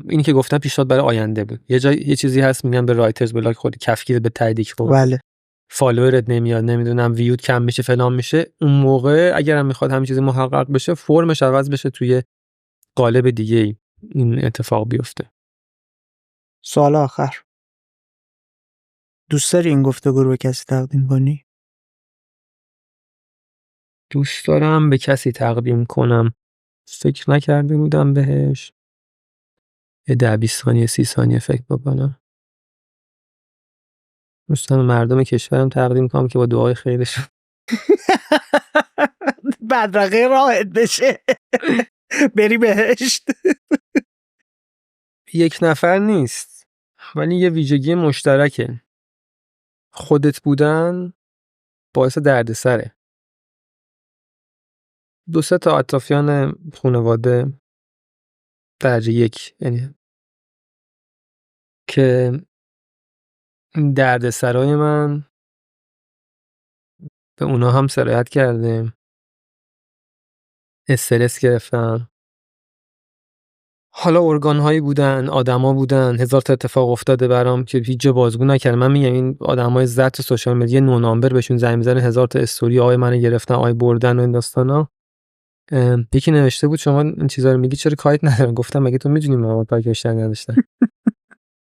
اینی که گفتم پیشنهاد برای آینده بود. یه چیزی هست میگن به رایترز بلاگ خود کفگیر به تایید کن. بله. فالوورت نمیاد، نمیدونم ویوت کم میشه، فلان میشه. اون موقع اگرم میخواد همین چیزی محقق بشه، فرمش عوض بشه توی قالب دیگه این اتفاق بیفته. سوال آخر، دوست داری این گفتگو رو به کسی تقدیم کنی؟ دوست دارم به کسی تقدیم کنم. فکر نکرده بودم بهش. 10-20 ثانیه 30 ثانیه فکر بکنم. دوستان مردم کشورم تقدیم کنم که با دعای خیرشون بدرقه راحت بشه بری بهشت. یک نفر نیست، ولی یه ویژگی مشترکه. خودت بودن باعث دردسره. 2-3 تا اطرافیان خانواده درجه 1 یعنی که دردسرای من به اونا هم سرایت کرده، استرس گرفتم. حالا ارگان‌هایی بودن، آدما بودن، 1000 تا اتفاق افتاده برام که هیچ جا بازگو نکردم. من میگم این آدمای زد تو سوشال مدیا نو نامبر بهشون زنگ می‌زنه، 1000 تا استوری آقای منو گرفتن، آقای بردن و این داستانا. یکی نوشته بود شما این چیزا رو میگی چرا کایت ندارن؟ گفتم مگه تو میدونی من کاری کشتن نداشتن.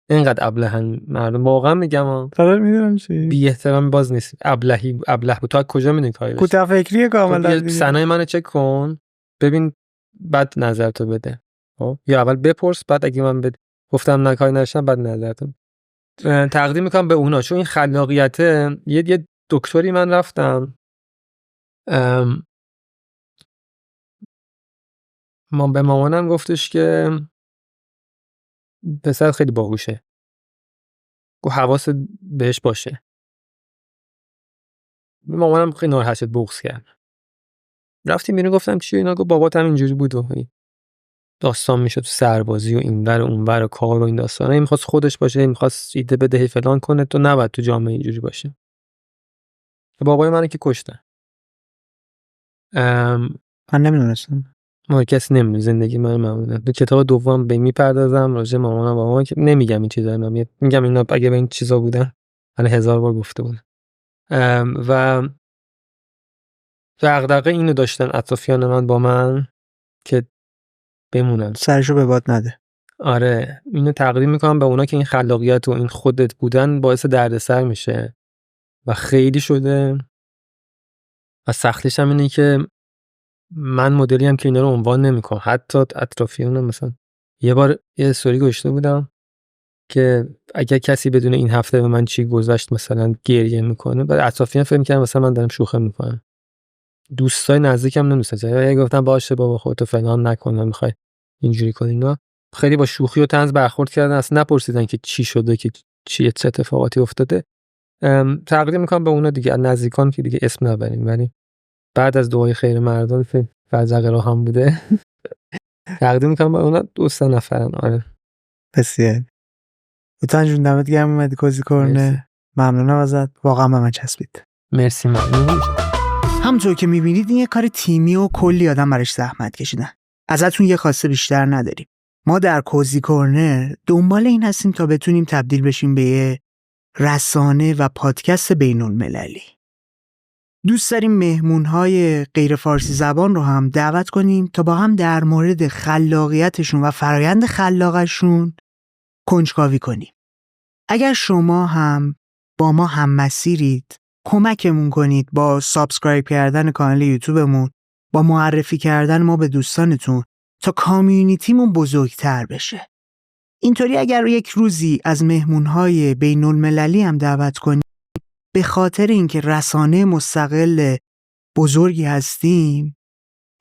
اینقدر ابلهن مردم، واقعا میگم آره میدونم چی بی احترام باز نیست. ابله بود. تو از کجا میدونی کاری داشت؟ کوتاه فکریه کاملا دیگه. سنای منو چک کن ببین بعد نظرتو بده. خب یا اول بپرس بعد اگه من گفتم نه کاری نداشتم بعد نظرتو تقدیم میکنم به اونا. چون این خلاقیته یه دکتری من رفتم به مامانم گفتش که پسر خیلی باهوشه، گفت حواست بهش باشه. مامانم خیلی ناراحت شد، بغض کرد. رفتیم بیرون گفتم چی اینا؟ گفت بابات هم اینجوری بود و داستان میشد تو سربازی و اینور و اونور و کار و این داستانا. میخواست خودش باشه، میخواست ایده بده فلان کنه، تو نباید تو جامعه اینجوری باشه. بابای منو که کشتن. من نمیدونستم. ما کسی نمیدونه زندگی من معمولا. تو کتاب دوم به میپردازم راجع مامانم و بابام که نمیگم این چیزا، من میگم اینا اگه به این چیزا بودن من 1000 بار گفته بودم. و دغدغه اینو داشتن اطرافیان من با من که بمونن، سرشو به باد نده. آره اینو تقدیم میکنم به اونا که این خلاقیت و این خودت بودن باعث دردسر میشه و خیلی شده. و سختیش هم اینه که من مدلی هم که اینا رو عنوان نمیکنم، حتی اطرافیانم. مثلا یه بار یه استوری گذاشته بودم که اگر کسی بدون این هفته به من چی گذشت مثلا گریه میکنه، بعد اطرافیان فکر میکنن مثلا من دارم شوخی میکنم. دوستای نزدیکم نمی‌دونن. یا گفتم باشه بابا خودتو فلان نکن، میخوای اینجوری کنی. اینا خیلی با شوخی و طنز برخورد کردن، اصلا نپرسیدن که چی شده، که چه اتفاقاتی افتاده. تقدیم میکنم به اونا دیگه، نزدیکان که دیگه اسم نبریم، ولی بعد از دعای خیر مردم که فرزق راه هم بوده تقدیم میکنم به اونا 2-3 نفرن. آره بسیار بودن جون، دمت گرم اومدی کوزی کورنر. ممنونم ازت، واقعا من چسبید. مرسی. ممنون. همونطور که میبینید این یه کار تیمی و کلی آدم براش زحمت کشیدن. ازتون یه خواسته بیشتر نداریم. ما در کوزی کورنر دنبال این هستیم تا بتونیم تبدیل بشیم به یه رسانه و پادکست بین‌المللی. دوست داریم مهمون‌های غیر فارسی زبان رو هم دعوت کنیم تا با هم در مورد خلاقیتشون و فرایند خلاقشون کنجکاوی کنیم. اگر شما هم با ما هم مسیرید، کمکمون کنید با سابسکرایب کردن کانال یوتیوبمون، با معرفی کردن ما به دوستانتون تا کامیونیتیمون بزرگتر بشه. اینطوری اگر یک روزی از مهمون‌های بین‌المللی هم دعوت کنید، به خاطر اینکه رسانه مستقل بزرگی هستیم،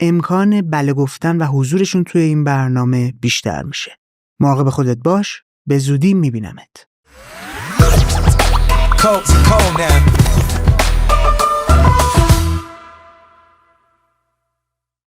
امکان بله گفتن و حضورشون توی این برنامه بیشتر میشه. مراقب خودت باش، به زودی میبینمت.